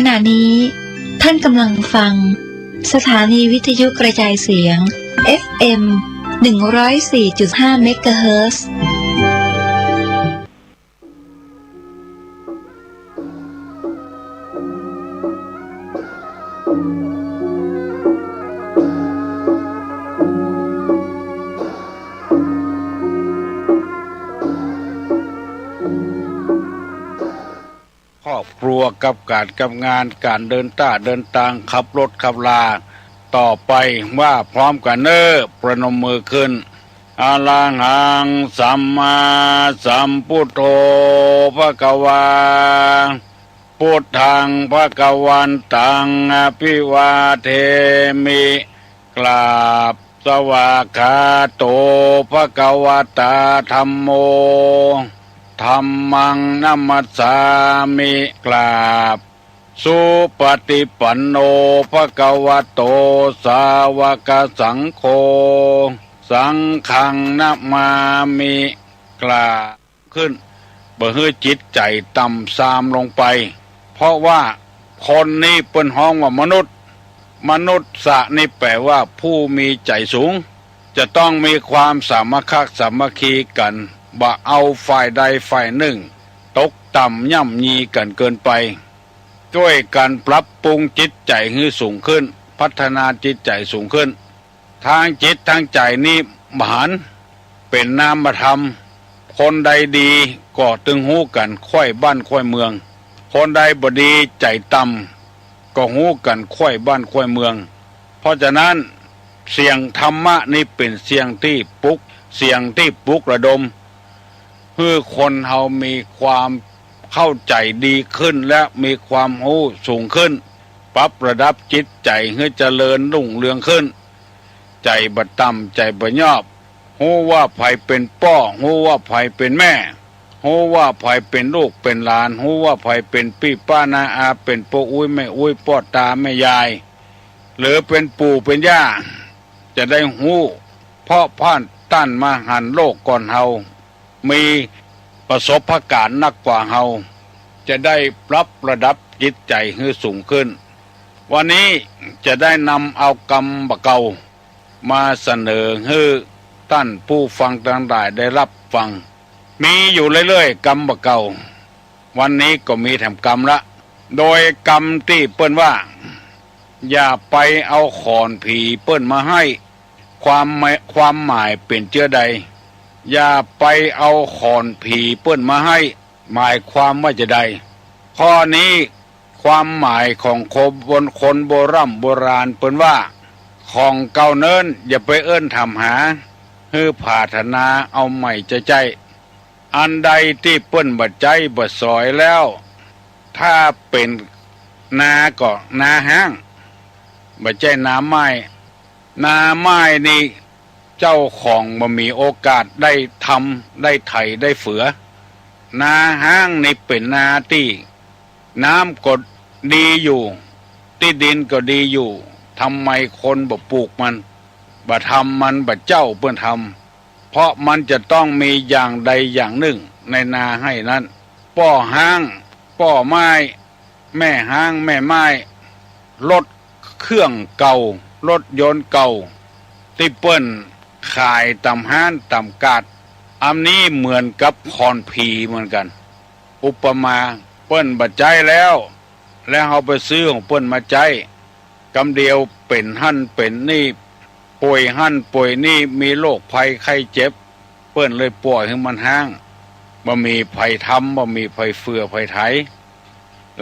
ณะนี้ท่านกำลังฟังสถานีวิทยุกระจายเสียง FM 104.5 เมกะเฮิรตซ์ครอบครัวกับการกับงานการเดินทางขับรถขับลาต่อไปว่าพร้อมกันประนมมือขึ้นอะระหังสัมมาสัมพุทโธภควาพุทธังภควันตังอภิวาเทมิกราบสวากขาโตภควตาธัมโมธัมมังนัมมัสสามิกราบสุปฏิปันโนภควโตสาวกสังโฆสังฆังนะมามิกราบขึ้นบ่ให้จิตใจต่ำทรามลงไปเพราะว่าคนนี้เป็นห้องว่ามนุษย์สะนี่แปลว่าผู้มีใจสูงจะต้องมีความสามัคคีกันบ่เอาฝ่ายใดฝ่ายหนึ่งตกต่ำย่ำยีกันเกินไปช่วยกันปรับปรุงจิตใจให้สูงขึ้นพัฒนาจิตใจสูงขึ้นทางจิตทางใจนี้มหันต์เป็นนามธรรมคนใดดีก็ตึงหูกันค่อยบ้านค่อยเมืองคนใดบ่ดีใจต่ำก็หูกันค่อยบ้านค่อยเมืองเพราะฉะนั้นเสียงธรรมะนี่เป็นเสียงที่ปลุกระดมเพื่อคนเฮามีความเข้าใจดีขึ้นและมีความรู้สูงขึ้นปรับระดับจิตใจให้เจริญรุ่งเรืองขึ้นใจบ่ต่ำใจบ่ยอบรู้ว่าไผเป็นพ่อรู้ว่าไผเป็นแม่รู้ว่าไผเป็นลูกเป็นหลานรู้ว่าไผเป็นพี่ป้านาอาเป็นพ่ออุ้ยแม่อุ้ยพ่อตาแม่ยายหรือเป็นปู่เป็นย่าจะได้รู้เพราะผ่านต้านมาหันโลกก่อนเฮามีประสบการณ์นักกว่าเฮาจะได้ปรับระดับจิตใจให้สูงขึ้นวันนี้จะได้นำเอากรรมเก่ามาเสนอให้ท่านผู้ฟังทั้งหลายได้รับฟังมีอยู่เรื่อยๆกรรมเก่าวันนี้ก็มีแถมกรรมละโดยกรรมที่เปิ้นว่าอย่าไปเอาขอนผีเปิ้นมาให้ความหมายเป็นเจือใดอย่าไปเอาขอนผีเปิ้นมาให้หมายความว่าจะใดข้อนี้ความหมายของคนโบราณเปิ้นว่าของเก่าเนินอย่าไปเอิ้นทำหาฮือผาถนาเอาใหม่ใจอันใดที่เปิ้นบ่ใจบ่สอยแล้วถ้าเป็นนาก็นาห้างบ่ใจนาไม้นาไม้นี่เจ้าของบ่มีโอกาสได้ทำได้ไถได้เฝือนาห้างนี่เป็นนาที่น้ำก็ดีอยู่ที่ดินก็ดีอยู่ทำไมคนบ่ปลูกมันบ่ทำมันบ่เจ้าเปิ้นทำเพราะมันจะต้องมีอย่างใดอย่างหนึ่งในนาให้นั้นป้อห้างป้อไม้แม่ห้างแม่ไม้รถเครื่องเก่ารถยนต์เก่าที่เปิ้นขายตำห้านตำกาดอันนี้เหมือนกับคอนผีเหมือนกันอุปมาเปิ้นบ่ใจแล้วเฮาไปซื้อของเปิ้นมาใจกำเดียวเป็นหั่นเป็นนี่ป่วยหั่นป่วยนี่มีโรคภัยไข้เจ็บเปิ้นเลยปล่อยให้มันห้างบ่มีไผทำบ่มีไผเฟือไผไถ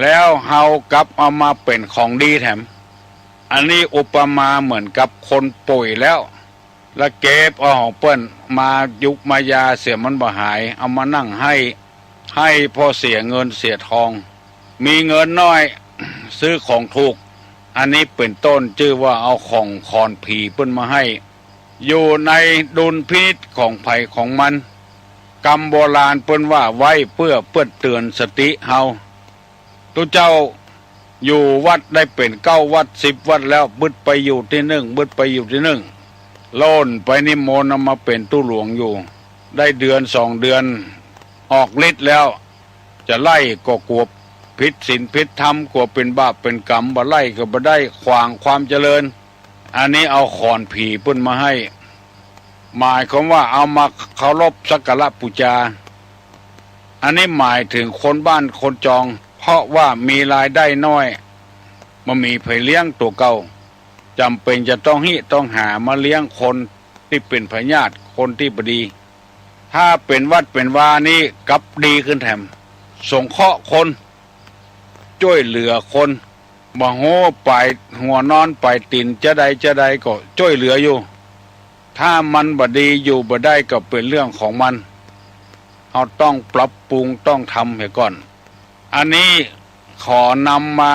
แล้วเฮากลับเอามาเป็นของดีแถมอันนี้อุปมาเหมือนกับคนป่วยแล้วเก็บเอาของเปิ้นมายุกมายาเสียมันบ่หายเอามานั่งให้พอเสียเงินเสียทองมีเงินน้อยซื้อของถูกอันนี้เป็นต้นชื่อว่าเอาของคอนผีเปิ้นมาให้อยู่ในดุลพินิจของไผของมันกรรมโบราณเปิ้นว่าไว้เพื่อเตือนสติเฮาตุเจ้าอยู่วัดได้เป็น9 วัด10 วัดแล้วบึดไปอยู่ที่1บึดไปอยู่ที่1โล่นไปนิมนต์มาเป็นตู้หลวงอยู่ได้เดือน2 เดือนออกฤทธิ์แล้วจะไล่ก็กวบ ผิดศีลผิดธรรมกลัวเป็นบาปเป็นกรรมบ่ไล่ก็บ่ได้ขวางความเจริญอันนี้เอาขอนผีเพิ่นมาให้หมายความว่าเอามาเคารพสักการะบูชาอันนี้หมายถึงคนบ้านคนจองเพราะว่ามีรายได้น้อยมามีไผเลี้ยงตัวเก่าจำเป็นจะต้องหามาเลี้ยงคนที่เป็นพญาติคนที่บดี ถ้าเป็นวัดเป็นวานี่กลับดีขึ้นแถมสงเคราะห์คนช่วยเหลือคนบ่โหไปหัวนอนไปตินจะใดก็ช่วยเหลืออยู่ถ้ามันบ่ดีอยู่บ่ได้ก็เป็นเรื่องของมันเราต้องปรับปรุงต้องทำให้ก่อนอันนี้ขอนำมา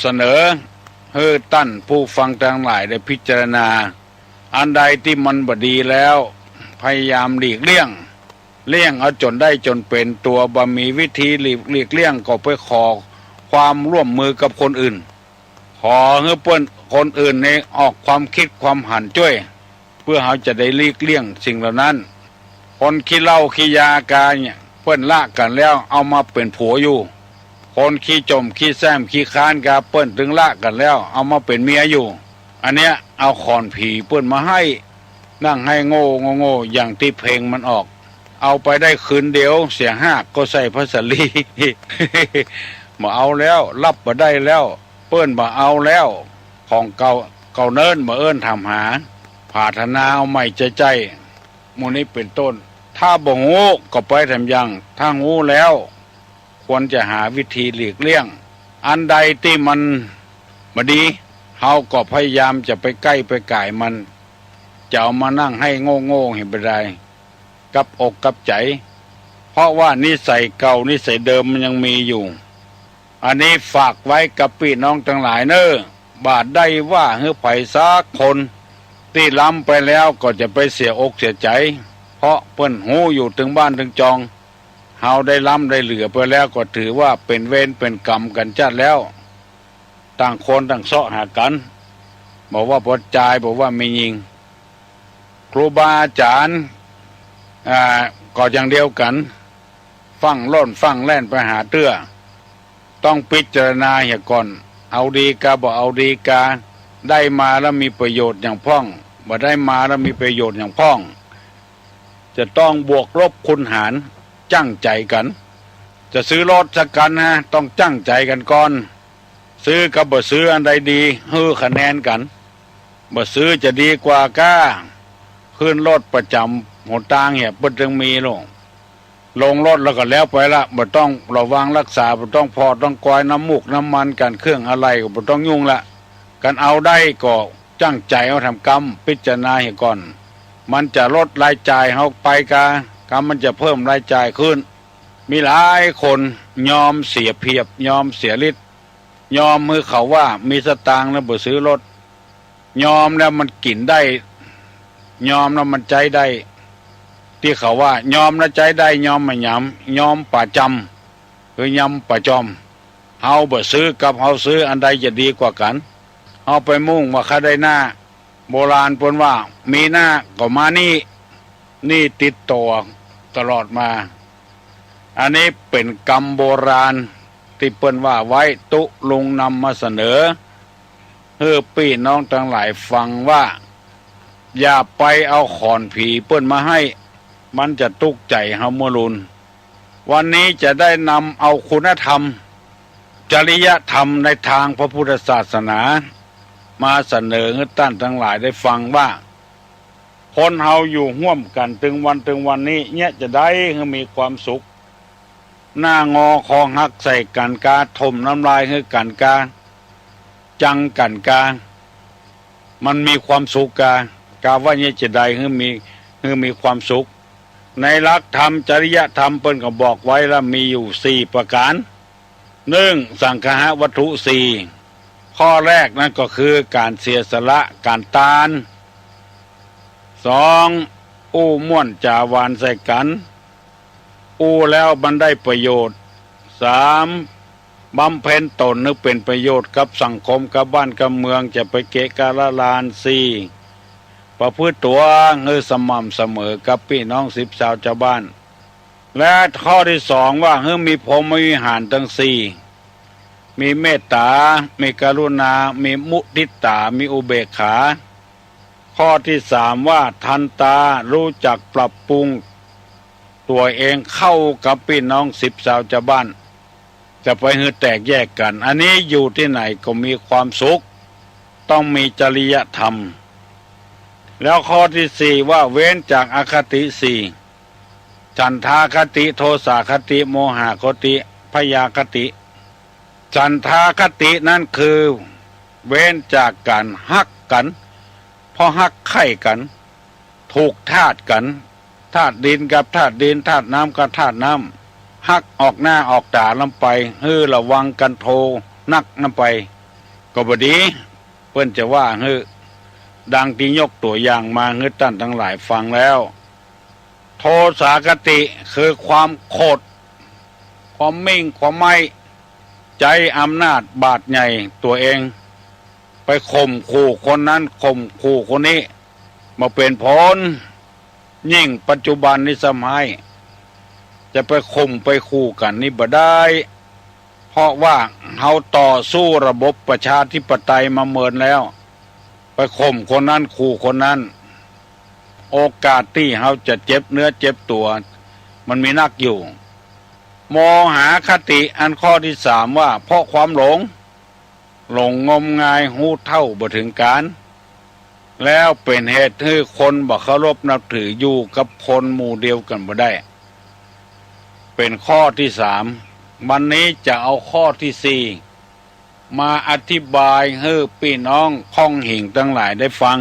เสนอให้ตั้นผู้ฟังทั้งหลายได้พิจารณาอันใดที่มันบ่ดีแล้วพยายามหลีกเลี่ยงเอาจนได้จนเป็นตัวบ่มีวิธีหลีกเลี่ยงก็ไปขอความร่วมมือกับคนอื่นขอให้เปิ้นคนอื่นในออกความคิดความหันช่วยเพื่อเขาจะได้หลีกเลี่ยงสิ่งเหล่านั้นคนขี้เหล้าขี้ยากาเนี่ยเปิ้นละกันแล้วเอามาเป็นผัวอยู่คนขี้จมขี้แซมขี้ค้านกาเปิ้นถึงละกันแล้วเอามาเป็นเมียอยู่อันเนี้ยเอาขอนผีเปิ้นมาให้นั่งให้โง่อย่างที่เพลงมันออกเอาไปได้คืนเดียวเสียห้าก็ใส่พระสลี มาเอาแล้วรับมาได้แล้วเปิ้นมาเอาแล้วของเก่าเนิ่นมาเอิ้นทำหาผาธนาเอาใหม่ใจมูนี้เป็นต้นถ้าบ่งูก็ไปทำยังถ้างูแล้วควรจะหาวิธีหลีกเลี่ยงอันใดที่มันบ่ดีเฮาก็พยายามจะไปใกล้ไปก่ายมันจะเอามานั่งให้โง่เห็นไปได้กับอกกับใจเพราะว่านิสัยเก่านิสัยเดิมมันยังมีอยู่อันนี้ฝากไว้กับพี่น้องทั้งหลายเนอบาดได้ว่าเฮือไผซักคนที่ล้ำไปแล้วก็จะไปเสียอกเสียใจเพราะเปิ้นหูอยู่ถึงบ้านถึงจองเฮาได้ล้ำได้เหลือไปแล้วก็ถือว่าเป็นเวรเป็นกรรมกันจัดแล้วต่างคนต่างเสาะหากันบอกว่าพอใจบอกว่าไม่ยิงครูบาอาจารย์ก็อย่างเดียวกันฟังล่นฟังแล่นไปหาเตื้อต้องพิจารณาเหี่ยก่อนเอาดีกาบ่เอาดีกาได้มาแล้วมีประโยชน์อย่างพ่องบ่ได้มาแล้วมีประโยชน์อย่างพ่องจะต้องบวกลบคูณหารจั่งใจกันจะซื้อรถสักกันต้องจั่งใจกันก่อนซื้อกับบ่ซื้ออันใดดีฮื้อคะแนนกันบ่ซื้อจะดีกว่าก้าขึ้นรถประจำหนทางเหี่ยเพิ่นจึงมีลงรถแล้วก็แล้วไปละบ่ต้องระวังรักษาบ่ต้องพอต้องกอยน้ำมูกน้ำมันกันเครื่องอะไรก็บ่ต้องยุ่งละกันเอาได้ก็จั่งใจเอาทำกรรมพิจารณาให้ก่อนมันจะลดรายจ่ายเฮาไปกรรมมันจะเพิ่มรายจ่ายขึ้นมีหลายคนยอมเสียเปรียบยอมเสียฤทธิ์ยอมมือเขาว่ามีสตางค์แล้วบ่ซื้อรถยอมแล้วมันกินได้ยอมแล้วมันใจได้ที่เขาว่ายอมแล้วใจได้ยอมไม่ยอมป่าจำคือยำป่าจอมเฮาบ่ซื้อกับเฮาซื้ออันใดจะดีกว่ากันเฮาไปมุ่งว่าเขาได้หน้าโบราณเพิ่นว่ามีหน้าก็มานี่ติดตัวตลอดมาอันนี้เป็นกรรมโบราณที่เปิ้นว่าไว้ตุลุงนำมาเสนอเพื่อพี่น้องทั้งหลายฟังว่าอย่าไปเอาขอนผีเปิ้นมาให้มันจะตุกใจเฮามัวรุนวันนี้จะได้นำเอาคุณธรรมจริยธรรมในทางพระพุทธศาสนามาเสนอให้ท่านทั้งหลายได้ฟังว่าคนเฮาอยู่ร่วมกันถึงวันนี้เนี่ยจะได้ให้มีความสุขหน้างอคอหักใส่กันกาถมน้ำลายให้กันกาจังกันกามันมีความสุขกาว่าเนี่ยจะได้ให้มีความสุขในหลักธรรมจริยธรรมเปิ้นก็บอกไว้แล้วมีอยู่4ประการ1สังฆะวัตถุ4ข้อแรกนั่นก็คือการเสียสละการทาน2อู้ม่วนจาวานใส่กันอู้แล้วมันได้ประโยชน์3บำเพ็ญตนนึกเป็นประโยชน์กับสังคมกับบ้านกับเมืองจะไปเกะกะละลาน4ประพฤติตัวสม่ำเสมอกับพี่น้อง10ชาวบ้านและข้อที่2ว่ามีพรหมวิหารทั้ง4 มีเมตตามีกรุณามีมุทิตามีอุเบกขา ข้อที่สามว่าทันตารู้จักปรับปรุงตัวเองเข้ากับพี่น้อง10 ชาวชาวบ้านจะไปหือแตกแยกกัน อันนี้อยู่ที่ไหนก็มีความสุขต้องมีจริยธรรมแล้วข้อที่สี่ว่าเว้นจากอคติสี่ฉันทาคติโทสาคติโมหคติพยาคติฉันทาคตินั่นคือเว้นจากการฮักกันเพราะฮักไข่กันถูกธาตุกันธาตุดินกับธาตุดินธาตุน้ำกับธาตุน้ำฮักออกหน้าออกตาลำไประวังกันโทนักลำไปก็บดีเพื่อนจะว่าดังที่ยกตัวอย่างมาท่านทั้งหลายฟังแล้วโทสาคติคือความโคตรความมิ่งความไม่ใจอำนาจบาดใหญ่ตัวเองไปข่มขู่คนนั้นข่มขู่คนนี้มาเป็นผลยิ่งปัจจุบันนี้สมัยจะไปข่มไปขู่กันนี่บ่ได้เพราะว่าเขาต่อสู้ระบบประชาธิปไตยมาเมินแล้วไปข่มคนนั้นขู่คนนั้นโอกาสที่เขาจะเจ็บเนื้อเจ็บตัวมันมีนักอยู่โมหคติอันข้อที่สามว่าเพราะความหลงงมงายหูเท่าบ่ถึงการแล้วเป็นเหตุให้คนบ่เคารพนับถืออยู่กับคนหมู่เดียวกันบ่ได้เป็นข้อที่สามวันนี้จะเอาข้อที่สี่มาอธิบายให้พี่น้องข้องหิ่งทั้งหลายได้ฟัง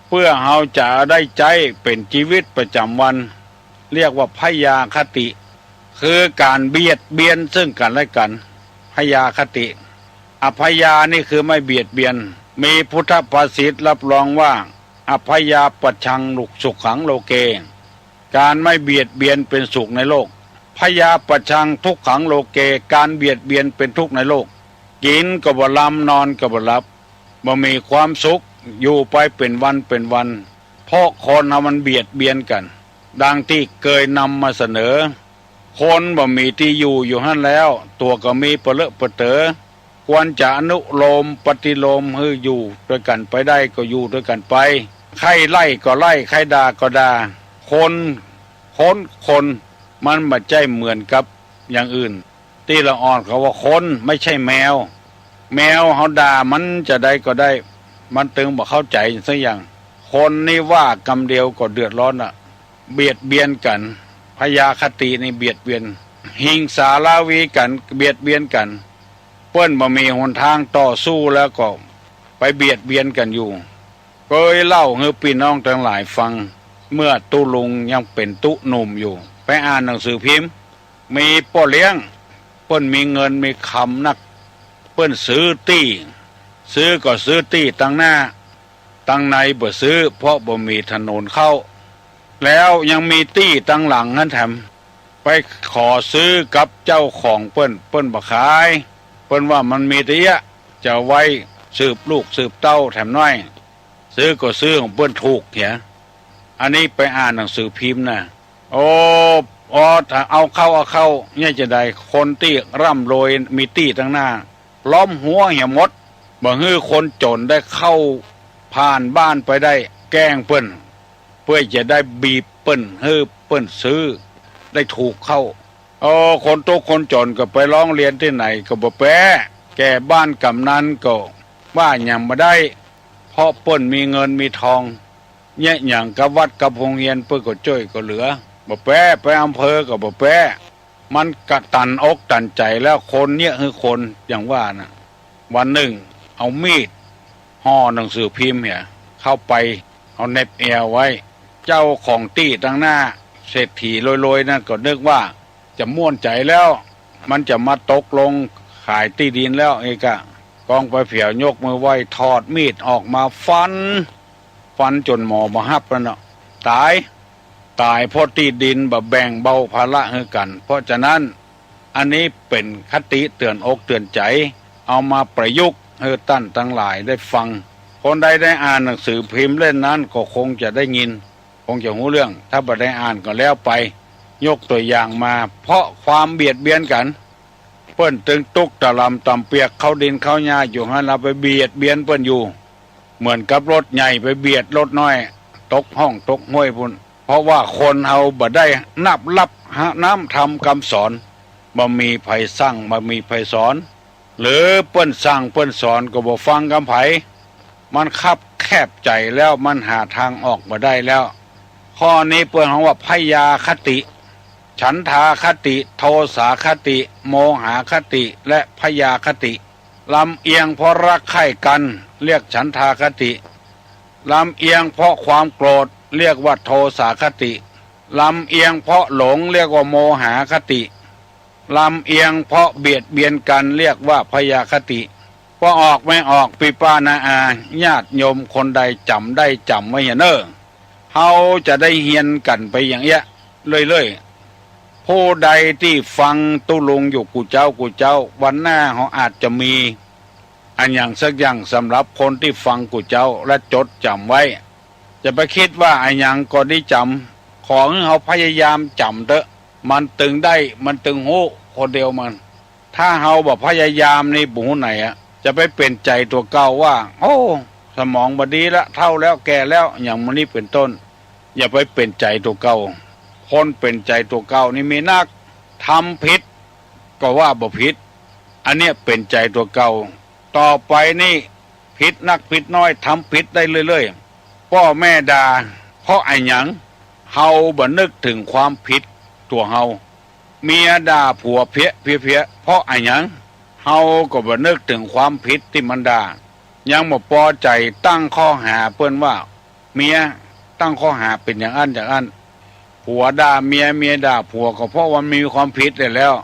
เพื่อเราจะได้ใจเป็นชีวิตประจำวันเรียกว่าพยาคติคือการเบียดเบียนซึ่งกันและกันพยาคติอภัยานี่คือไม่เบียดเบียนมีพุทธภาษิตรับรองว่าอภัยาปัจฉังสุขขังโลเกการไม่เบียดเบียนเป็นสุขในโลกพยาปัจฉังทุกขังโลเกการเบียดเบียนเป็นทุกข์ในโลกกินก็บ่หลับนอนก็บ่หลับบ่มีความสุขอยู่ไปเป็นวันเพราะคนมันเบียดเบียนกันดังที่เคยนำมาเสนอคนบ่มีที่อยู่หั่นแล้วตัวก็มีเปเลอะเปเตอควรจะอนุโลมปฏิโลมให้อยู่ด้วยกันไปได้ก็อยู่ด้วยกันไปใครไล่ก็ไล่ใครด่าก็ด่าคนมันไม่ใช่เหมือนกับอย่างอื่นที่ละอ่อนเขาว่าคนไม่ใช่แมวเขาด่ามันจะได้ก็ได้มันตึงบอกเข้าใจสักอย่างคนนี่ว่ากำเดียวก็เดือดร้อนเบียดเบียนกันพยาคตินี่เบียดเบียนหิงสาลาวีกันเบียดเบียนกันเปิ้นบ่มีหนทางต่อสู้แล้วก็ไปเบียดเบียนกันอยู่เคยเล่าให้พี่น้องทั้งหลายฟังเมื่อตุลุงยังเป็นตุหนุ่มอยู่ไปอ่านหนังสือพิมพ์มีพ่อเลี้ยงเปิ้นมีเงินมีคำนักเปิ้นซื้อตี้ตั้งหน้าตั้งในบ่ซื้อเพราะบ่มีถนนเข้าแล้วยังมีตี้ตั้งหลังนั่นแถมไปขอซื้อกับเจ้าของเปิ้นบ่ขายเปิ้นว่ามันมีแต่จะไว้สืบลูกสืบเต้าแถมน้อยซื้อก็ซื้อของเปิ้นถูกเหี้ยอันนี้ไปอ่านหนังสือพิมพ์นะถ้าเอาเข้าเนี่ยจะได้คนตี้ร่ำรวยมีตี้ตั้งหน้าล้อมหัวเหี่ยมดบ่ฮื้อคนจนได้เข้าผ่านบ้านไปได้แกล้งเปิ้นเพื่อจะได้บีบเปิ้นฮื้อเปิ้นซื้อได้ถูกเข้าคนโตคนจนก็ไปร้องเรียนที่ไหนก็บ่แปะแก่บ้านกำนันก็ว่าหยังบ่ได้เพราะเปิ้นมีเงินมีทองเนี่ยหยังกับวัดกับโรงเรียนเปิ้นก็จ้อยก็เหลือบ่แปะไปอำเภอก็บ่แปะมันกะตันอกตันใจแล้วคนเนี่ยคือคนอย่างว่านะวันหนึ่งเอามีดห่อหนังสือพิมพ์เนี่ยเข้าไปเอาเน็บแอวไว้เจ้าของตี้ตั้งหน้าเศรษฐีรวยๆนั่นก็นึกว่าจะม่วนใจแล้วมันจะมาตกลงขายที่ดินแล้วเอกะกองไปเผียวยกมือไหว้ถอดมีดออกมาฟันจนหมอมาฮับแล้วเนาะตายเพราะที่ดินแบบแบ่งเบาภาระให้กันเพราะฉะนั้นอันนี้เป็นคติเตือนอกเตือนใจเอามาประยุกต์ให้ท่านทั้งหลายได้ฟังคนใดได้อ่านหนังสือพิมพ์เล่นนั้นก็คงจะได้ยินคงจะรู้เรื่องถ้าบ่ได้อ่านก็แล้วไปยกตัวอย่างมาเพราะความเบียดเบียนกัน เปิ้นตึงตุกตะลำตำเปียกเข้าดินเข้าหญ้าอยู่หันเราไปเบียดเบียนเปิ้นอยู่เหมือนกับรถใหญ่ไปเบียดรถน้อยตกห้องตกห้วยพุ่นเพราะว่าคนเอาบ่ได้นับรับน้ำทำคำสอนบ่มีไผสั่งบ่มีไผสอนหรือเปิ้นสั่งเปิ้นสอนก็บ่ฟังคำไผมันคับแคบใจแล้วมันหาทางออกบ่ได้แล้วข้อนี้เปิ้นเรียกว่าพยาคติฉันทาคติโทสาคติโมหคติและพยาคติลำเอียงเพราะรักใคร่กันเรียกฉันทาคติลำเอียงเพราะความโกรธเรียกว่าโทสาคติลำเอียงเพราะหลงเรียกว่าโมหคติลำเอียงเพราะเบียดเบียนกันเรียกว่าพยาคติพอออกไม่ออกปิปานาอาญาติโยมคนใดจำได้จำไว้เนอะเฮาจะได้เฮียนกันไปอย่างเงี้ยเรื่อยๆผู้ใดที่ฟังตุลุงอยู่กูเจ้าวันหน้าเขาอาจจะมีอันอย่างสักอย่างสำหรับคนที่ฟังกูเจ้าและจดจำไว้จะไปคิดว่าอันอย่างก็ได้จำของเขาพยายามจำเถอะมันตึงได้มันตึงหูคนเดียวมันถ้าเฮาบอกพยายามนี่บุไหนอะจะไปเป็นใจตัวเก่าว่าโอ้สมองบดีละเท่าแล้วแก่แล้วอย่างมันนี่เป็นต้นอย่าไปเป็นใจตัวเก่าคนเป็นใจตัวเก่านี่มีนักทำผิดก็ว่าบ่ผิดอันเนี้ยเป็นใจตัวเก่าต่อไปนี่ผิดนักผิดน้อยทำผิดได้เรื่อยๆพ่อแม่ด่าเพราะไอ้หยังเฮาบ่นึกถึงความผิดตัวเฮาเมียด่าผัวเพี้ยเพราะไอ้หยังเฮาก็บ่นึกถึงความผิดที่มันด่ายังบ่พอใจตั้งข้อหาเปิ้นว่าเมียตั้งข้อหาเป็นอย่างอันผัวด่าเมียด่าผัวก็เพราะว่ามีความผิดแล้ว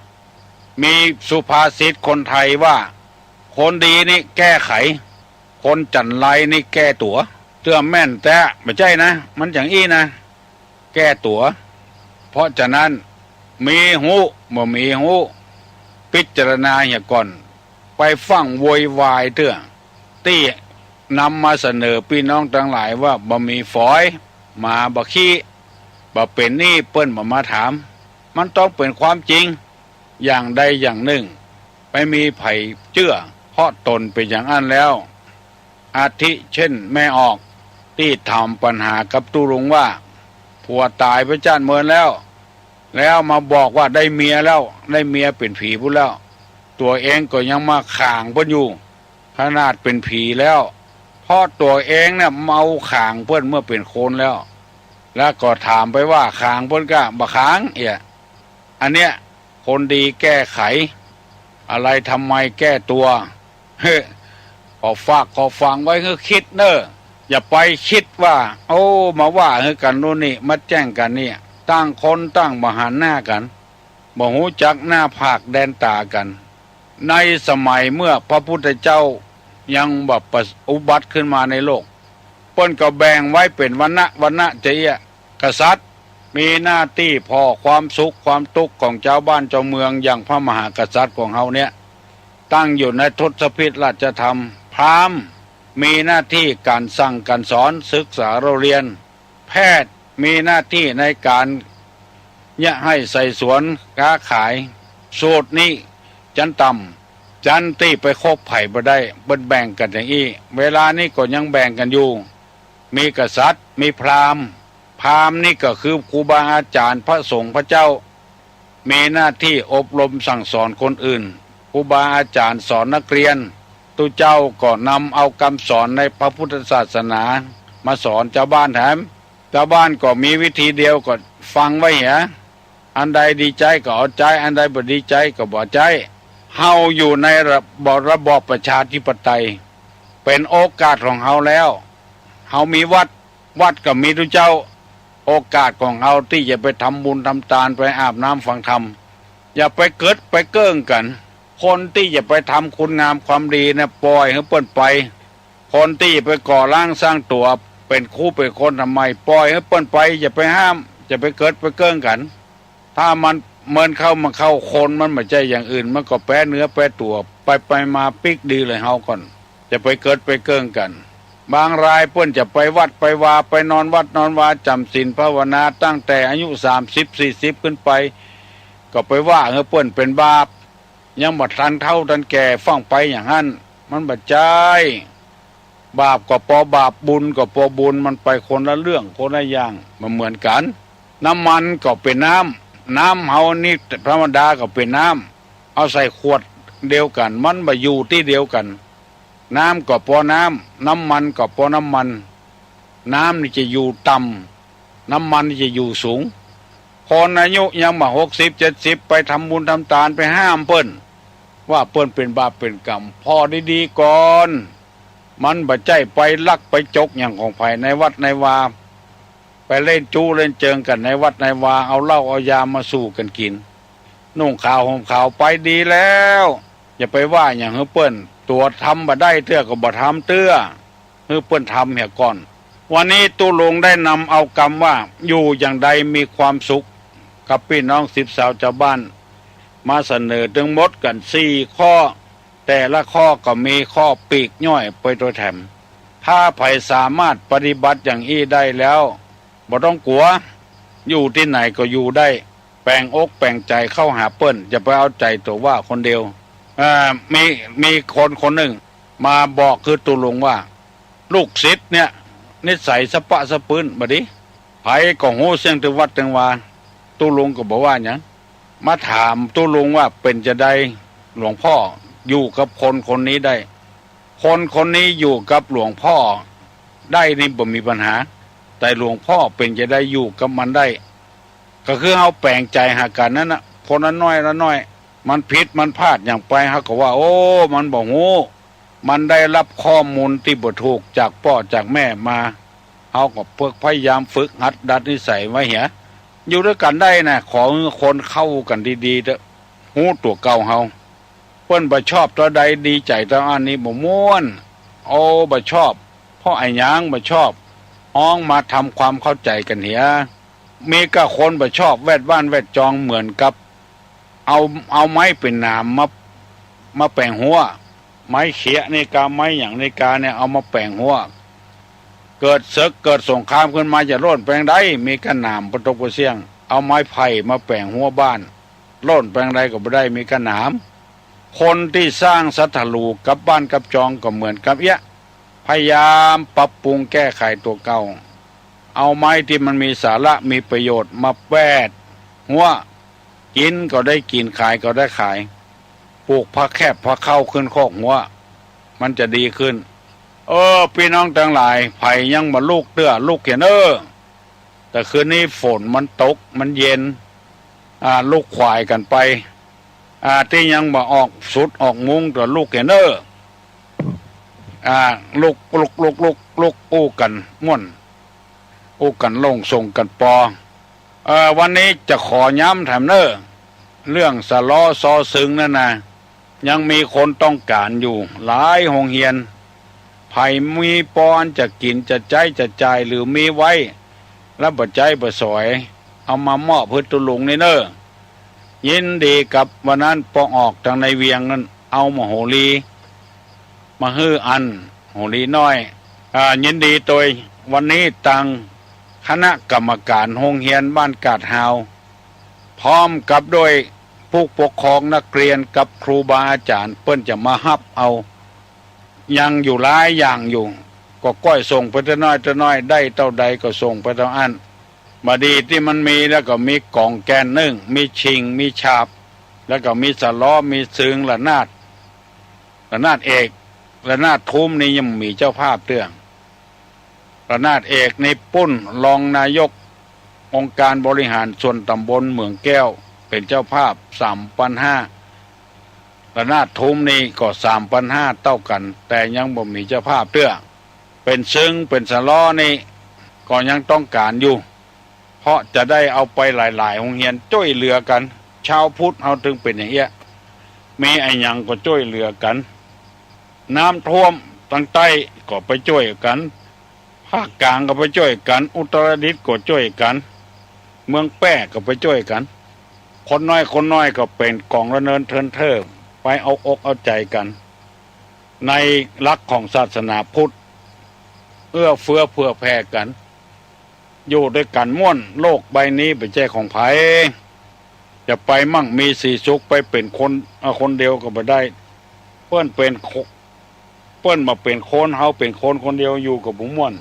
มีสุภาษิตคนไทยว่าคนดีนี่แก้ไขคนจันไรนี่แก้ตัวเตื้อแม่นแต่ไม่ใช่นะมันอย่างอี้นะแก้ตัวเพราะฉะนั้นมีหูบ่มีหูพิจารณาอย่าก่อนไปฟังโวยวายเตื้อที่นำมาเสนอพี่น้องทั้งหลายว่าบ่มีฝอยมาบ่ขี้บ่เป็นนี่เปิ้นบ่มาถามมันต้องเป็นความจริงอย่างใดอย่างหนึ่งไปมีไผเชื่อเพราะตนเป็นอย่างนั้นแล้วอาทิเช่นแม่ออกที่ทำปัญหากับตุลุงว่าผัวตายไปจ้านเมินแล้วมาบอกว่าได้เมียแล้วได้เมียเป็นผีพุ่นแล้วตัวเองก็ยังมาข่างเพิ่นอยู่ขนาดเป็นผีแล้วเพราะตัวเองเนี่ยเมาข่างเพิ่นเมื่อเป็นโคนแล้วก็ถามไปว่าข่างเพิ่นก็บ่ข่างอันเนี้ยคนดีแก้ไขอะไรทำไมแก้ตัวขอฝากขอฟังไว้คือคิดเนอะอย่าไปคิดว่าโอ้มาว่าคือกันโน่นนี่มาแจ้งกันเนี่ยตั้งคนตั้งมาหันหน้ากันบ่หูจักหน้าผากแดนตากันในสมัยเมื่อพระพุทธเจ้ายังแบบอุบัติขึ้นมาในโลกเปิ้นก็แบ่งไว้เป็นวรรณะจะกษัตริย์มีหน้าที่พอความสุขความทุกข์ของเจ้าบ้านเจ้าเมืองอย่างพระมหากษัตริย์ของเฮาเนี่ยตั้งอยู่ในทศพิธราชธรรมพราหมณ์มีหน้าที่การสั่งการสอนศึกษาเราเรียนแพทย์มีหน้าที่ในการให้ใส่สวนค้าขายสูตรนี้จันต่ำจันที่ไปคบไผ่บ่ได้แบ่งกันอย่างนี้เวลานี้ก็ยังแบ่งกันอยู่มีกษัตริย์มีพราหมณ์นี่ก็คือครูบาอาจารย์พระสงฆ์พระเจ้ามีหน้าที่อบรมสั่งสอนคนอื่นครูบาอาจารย์สอนนักเรียนตุเจ้าก็นำเอาคำสอนในพระพุทธศาสนามาสอนชาวบ้านแถมชาวบ้านก็มีวิธีเดียวก็ฟังไว้อันใดดีใจก็เอาใจอันใดบ่ดีใจก็บ่ใจเฮาอยู่ในระบอบประชาธิปไตยเป็นโอกาสของเฮาแล้วเฮามีวัดก็มีตุเจ้าโอกาสของเฮาที่จะไปทำบุญทำทานไปอาบน้ำฟังธรรมอย่าไปเกิดไปเกิ้งกันคนที่จะไปทำคุณงามความดีนะปล่อยให้เปิ้นไปคนที่ไปก่อร่างสร้างตัวเป็นคู่เป็นคนทำไมปล่อยให้เปิ้นไปอย่าไปห้ามจะไปเกิดไปเกิ้งกันถ้ามันมาเข้าคนมันไม่ใช่อย่างอื่นมันก็แปรเนื้อแปรตัวไปมาปิกดีเลยเฮาก่อนจะไปเกิดไปเกิ้งกันบางรายเปิ้นจะไปวัดไปวาไปนอนวัดนอนวาจำศีลภาวนาตั้งแต่อายุ30-40ขึ้นไปก็ไปว่าเปิ้นเป็นบาป ยังบ่ทันเท่าทันแก่ฟังไปอย่างนั้นมันบ่ใจบาปก็ปอบาปบุญก็ปอบุญมันไปคนละเรื่องคนละอย่างมันเหมือนกันน้ำมันก็เป็นน้ำเฮานี่ธรรมดาก็เป็นน้ำเอาใส่ขวดเดียวกันมันบ่อยู่ที่เดียวกันน้ำก็ปอน้ำมันก็ปอน้ำมันน้ำนี่จะอยู่ต่ำน้ำมันนี่จะอยู่สูงคนอายุยังมา60-70ไปทำบุญทำทานไปห้ามเปิ้นว่าเปิ้นเป็นบาปเป็นกรรมพอดีๆก่อนมันบ่ใจไปลักไปจกอย่างของไผในวัดในวาไปเล่นจู้เล่นเจิงกันในวัดในวาเอาเหล้าเอายามาสู้กันกินนุ่งขาวห่มขาวไปดีแล้วอย่าไปว่าอย่างเฮ้อเปิ้นตัวทำบ่ได้เตื้อก็บ่ทำเตื้อเฮ้อเปิ้นทำเหี่ยก่อนวันนี้ตู้ลงได้นำเอากรรมว่าอยู่อย่างใดมีความสุขกับพี่น้อง10 สาวชาวบ้านมาเสนอถึงหมดกัน4 ข้อแต่ละข้อก็มีข้อปีกย่อยไปโดยแถมถ้าไผสามารถปฏิบัติอย่างอี้ได้แล้วบ่ต้องกลัวอยู่ที่ไหนก็อยู่ได้แปลงอกแปลงใจเข้าหาเปิ้นจะไปเอาใจตัวว่าคนเดียวมีคนหนึ่งมาบอกคือตุลงว่าลูกศิษย์เนี่ยนิสัยสะปะสะปื้นบัดนี้ไผก็โหเสียงถึงวัดถึงวาตุลงก็บอกว่าหยังมาถามตุลงว่าเป็นจะได้หลวงพ่ออยู่กับคนนี้ได้คนนี้อยู่กับหลวงพ่อได้นี่บ่มีปัญหาแต่หลวงพ่อเป็นจะได้อยู่กับมันได้ก็คือเอาแปลงใจหากันนั่นน่ะคนละน้อยละน้อยมันผิดมันพลาดอย่างไปเฮาก็ว่าโอ้มันบ่ฮู้มันได้รับข้อมูลที่บ่ถูกจากพ่อจากแม่มาเฮาก็พยายามฝึกหัดดัดนิสัยไว้เหียอยู่ด้วยกันได้นะขอคนเข้ากันดีๆเด้อฮู้ตัวเก่าเฮาเพิ่นบ่ชอบตัวใดดีใจตัวอันนี้บ่ม่วนโอ้บ่ชอบเพราะไอ้หยังบ่ชอบอ้องมาทำความเข้าใจกันเหียมีก็คนบ่ชอบแวดบ้านแวดจองเหมือนกับเอาไม้เป็นหนามมาแปลงหัวไม้เขียนี่กาไม้อย่างในกาเนี่ยเอามาแปลงหัวเกิดศึกเกิดสงครามขึ้นมาจะโล่นแปลงใดมีกระหน่ำประตกประเสียงเอาไม้ไผ่มาแปลงหัวบ้านโล่นแปลงใดก็ไม่ได้มีกระหน่ำคนที่สร้างสัตลูกับบ้านกับจองก็เหมือนกับพยายามปรับปรุงแก้ไขตัวเก่าเอาไม้ที่มันมีสาระมีประโยชน์มาแวดหัวกินก็ได้กินขายก็ได้ขายปลูกผักแคบผักเข้าขึ้นคอกหัวมันจะดีขึ้นพี่น้องทั้งหลายไผ่ยังมาลูกเตื้อลูกเขียนแต่คืนนี้ฝนมันตกมันเย็นลูกควายกันไปที่ยังมาออกสุดออกมุ้งแต่ลูกเขียนลูกอู้กันม่วนอู้กันลงส่งกันปอวันนี้จะขอย้ำแถมเรื่องสล้อซอซึงนั่นนะยังมีคนต้องการอยู่หลายโรงเรียนไผ่มีปอนจะกินจะใจจะจ่ายหรือมีไว้แล้วบ่ใจบ่สวยเอามามอบเพื่อตุลุงนี่ยินดีกับวันนั้นปอออกทางในเวียงนั้นเอามาโหรีมาฮื้ออันโหรีน้อยยินดีโดยวันนี้ตังคณะกรรมการโรงเรียนบ้านกาดฮาวพร้อมกับโดยผู้ปกครองนักเรียนกับครูบาอาจารย์เปิ้นจะมาฮับเอายังอยู่หลายอย่างอยู่ก็ก้อยส่งไปเท่าน้อยได้เท่าใดก็ส่งไปเท่าอันมาดีที่มันมีแล้วก็มีกล่องแกนนึ่งมีชิงมีฉาบแล้วก็มีสล้อมีซึ้งระนาดเอกระนาดทุ้มนี่ยังมีเจ้าภาพเรื่องระนาดเอกในปุ้นรองนายกองค์การบริหารส่วนตำบลเมืองแก้วเป็นเจ้าภาพ3,500ระนาดทุ้มนี่ก็3,500เท่ากันแต่ยังบ่มีเจ้าภาพเรื่องเป็นซึ้งเป็นสล้อนี่ก็ยังต้องการอยู่เพราะจะได้เอาไปหลายๆโรงเรียนช่วยเหลือกันชาวพุทธเอาถึงเป็นอย่างเงี้ยมีไอ้หยังก็ช่วยเหลือกันน้ำท่วมทางใต้ก็ไปช่วยกันภาคกลางก็ไปช่วยกันอุตรดิตถ์ก็ช่วยกันเมืองแป้ก็ไปช่วยกันคนน้อยก็เป็นกองระเนินเทินเทิมไปเอาอกเอาใจกันในหลักของศาสนาพุทธเอื้อเฟื้อเผื่อแผ่กันอยู่ด้วยกันม่วนโลกใบนี้เป็นใจของไผฉ จะไปมั่งมีสีสุขไปเป็นคนคนเดียวก็บ่ได้เปิ้นเป็นเปิ้นมาเป็นคนเฮาเป็นคนคนเดียวอยู่กับบ่ม่วน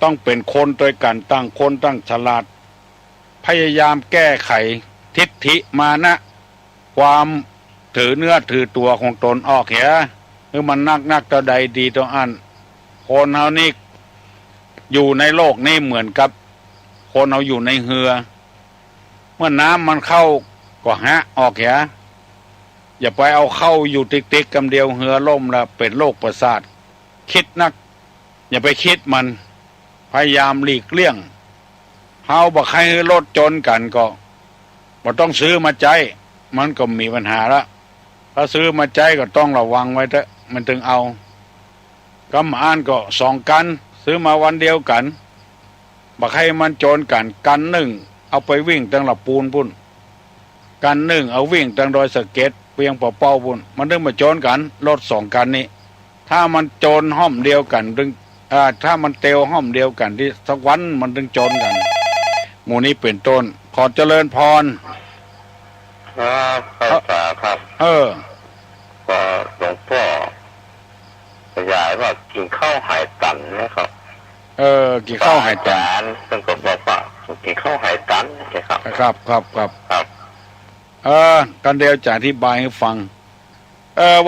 ต้องเป็นคนด้วยกันตั้งคนตั้งฉลาดพยายามแก้ไขทิฏฐิมานะความถือเนื้อถือตัวของตนออกเหียคือมันนักต่อใดดีต่ออันคนเฮานี่อยู่ในโลกนี้เหมือนกับคนเฮาอยู่ในเรือเมื่อน้ำมันเข้าก็ฮะออกเหียอย่าไปเอาเข้าอยู่ติ๊กๆกำเดียวเรือล่มแล้วเป็นโรคประสาทคิดนักอย่าไปคิดมันพยายามหลีกเลี่ยงเฮาบ่ให้รถจนกันก็บ่ต้องซื้อมาใจมันก็มีปัญหาละถ้าซื้อมาใจก็ต้องระวังไว้เถอะมันถึงเอากำอ่านก็2 กันซื้อมาวันเดียวกันบ่ให้มันโจรกันหนึ่งเอาไปวิ่งตั้งละปูนพุ่นกันหนึ่งเอาวิ่งตั้งดอยสะเก็ดเพียงเป่าๆพุ่นมันถึงมาโจรกันรถ2 กันนี้ถ้ามันโจรห้อมเดียวกันถึงถ้ามันเตียวห้อมเดียวกันที่สักวันมันถึงโจรกันหมู่นี้เป็นต้นขอเจริญพรครับครับก็หลวงพ่อขยายว่ากินข้าวหายตันนะครับกินข้าวหายตันซึ่งก็บอกว่ากินข้าวหายตันนะครับครับกันเดียวจะอธิบายให้ฟัง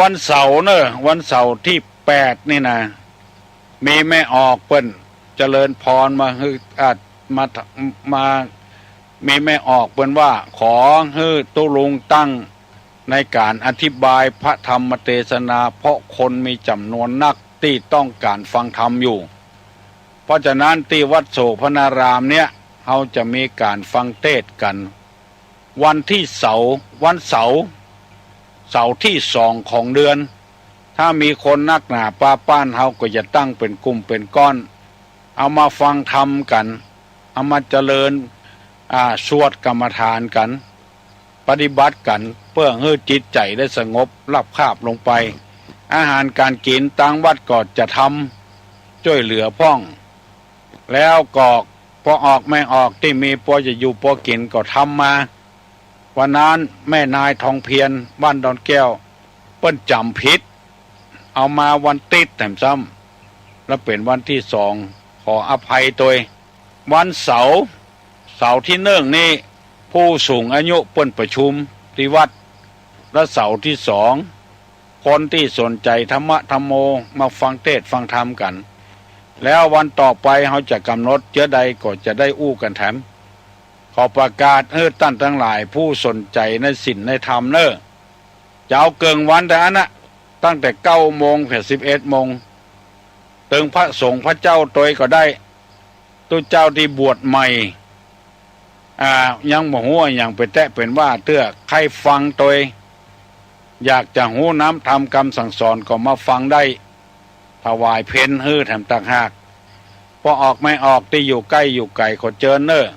วันเสาร์เนอะวันเสาร์ที่8นี่นะมีแม่ออกเปิ้นเจริญพรมาคือมามีแม่ออกเปิ้นว่าขอให้ตุลุงตั้งในการอธิบายพระธรรมเทศนาเพราะคนมีจำนวนนักที่ต้องการฟังธรรมอยู่เพราะฉะนั้นที่วัดโสพนารามเนี่ยเราจะมีการฟังเทศกันวันที่วันเสาร์ที่2ของเดือนถ้ามีคนนักหนาป้านเฮาก็จะตั้งเป็นกลุ่มเป็นก้อนเอามาฟังธรรมกันเอามาเจริญสวดกรรมฐานกันปฏิบัติกันเพื่อให้จิตใจได้สงบรับคาบลงไปอาหารการกินตั้งวัดก็จะทำช่วยเหลือพ้องแล้วก็พอออกไม่ออกที่มีพอจะอยู่พอกินก็ทำมาวันนั้นแม่นายทองเพียรบ้านดอนแก้วเปิ้นจำผิดเอามาวันติดแถมซ้ำแล้วเป็นวันที่2ขออภัยตัววันเสาร์ที่1นี่ผู้สูงอายุเปิ้นประชุมที่วัดและเสาร์ที่2คนที่สนใจธรรมะธรรมโมมาฟังเทศน์ฟังธรรมกันแล้ววันต่อไปเขาจะกำหนดเจอใดก็จะได้อู้กันแถมขอประกาศท่านทั้งหลายผู้สนใจในศีลในธรรมเนอะจะเอาเกิงวันแต่อันนะตั้งแต่9 โมงถึง11 โมงตึงพระสงฆ์พระเจ้าตัวก็ได้ตัวเจ้าที่บวชใหม่ยังบ่ฮู้อย่างไปแตะเป็นว่าเตื้อใครฟังตัวอยากจะฮู้น้ำธรรมคำสั่งสอนก็มาฟังได้ถวายเพลแถมต่างหากพอออกไม่ออกที่อยู่ใกล้อยู่ไกลก็เจอเนอะ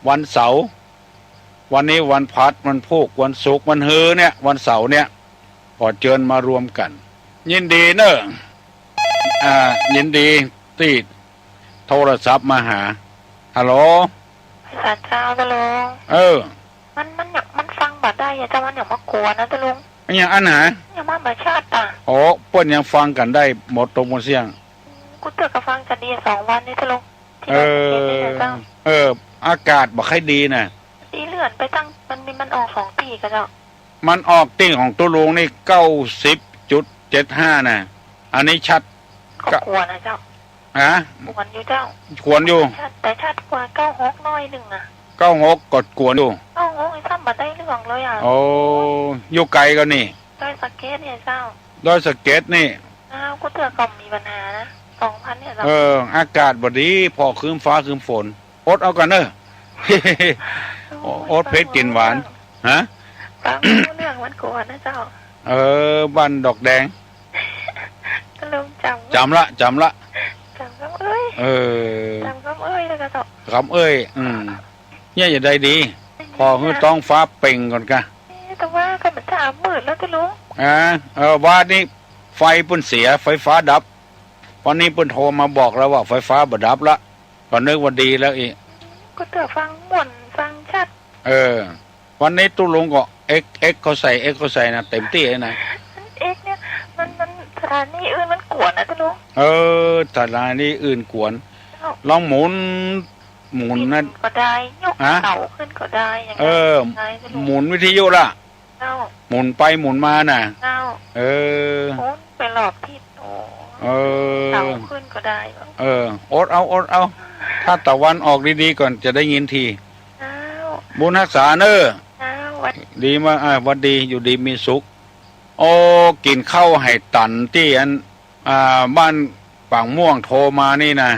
วันเสาร์วันนี้วันพัดวันพุกวันศุกร์วันเนี่ยวันเสาร์เนี่ยขอเชิญมารวมกันยินดีเนอะยินดีที่โทรศัพท์มาหาฮัลโหลสารเจ้าตะลุงมันฟังบัดได้แต่มันอย่ามากวนนะตะลุงอย่างอันหาอย่ามาบัดชาติโอ้เปิ้นยังฟังกันได้หมดตรงหมดเสียงกูเตือนกับฟังกันดี2 วันนี่ตะลุงอากาศบ่ค่อยดีน่ะตีเลื่อนไปตั้งมันออก2 ตีกันเจ้ามันออกติ่งของตัวลุงนี่ 90.75 น่ะอันนี้ชัดก็ควรนะเจ้าควรอยู่เจ้าควรอยู่แต่ชัดกว่า96น้อยนึงอ่ะ96กดกวนอยู่96ไอ้ซ้ำบ่ได้เรื่องเลยโอ้อยู่ไกลก็นี่ดอยสะเก็ดเนี่ยเจ้าดอยสะเก็ดนี่กูเตือนก็มีปัญหานะ2,000เนี่ยอากาศบ่ดีพอคืนฟ้าคืนฝนอดเอากันเด้ออดเพชรกินหวานฮะฟังเรื่องวันก่อนนะเจ้าบ้านดอกแดงตะลุงจำละจำคำเอ้ยจำคำเอ้ยแล้วก็ต่อคำเอ้ยเนี่ยอย่าได้ดีพอคือต้องฟ้าเป่งก่อนกะแต่ว่าก็มัน30,000แล้วตะลุงว่านี่ไฟเพิ่นเสียไฟฟ้าดับวันนี้เพิ่นโทรมาบอกแล้วว่าไฟฟ้าบ่ดับละก็นึกว่าดีแล้วอีกก็เตือนฟังม่วนฟังชัด วันนี้ตู้ลุงก็เอ็กเขาใส่นะเต็มที่เลยนะเอ็กเนี่ยมันสถานีอื่นมันกวนนะตาลุงสถานีอื่นกวนลองหมุนนั่นก็ได้ยกเสาขึ้นก็ได้อย่างหมุนวิทยุล่ะหมุนไปหมุนมาน่ะหมุนไปรอบทิศเสาขึ้นก็ได้อดเอาถ้าตะวันออกดีๆก่อนจะได้ยินทีบุญรักษาเนอดีมากวันดีอยู่ดีมีสุขโอ้กินข้าวไห่ตันที่อันบ้านปางม่วงโทรมานี่นะ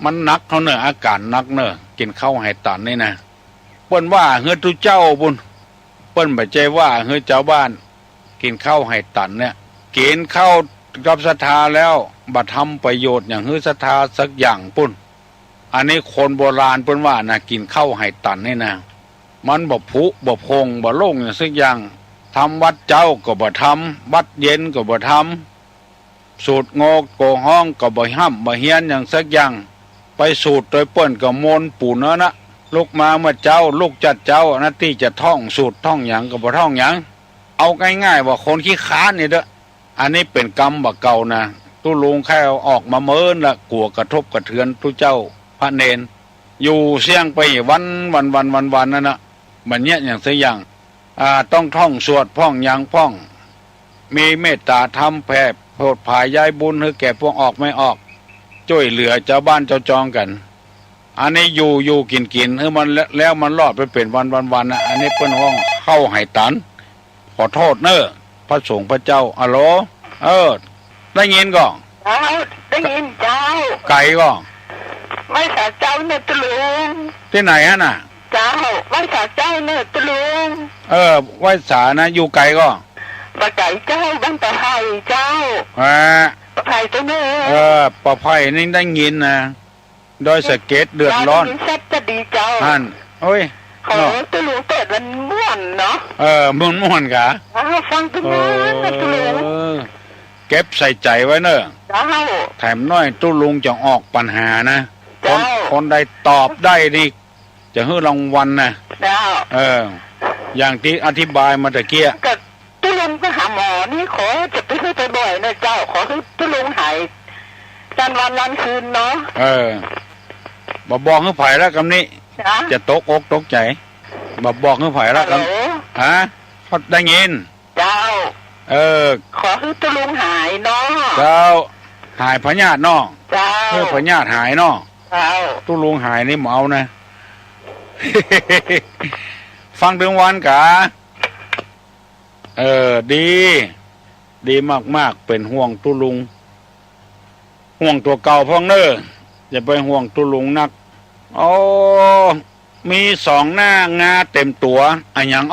มันนักเขาเนอะอากาศนักเนอะกินข้าวไห่ตันนี่นะเปิ้นว่าเฮือทุเจ้าบุญเปิ้นบ่ใจว่าเฮือเจ้าบ้านกินข้าวไห่ตันเนี่ยกินข้าวกับศรัทธาแล้วบ่ทำประโยชน์อย่างเฮือศรัทธาสักอย่างปุ่นอันนี้คนโบราณเปิ้นว่านะกินข้าวไห่ตันนี่นะมันบ่ผุบ่พงบ่โล่งอย่างสักอย่างทำวัดเจ้าก็บ่ทำวัดเย็นก็บ่ทำสูตรโงกโกห้องก็บ่ห้ำบ่เฮียนอย่างสักอย่างไปสูตรโดยเปิ้นก็มนปู่เนาะนะลูกมาเมื่อเจ้าลูกจัดเจ้านะที่จะท่องสูตรท่องหยังก็บ่ท่องหยังเอาง่ายๆว่าคนขี้ค้านนี่เด้ออันนี้เป็นกรรมบ่เก่านะตู้ลุงแค่ออกมาเมินละกลัวกระทบกระเทือนทุเจ้าพระเนนอยู่เสี่ยงไปวันนั่นนะบัดเนี้ยอย่างสักอย่างต้องท่องสวดพ่องยังพ่องมีเมตตาธรรมแผ่โปรดภายย้ายบุญให้แก่พวกออกไม่ออกช่วยเหลือเจ้าบ้านเจ้าจองกันอันนี้อยู่กินให้มันแล้วมันรอดไปเป็นวันนะอันนี้เป็นห้องเข้าไห่ตันขอโทษเนอะพระสงฆ์พระเจ้าอะโหลได้ยินก็ได้ยินเจ้าไก่ก็ไม่สาเจ้าเนตลุงที่ไหนฮะน่ะเจ้าไหว้สาเจ้าเนตลุงไหว้สานะอยู่ไกลก็บะไก่เจ้าบ้านตะไคร่เจ้าปะไคร่ตัวนี้ปะไคร่นี่ได้ยินนะโดยสเก็ตเดือดร้อนแซ่บจะดีเจ้าโอ้ยขอตะลุงเปิดมันม่วนเนาะม่วนกะฟังตะลุงตะลุงเก็บใส่ใจไว้เนอะแถมน้อยตุลุงจะออกปัญหานะคนใดตอบได้นี่จะให้รางวัลนะอย่างที่อธิบายมาตะเกียตุลุงก็หาหมอนี่ขอจะไปให้บ่อยนะเจ้าขอให้ตุลุงหายกันวันคืนเนาะบอกให้ไผ่แล้วคำนี้จะตกอกตกใจบอกให้ไผ่แล้วคำเขาได้ยินเจ้าขอให้ตุลุงหายเนาะเจ้าหายพญาติเนาะเจ้าพญาติหายเนาะเจ้าตุลุงหายนี่เมานะ ฟังถึงวันกะดีมากเป็นห่วงตุลุงห่วงตัวเก่าพ่องเนออย่าไปห่วงตุลุงนักมี2หน้างาเต็มตัวอันยัง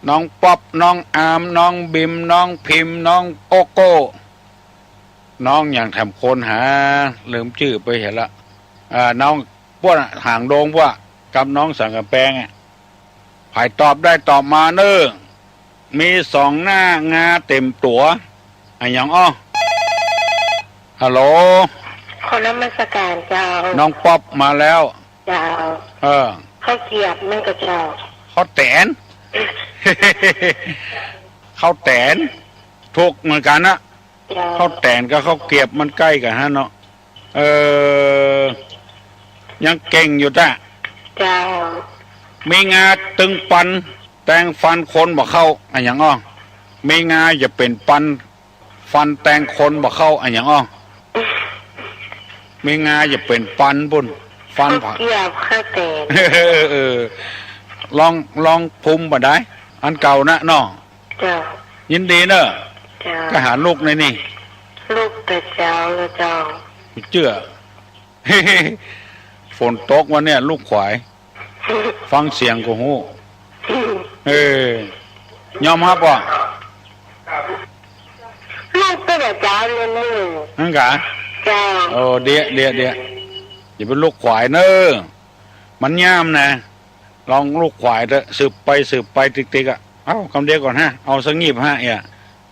น้องป๊อบน้องอามน้องบิมน้องพิมพ์น้องโกโก้น้องอย่างแถมคนหาลืมชื่อไปเห็นละน้องพวกห่างโดงพวกกับน้องสังกะแปงไผ่ตอบได้ตอบมาเนอมี2หน้างาเต็มตัวอันยังฮัลโหลคนนมัสการเจ้าน้องป๊อบมาแล้วเจ้าเขาเกียบไม่กระเจ้าเขาแตนเขาแตนถูกเหมือนกันนะเขาแตนก็เขาเกียบมันใกล้กันฮะเนาะยังเก่งอยู่จ้ะมีงาตึงปันแตงฟันคนบ่เข้าอันอย่างมีงาจะเป็นปันฟันแตงคนบ่เข้าอันอย่างมีงาจะเป็นปันบุญฟันผักข้าเตลองภูมิบ่ได้อันเก่านะเนาะยินดีเนอะก็หาลูกในนี่ลูกแต่เจ้าแล้วเจ้าเจื้อฝนตกวันเนี้ยลูกขวายฟังเสียงก็หูยอมรับว่าลูกแต่เจ้าเลยนี่นั่นกะเจ้าเดี๋ยวอย่าเป็นลูกขวายเนอะมันย่ามนะลองลูกขวายเถอะสืบไปติ๊กๆเอาคำเดียวก่อนฮะเอาสังงีบฮะ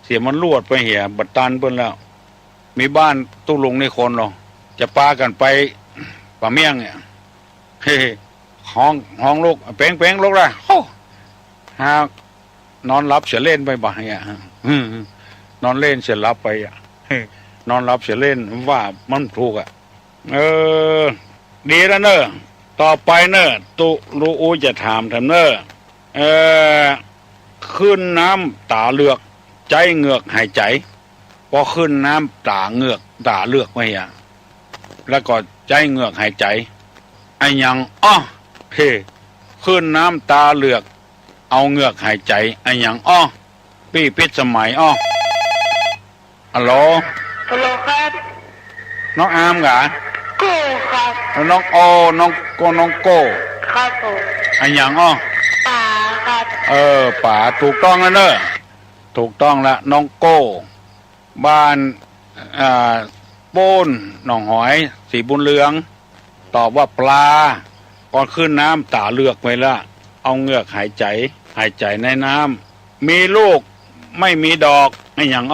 เสียมันลวดไปเหี่ยบัดตันเปิ้นแล้วมีบ้านตู้ลุงในคนหรอจะปากันไปป่าเมี่ยง ห้องลูกเป้งลูกละโอ้หานอนรับเสียเล่นไปบ่ายนอนเล่นเสียรับไปนอนรับเสียเล่นว่ามันถูกดีแล้วเนอะต่อไปเนอะตุลูอูจะถามทำเนอะขึ้นน้ำตาเลือกใจเหงือกหายใจพอขึ้นน้ำตาเหงือกตาเลือกไม่แล้วก็ใจเหงือกหายใจไอ้ยังเฮ้ขึ้นน้ำตาเลือกเอาเหงือกหายใจไอ้ยังปี้พิษสมัยฮัลโหลครับ น้องอามกะโก้ครับน้องน้องโก้ครับผมไอ้ยังป่าครับป่าถูกต้องแล้วเนอะถูกต้องละน้องโก้บ้านโป้นหนองหอยสีบุญเรืองตอบว่าปลาก่อนขึ้นน้ำตาเลือกไปละเอาเหงือกหายใจในน้ำมีลูกไม่มีดอกไอ้อย่าง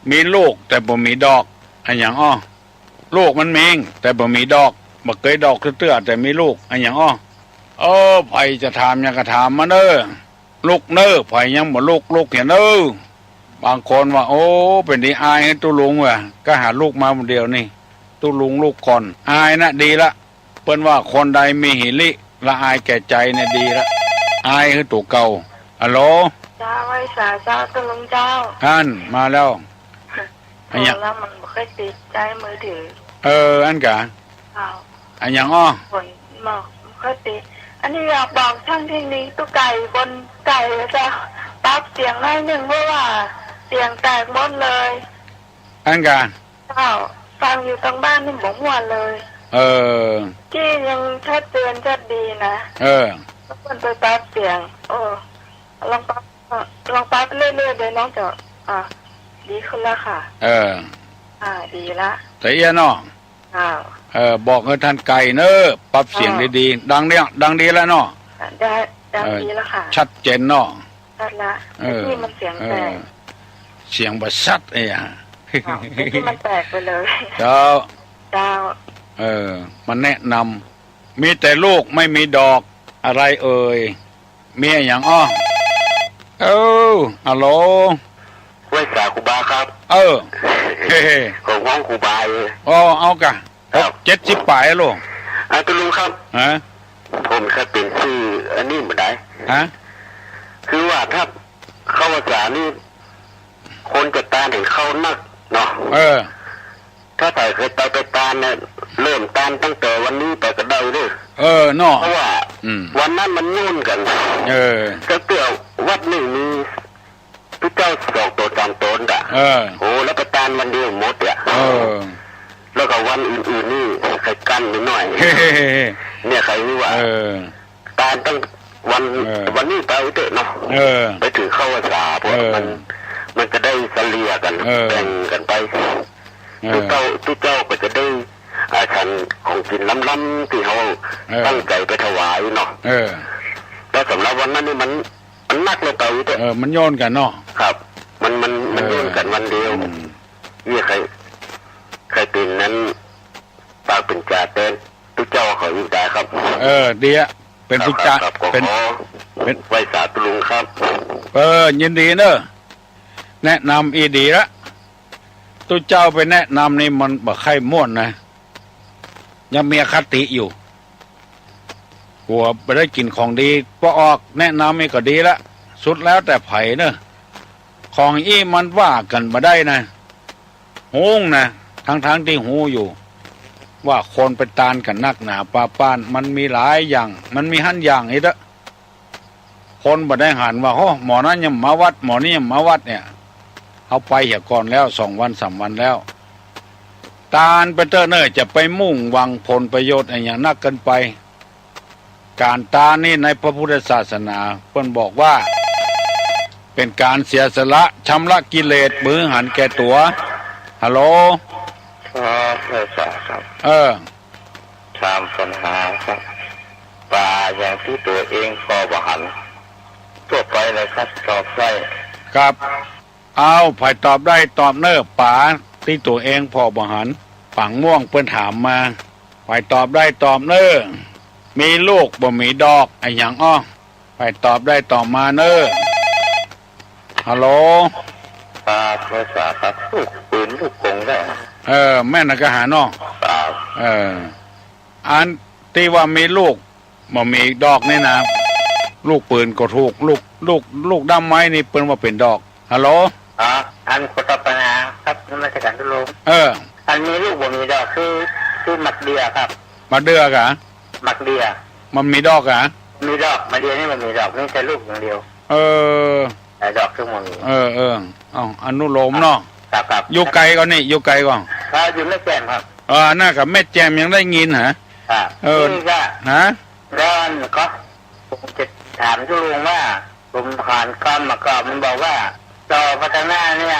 มีลูกแต่บ่มีดอกไอ้อย่างลูกมันเมงแต่บ่มีดอกบ่เคยดอกเตื้อแต่มีลูกไอ้อย่างไผจะถามยังกระถามมาเด้อลูกเน้อไผยังบ่ลูกเห็นเด้อบางคนว่าโอ้เป็นดีอายให้ตุลุงว่ะก็หาลูกมาคนเดียวนี่ตุลุงลูกก่อนอายนะดีละเปิ้นว่าคนใดมีหิริละอายแก่ใจเนี่ยดีละอายคือตัวเก่าฮัลโหลจ้าไว้สาเจ้าตุลุงเจ้าท่านมาแล้วอันยังแล้วมันไม่ค่อยติดใจมือถืออันกะอันยังฝนหมอกไม่ค่อยติดอันนี้อยากบอกช่างเทคนิคตู้ไก่บนไก่จะปรับเสียงให้หนึ่งเพราะว่าเสียงแตกหมดเลยอันกะฟังอยู่ตรงบ้านนี่หมหมดเลยที่ยังชัดเตือนชัดดีนะแล้วคนไปปรับเสียงลองปรับเรื่อยๆเลยน้องจะดีขึ้นแล้วค่ะดีละแต่เอี้ยนบอกให้ท่านไก่เนอะปรับเสียงดีๆดังดีแล้วเนาะดังดีแล้วค่ะชัดเจนเนาะชัดละที่มันเสียงแตกเสียงบัดชัดที่มันแตกไปเลยเจ้ามันแนะนำมีแต่ลูกไม่มีดอกอะไรมีอย่างฮัลโหลไว้สาคูบาครับของห้องคูบาเอากะ70 ปลายลูกตุลุงครับผมเคยเป็นชื่ออันนี้มาได้คือว่าถ้าเข้าภาษานี่คนจะตานเห็นเข้านักเนาะถ้าใส่เคยไปตานเนี่ยเริ่มตานตั้งแต่วันนี้ไปก็ได้เลยเนาะเพราะว่าวันนั้นมันยุ่นกันก็เกี่ยววัดหนึ่งมีพี่เจ้า2 ตัว 3 ตนแล้วไปตานวันเดียวหมดแล้วก็วันอื่นๆนี่ใครกั้นนิดหน่อยเนี่ยใครนี่ว่าตานตั้งวันนี้ไปเถอะเนาะไปถือเข้าภาษาพวกมันจะได้เฉลี่ยกันแบ่งกันไปทุกเจ้าก็จะได้ฉันของกินล้ำๆที่เขาตั้งใจไปถวายเนาะแต่สำหรับวันนั้นนี่มันนักเลยไปเถอะมันโยนกันเนาะครับมันโยนกันวันเดียวนี่ใครเป็นนั้นปากเป็นจ่าเต้นทุกเจ้าเขาอยู่ได้ครับดีอะเป็นผู้จ่าเป็นไว้สาตุลุงครับยินดีเนอะแนะนำอีดีละตัวเจ้าไปแนะนำนี่มันบ่ใครม่วนนะยังมีอคติอยู่กลัวไปได้กินของดีพอออกแนะนำนี่ก็ดีละสุดแล้วแต่ไผ่เนอะของมันว่ากันมาได้นะหูงนะทั้งที่หูอยู่ว่าคนไปตานกันนักหนาป้านมันมีหลายอย่างมันมีหั่นอย่างอีกละคนบ่ได้หันว่าหมอนั้นยังมาวัดหมอนี้ยังมาวัดเนี่ยเอาไปเหี่ยก่อนแล้ว2 วัน 3 วันแล้วตานไปเตอร์เนอร์จะไปมุ่งหวังผลประโยชน์อะไรอย่างนักเกินไปการตานนี่ในพระพุทธศาสนาเพิ่นบอกว่าเป็นการเสียสละชำระกิเลสมือหันแก่ตัวฮัลโหลครับตามปัญหาครับปลาอย่างที่ตัวเองพอบ่หันทั่วไปเลยครับตอบได้ครับเอาไผ่ตอบได้ตอบเนอป๋าที่ตัวเองพอบ่หันฝังม่วงเปิ้นถามมาไผ่ตอบได้ตอบเนอ มีลูกบ่มีดอกไอ้หยังอ้อไปตอบได้ตอบมาเนอะฮัลโหลปาภาษาครับลูกปืนลูกกงได้แม่นก็หาน้องอันที่ว่ามีลูกบ่มีดอกนี่นะลูกปืนก็ถูกลูกดำไม้นี่เปิ้นว่าเป็นดอกฮัลโหลอันก็ตอบปัญหาครับนมัสการทุลุงอันมีลูกบ่มีดอกคือหมักเดียครับมาเดือกะหมักเดียมันมีดอกะมีดอกมาเดียนี่มันมีดอกนี่แค่ลูกอย่างเดียวแต่ดอกคือมันมีเอาอนุโลมเนาะครับอยู่ไกลก่อนนี่อยู่ไกลก่อนอยู่แม่แจ่มครับน่ากับแม่แจ่มยังได้ยินฮะนี่ก็ฮะร้อนก็ผมจะถามทุลุงว่าผมผ่านกรรมมาก่อนมันบอกว่าต่อพัฒนาเนี่ย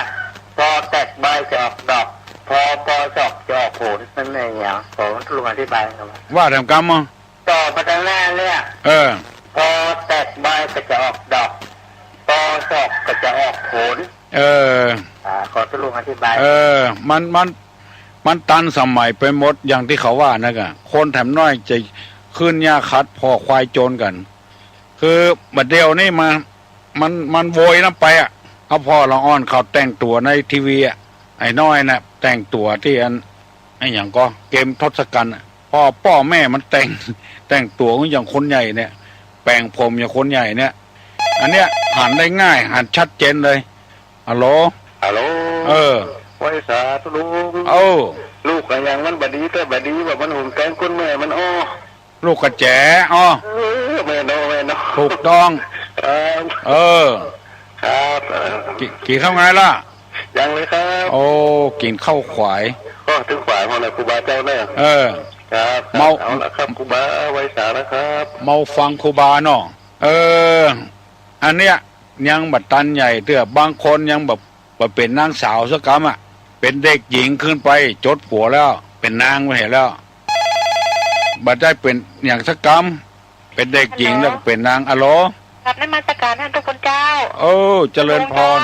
พอแตกใบจะออกดอกพอจอกจะออกผลนั่นเองอย่างผมทุลุงอธิบายครับว่าทำกรรมมั้งต่อพัฒนาเนี่ยพอแตกใบก็จะออกดอกพอจอกก็จะออกผลขอทุลุงอธิบายมันตันสมัยไปหมดอย่างที่เขาว่านะกะคนแถมน้อยจะขึ้นหญ้าคัดพอควายโจรกันคือบัดเดียวนี่มันโวยน้ำไปเอาพ่อละอ่อนเขาแต่งตัวในทีวีไอ้น้อยนะแต่งตัวที่ไอ้อย่างก็เกมทศกัณฐ์พ่อแม่มันแต่งตัวอย่างคนใหญ่เนี่ยแปลงผมอย่างคนใหญ่เนี่ยอันเนี้ยหันได้ง่ายหันชัดเจนเลยฮัลโหลไว้สาธุลุงลูกกันอย่างมันบดีแต่บดีแบบมันหุ่นแกงก้นแม่มันลูกกระแจแม่นถูกต้องครับกินข้าวไงล่ะยังเลยครับกินข้าวขวายถึงขวายพอเลยครูบาเจ้าแม่ครับเมาเอาละครับครูบาไว้สาแล้วครับเมาฟังครูบาเนาะอันเนี้ยยังบัดตันใหญ่เตื้อบางคนยังแบบเป็นนางสาวสักกรรมเป็นเด็กหญิงขึ้นไปจดผัวแล้วเป็นนางไม่เห็นแล้วบัดได้เป็นอย่างสักกรรมเป็นเด็กหญิงแล้วเป็นนางอโลครับนมัสการท่านพระคุณเจ้าเจริญพร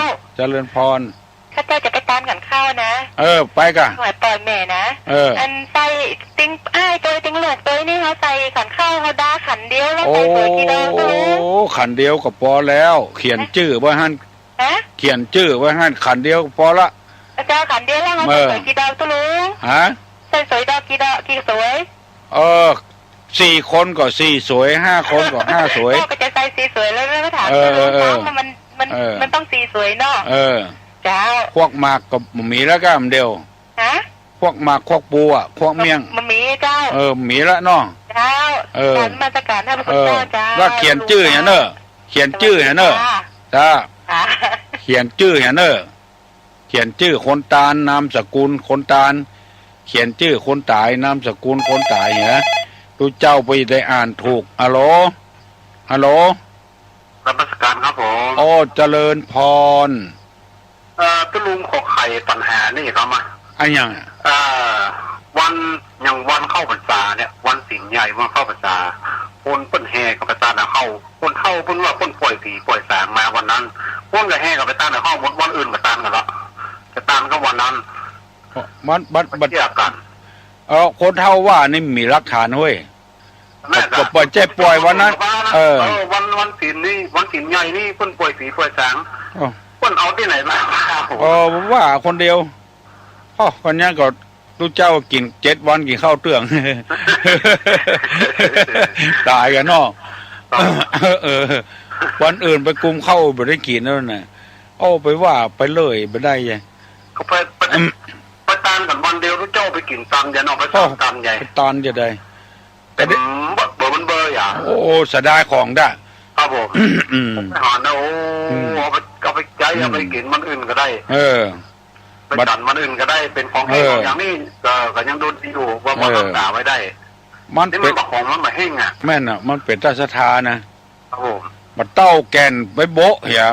ข้าเจ้าจะไปตามกันข้าวนะไปกะหน่วยปล่อยแม่นะอันใส่ติ้งตัวติ้งเหลือกตัวนี่เขาใส่ขันข้าวเขาด่าขันเดียวแล้วใส่เบอร์กี่ดอกขันเดียวก็พอแล้วเขียนชื่อไว้ให้เขียนชื่อไว้ให้ขันเดียวพอละเจ้าขันเดียวแล้วเขาใส่สวยกี่ดอกตัวลุงใส่สวยดอกกี่ดอกกี่สวย4 คนก็4สวย5 คนก็5สวยก็จะใส่4สวยแล้วก็ถามมันต้อง4สวยเนาะเจ้าพวกหมากก็มีแล้วก็มันเดียวพวกหมากพวกปูพวกเมี่ยงมันมีเจ้ามีแล้วเนาะเจ้าการมาตรการให้พระคุณเจ้าว่าเขียนชื่ออย่างเนอะเขียนชื่ออย่างเนอะจ้าเขียนชื่ออย่างเนอะเขียนชื่อคนตาลนามสกุลคนตาลเขียนชื่อคนตายนามสกุลคนตายเหรอดูเจ้าไปได้อ่านถูกฮัลโหลรับราชการครับผมเจริญพรตุลุงขอไข่ปัญหานี่ครับมาอันยังวันเข้าพรรษาเนี่ยวันศีลใหญ่วันเข้าพรรษาคนเปิ้นแห่กับพรรษาเนี่ยเข้าคนเพิ่นว่าคนปล่อยผีปล่อยสางมาวันนั้นคนก็แห่กับพรรษาเนี่ยเข้าวันอื่นมาตามกันละจะตามก็วันนั้นบัดเจอกันคนเท่าว่านี่มีหลักฐานเว้ยก็ปล่อยใจปล่อยวันนั้นวันศีลนี่วันศีลใหญ่นี่เพิ่นปล่อยผีปล่อยสางเพิ่นเอาที่ไหนมาว่าคนเดียวคนนี้ก็ลูกเจ้ากิน7 วันกินข้าวเตื้องตายกันเนาะวันอื่นไปกุมเข้าไม่ได้กินนั่นน่ะไปว่าไปเลยไปได้ยังก็ไปตามกันวันเดียวลูกเจ้าไปกินตันยันออกไปตันใหญ่ตอนจะได้แต่เบอร์มันเบอร์อย่างเสียดายของได้ครับผมไม่หอนนะเอาไปใจเอาไปกินมันอื่นก็ได้ไปดันมันอื่นก็ได้เป็นของแห้งอย่างนี้ก็ยังโดนตีอยู่ว่ามันรักษาไว้ได้มันเป็นของมันมาแห้งแม่นมันเป็นราชทานนะครับผมมันเต้าแกนไปโบะเหี้ย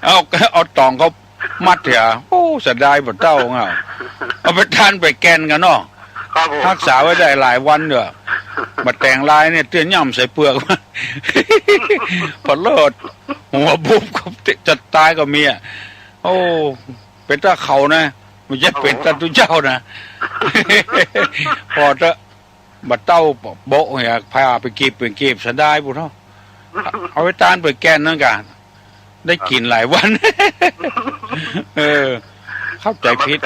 เอาตองเขามัดเหี้ยเสียดายมันเต้าเอาไปทานไปแกนกันเนาะรักษาไว้ได้หลายวันเด้อมาแต่งลายเนี่ยเตี้ยย่ำใส่เปลือกพอเลิศหัวบุบก็จะตายก็มีเป็นตาเขานะไม่ใช่เป็นตาตุเจ้านะพอจะ บัดเต้าโบะเหียพาไปกีบเป็นกีบสะได้บุเนาะเอาไปตานไปแกนนั่นกันได้กินหลายวัน เข้าใจผิด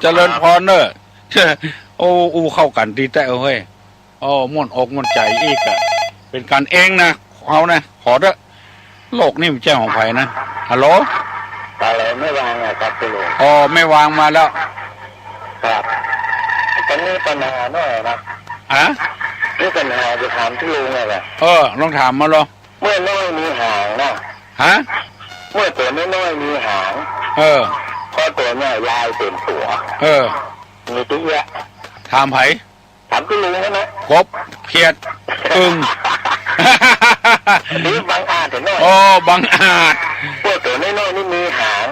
เจริญพรเนอะโอ้อูเข้ากันดีแต่เฮ้ยโอ้ม่วนอกม่วนใจอีกอะเป็นการเองนะเขานะขอเถอะโลกนี่มันแจ้งของไผ่นะฮัลโหลอะไรไม่วางครับพี่ลุงอ๋อไม่วางมาแล้วครับตอนนี้ปัญหาหน่อยนะนี่ปัญหาจะถามพี่ลุงไงล่ะลองถามมาลองเมื่อน้อยมีหางนะเมื่อตัวน้อยมีหางพอตัวเนี่ยยายเป็นตัวมีตัวเยอะถามไผ่ถามพี่ลุงไหมกบเขียดอึ่งนี่บางอาจเห็นไหมบางอาจพวกตัวน้อยนี่มีหาง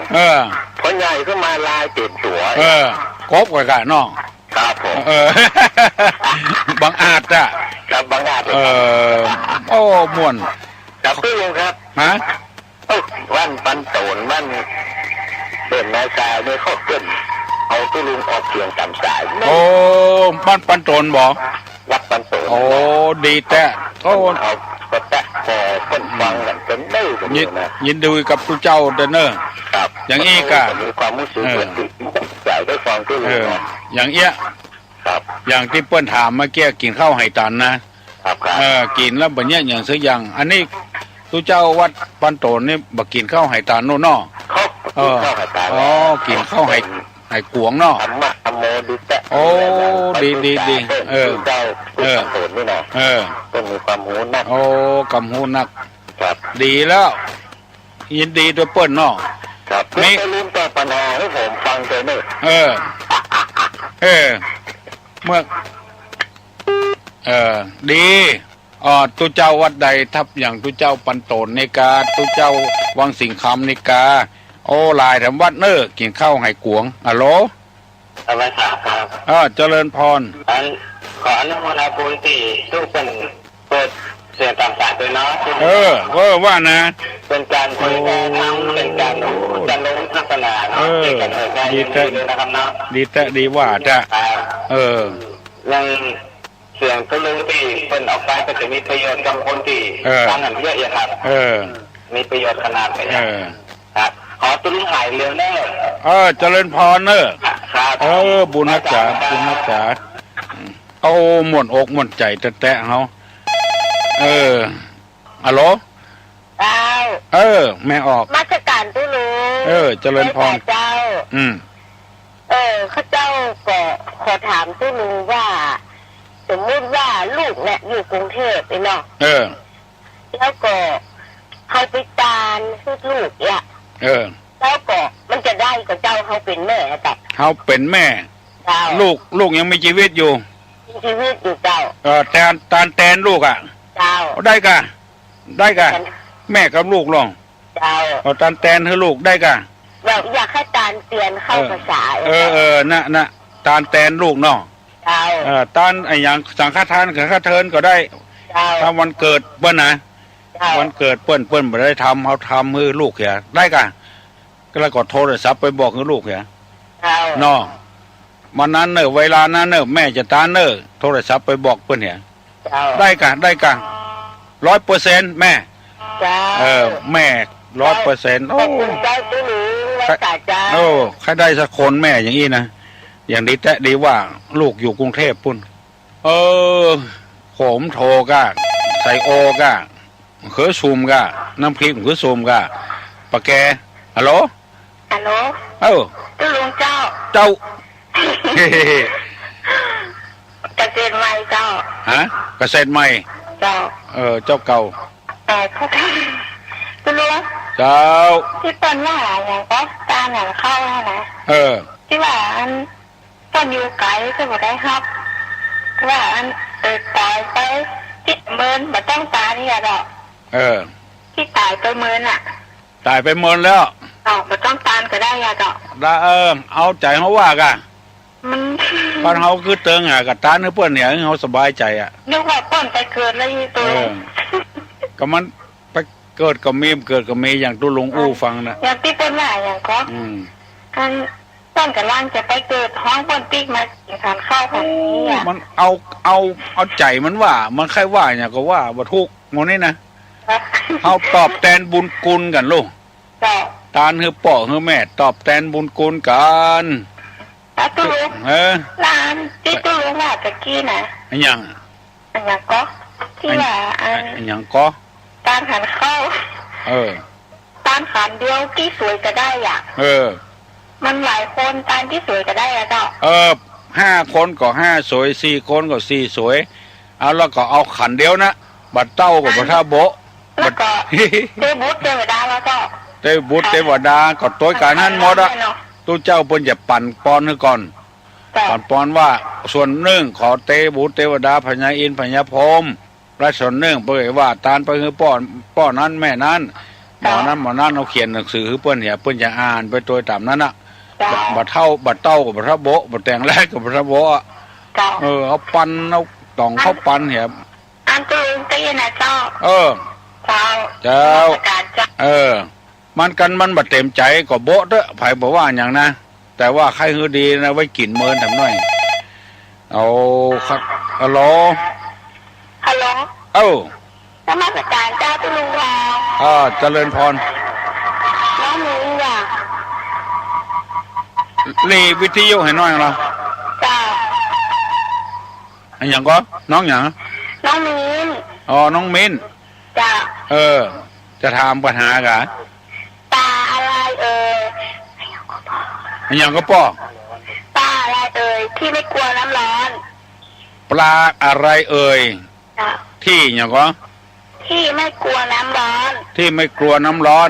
พอใหญ่ก็มาลายเต็มตัวกบกับกะน้องครับผมบางอาจอะครับบางอาจโอ้ม่วนกับพี่ลุงครับวันปันโตนวันเดินนายกายไม่เข้าเกินเอาพี่ลุงออกเสียงตามสายบ้านปันโตนบอกวัดปันโตนดีแต่เอาก็แตะพอคนฟังกันจนได้กันนะยินดีกับผู้เจ้าเดนเนอร์ครับอย่างนี้ก็มีความรู้สึกเหมือนใจได้ฟังพี่ลุงอย่างเอี้ยครับอย่างที่เปิ้นถามเมื่อกี้กินข้าวไหตันนะครับกินแล้วบัดเนี้ยอย่างซื้ออย่างอันนี้ทุเจ้าวัดปันโตนนี่บักกินข้าวไหตันโน่นเนาะกินข้าวไหกวงเนาะดีเจ้าปันโตนนี่นะต้องมีความหูนักกำหูนักครับดีแล้วยินดีด้วยเปิ้นเนาะครับไม่ลืมต่อปัญหาให้ผมฟังเลยเนอะเมื่อดีตุเจ้าวัดใดทับอย่างตุเจ้าปันโตนในกาตุเจ้าวังสิงคำในกาลายแถมวัดเนอกินข้าวไห่กวงฮัลโหลอะไรครับเจริญพรขออนุโมทนาบุญที่ทุกคนเปิดเสียงตามสายด้วยเนาะว่านะเป็นการเผยแพร่ธรรมเป็นการจะล้มทัศนาเป็นการเผยแพร่ดีนะครับเนาะดีแต่ดีว่าจะยังเสียงทุลุงที่เป็นออกไปก็จะมีประโยชน์กับคนที่ฟังกันเยอะๆครับมีประโยชน์ขนาดไหนครับขอทุลุงหายเร็วแน่เจริญพรเนอะบุญนักจ๋าบุญนักจ๋าหมดอกหมดใจแตะเขาฮัลโหลแม่ออกมาจากการทุลุงเจริญพรเจ้าข้าเจ้าก็ขอถามทุลุงว่าสมมติว่าลูกเนี่ยอยู่กรุงเทพเนาะแล้วก็เขาไปตานซื้อลูกเนี่ยแล้วก็มันจะได้กับเจ้าเขาเป็นแม่แต่เขาเป็นแม่ลูกยังมีชีวิตอยู่มีชีวิตอยู่เจ้าแตนลูกอ่ะเจ้าได้กะแม่กับลูกลองเจ้าแตนให้ลูกได้กะแบบอยากให้ตานเตียนเข้าภาษาน่ะแตนลูกเนาะตานไอ้อย่างสังฆทานกับฆาเทินก็ได้ถ้าวันเกิดเปิ้นนะวันเกิดเปิ้นบ่ได้ทำเขาทำให้ลูกเหรอได้กะก็แล้วก็โทรศัพท์ไปบอกให้ลูกเหรอเนาะวันนั้นเนอะเวลานั้นเนอะแม่จะตานเนอะโทรศัพท์ไปบอกเปิ้นเหรอได้กะ100%แม่แม่100%ใครได้สักคนแม่อย่างนี้นะอย่างนี้แต่ดีว่าลูกอยู่กรุงเทพปุ่นโขมโทกะใส่โอกะเขือซูมกะน้ำพริกเขือซูมกะปะแกฮัลโหลตุลุงเจ้าเกษตรใหม่เจ้าเกษตรใหม่เจ้าเจ้าเก่าเขาตุลุงเจ้าที่เป็นว่าอะไรก็ตาหนังเข้านะที่ว่าอันตอนอยู่ไกลก็บ่ได้ครับว่าอันตายไปที่เมินบ่ต้องตายนี่หรอกที่ตายไปเมินอ่ะตายไปเมินแล้วบ่ต้องตายก็ได้อ่ะดอกได้เอาใจเขาว่ากะบ้านเขาคือเติงอ่ะกับตาเนื้อเปื้อนเนี่ยเขาสบายใจอ่ะนึกว่าป้อนไปเกิดแล้วยี่ตัวก็มันไปเกิดกับมีอย่างตุลุงอู้ฟังนะอย่างที่เป็นว่าอย่างก็อัน ต้นกำลังจะไปเกิดท้องบนปีกมาทานข้าวของนี้อ่ะมันเอาใจมันว่ามันใครว่าเนี่ยก็ว่าบ่ทุกโมนี่นะเอาตอบแทนบุญคุณกันลูกตาคือป่อคือแม่ตอบแทนบุญคุณกันตู้ลุงร้านที่ตู้ลุงว่าตะกี้นะอันยังก็ที่ว่าอันยังก็ตานหันเข้าตานขันเดียวที่สวยก็ได้อ่ะมันหลายคนตานที่สวยก็ได้แล้วเจ้า5 คนก็5สวย4 คนก็4สวยเอาแล้วก็เอาขันเดียวนะบัดเต้ากับบัดท่าโบแล้วก็เทบุตรเทวดาแล้วก็เทบุตรเทวดาก็ตัวการนั้นหมดอ่ะตู้เจ้าเพิ่นจะปั่นปอนให้ก่อนปั่นปอนว่าส่วนหนึ่งขอเทบุตรเทวดาพญาอินทร์พญาพรหมและส่วนหนึ่งเปิดว่าตานไปคือป้อนนั้นแม่นั้นหมอนั้นเอาเขียนหนังสือเปิ้นเนี่ยเปิ้นจะอ่านไปตัวตามนั้นน่ะบัดเต้ากับบัดพระโบบัดแต่งแรกกับพระโบเอาปั่นเอาตองเข้าปั่นเนี่ยอันตื่นตีนะเจ้าเจ้ามันบัดเต็มใจก็โบะเด้อไผบอกว่าอย่างนะแต่ว่าใครคือดีนะไว้กินเมินทำหน่อยเอาฮัลโหลนมัสการเจ้าตุลุงว่าเจริญพรน้องมิ้นว่ารีวิทยุให้น้อยเราจ้าอันอย่างก็น้องอย่างน้องมิ้นน้องมิ้นจ้าจะถามปัญหากะปลาอะไรอันอย่างก็ป้อปลาอะไรที่ไม่กลัวน้ำร้อนปลาอะไรที่อย่างก็ที่ไม่กลัวน้ำร้อนที่ไม่กลัวน้ำร้อน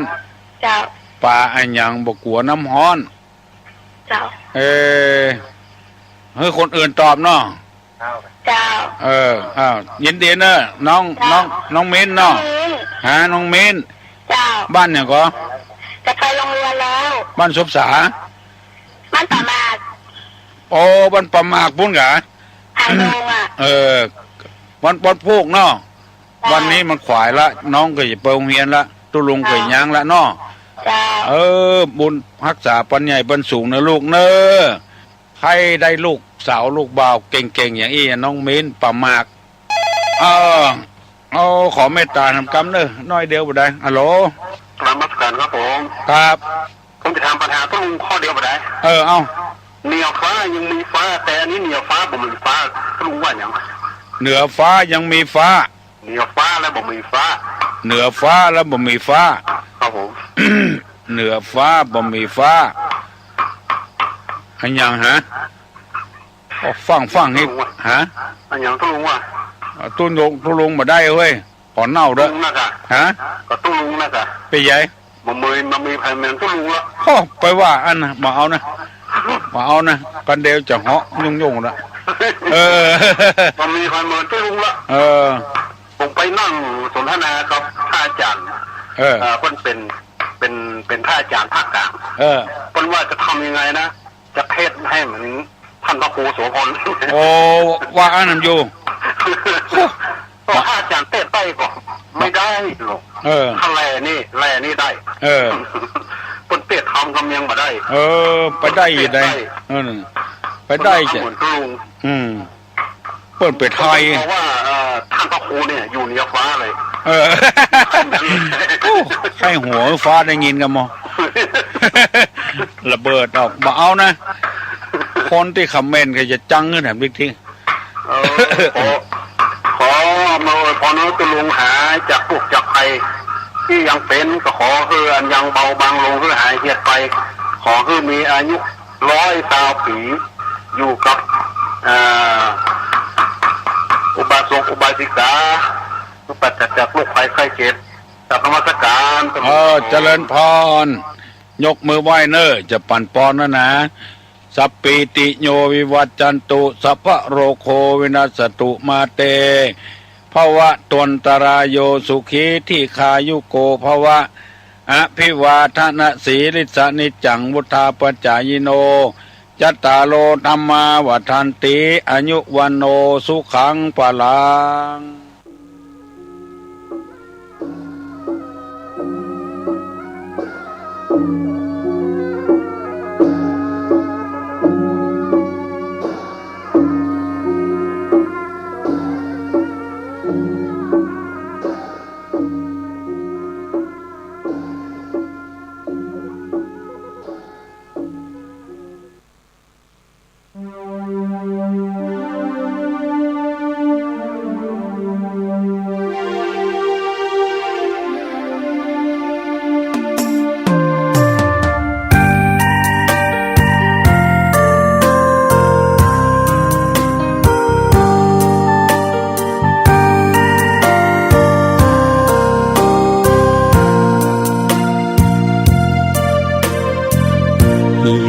เจ้าปลาอันอย่างบ่กลัวน้ำร้อนเจ้าให้คนอื่นตอบเนาะเจ้ายินดีเนอะน้องมิ้นเนาะน้องมิ้นเจ้าบ้านอย่างก็จะไปโรงเรียนแล้วบ้านศพสาบ้านประมาทบ้านประมาทพุ่นกะวันพูกเนาะวันนี้มันขวายละน้องก็จะไปโรงเรียนละตุลุงก็ยังละเนาะบุญรักษาปัญญาปัญสูงนะลูกเนอะให้ได้ลูกสาวลูกบ่าวเก่งๆอย่างอี้น้องมิ้นประมากขอเมตตาทำกรรมเนอะน้อยเดียวบ่ได้ฮัลโหลนมัสการครับผมครับผมจะถามปัญหาตุลุงข้อเดียวบ่ได้เอาเหนือฟ้ายังมีฟ้าแต่อันนี้เหนือฟ้าบ่มีฟ้าตุลุงว่าอย่างเหนือฟ้ายังมีฟ้าเหนือฟ้าแล้วบ่มีฟ้าเหนือฟ้าแล้วบ่มีฟ้าครับผมเหนือฟ้าบ่มีฟ้าอันยังฮะฟังให้อันยังตุลุงว่าตุลุงมาได้เว้ยขอเน่าด้วยก็ตุลุงนะกะไปใหญ่มามีภัยแมนตุลุงละไปว่าอันนะมาเอานะกันเดียวจะเหาะยุ่งละมามีภัยแมนตุลุงละผมไปนั่งสนทนากับท่าอาจารย์เพิ่นเป็นท่าอาจารย์ภาคกลางเพิ่นว่าจะทำยังไงนะจะเทศให้เหมือนท่านพระครูโสพลว่าอันนั้นอยู่ก็อาจารย์เต้ไปก็ไม่ได้หรอกถ้าแลนี่ได้เพิ่นเต้ทำกำยังมาได้ไปได้ยังไงไปได้จ้ะเปิดไปไทยเพราะว่าท่านพระครูเนี่ยอยู่เหนือฟ้าเลยให้หัวฟ้าได้ยินกันมั้งระเบิดออกมาเอานะคนที่คอมเมนต์ก็จะจังเงินแถมบิ๊กที่ขอมาพอน้องตุลุงหาจากพวกจากใครที่ยังเป็นก็ขอเฮือนยังเบาบางลงเพื่อหายเหียดไปขอคือมีอายุ100 ปีอยู่กับอุบาสกอุบาสิกาปัจจากลูกไฟไข้เจ็บจากธรรมสการเจริญพรยกมือไหว้เนอจะปั่นปอนนะสัพปิติโยวิวัจจันตุสัพพะโรโควินัสตุมาเตภวะตนตรายโยสุขีที่คายุโกภวะอภิวาทนะสีลิสนิจังวุธาปจายโนจัตตาโลธรรมาวัฏันติอายุวันโนสุขังปะลัง ห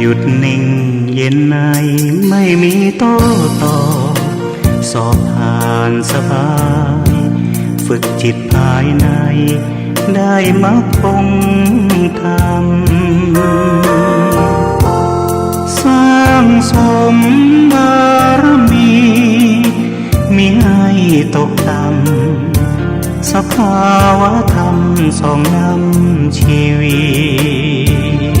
ยุดนิ่งเย็นในไม่มีโต้ตอบสอบผ่านสบายฝึกจิตภายในได้มรรคคงธรรมสร้างสมบารมีมิให้ตกต่ำสภาวะธรรมส่องนำชีวิต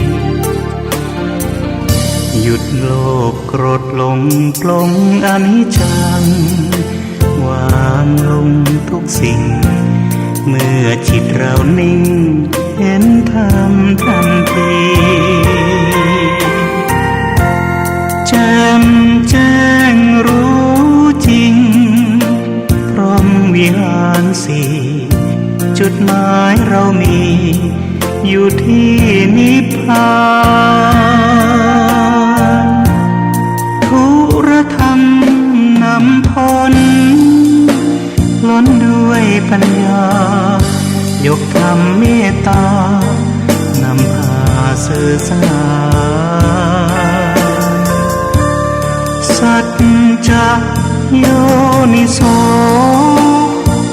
หยุดโลภโกรธหลงปลงอนิจจังวางลงทุกสิ่งเมื่อจิตเรานิ่งเห็นธรรมทันทีแจ่มแจ้งรู้จริงพร้อมวิหารสี่จุดหมายเรามีอยู่ที่นิพพานทุรธรรมนำพ้นล้นด้วยปัญญายกธรรมเมตตานำพาสื่อสารสัจจะโยนิโส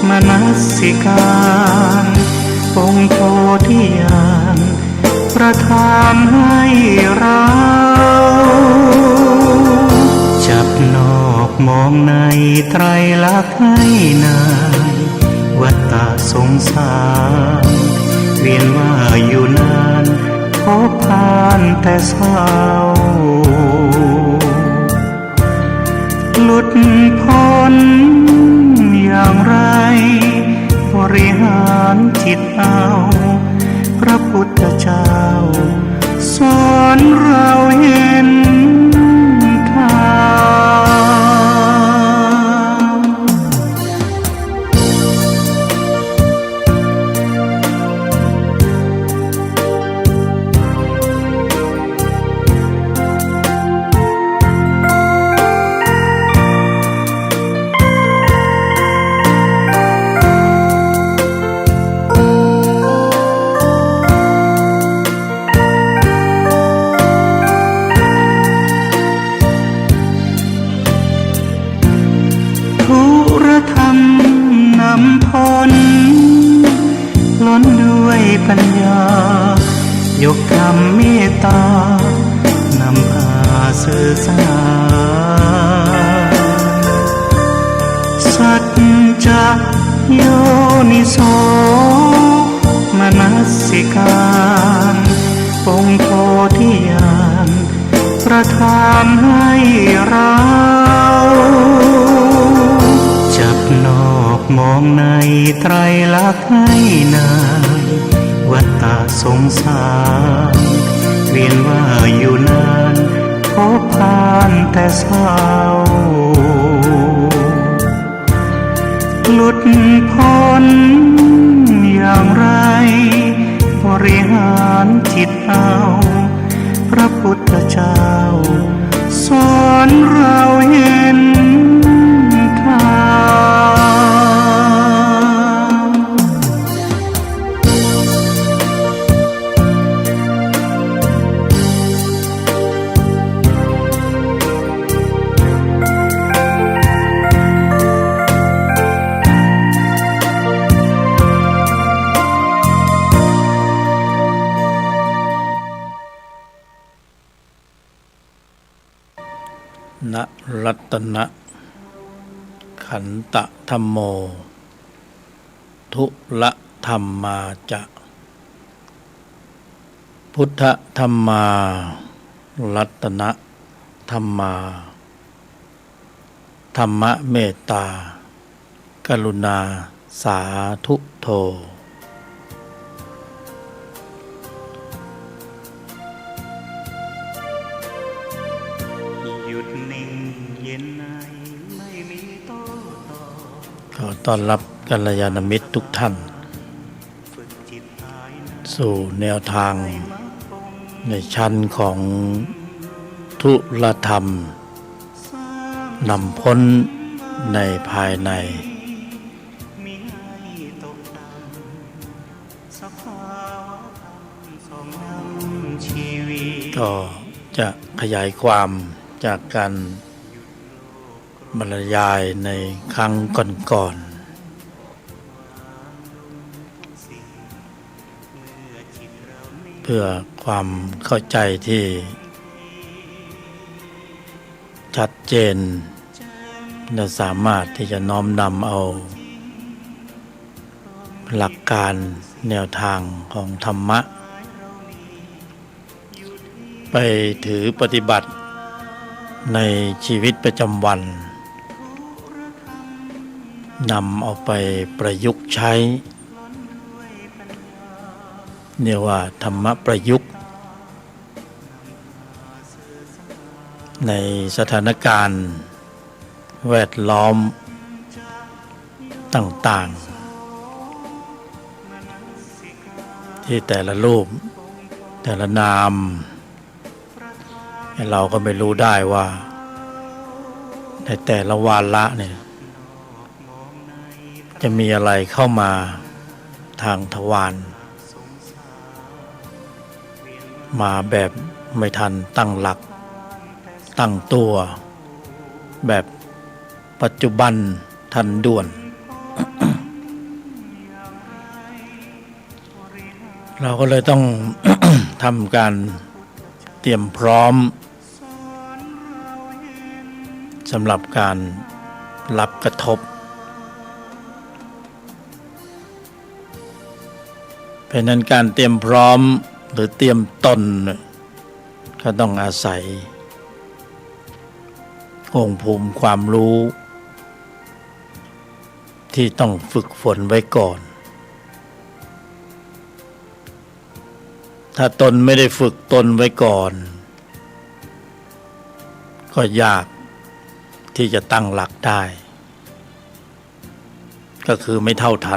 มนสิการองค์โพธิญาณประทานให้เราจับนอกมองในไตรลักษณ์ให้นายวัฏฏะสงสารเวียนว่าอยู่นานพบผ่านแต่เศร้าหลุดพ้นอย่างไรบริหารจิตเอาพระพุทธเจ้าสอนเราเห็นทางทุรธรรมนำพ้นล้นด้วยปัญญายกธรรมเมตตานำพาสื่อสารสัจจะโยนิโสมนสิการองค์โพธิญาณประทานให้เราจับนอกมองในไตรลักษณ์ให้นายวัฏฏะสงสารเวียนว่าอยู่นานพบผ่านแต่เศร้าหลุดพ้นอย่างไรบริหารจิตเอาพระพุทธเจ้าสอนเราเห็นทางณรัตนะขันตะธัมโมทุละธัมมาจะพุทธธัมมารัตนะธัมมาธรรมเมตตา กรุณาสาธุโธหยุดนิ่งเย็นในไม่มีโต้ตอบ ขอต้อนรับกัลยาณมิตรทุกท่าน สู่แนวทางในชั้นของทุลธรรมนำพ้นในภายในก็จะขยายความจากการบรรยายในครั้งก่อนๆเพื่อความเข้าใจที่ชัดเจนและสามารถที่จะน้อมนำเอาหลักการแนวทางของธรรมะไปถือปฏิบัติในชีวิตประจำวันนำเอาไปประยุกต์ใช้เรียกว่าธรรมะประยุกต์ในสถานการณ์แวดล้อมต่างๆที่แต่ละรูปแต่ละนามเราก็ไม่รู้ได้ว่าในแต่ละวาระเนี่ยจะมีอะไรเข้ามาทางทวารมาแบบไม่ทันตั้งหลักตั้งตัวแบบปัจจุบันทันด่วน เราก็เลยต้อง ทำการเตรียมพร้อมสำหรับการรับกระทบเพราะนั้นการเตรียมพร้อมหรือเตรียมตนก็ต้องอาศัยองค์ภูมิความรู้ที่ต้องฝึกฝนไว้ก่อนถ้าตนไม่ได้ฝึกตนไว้ก่อนก็ยากที่จะตั้งหลักได้ก็คือไม่เท่าทั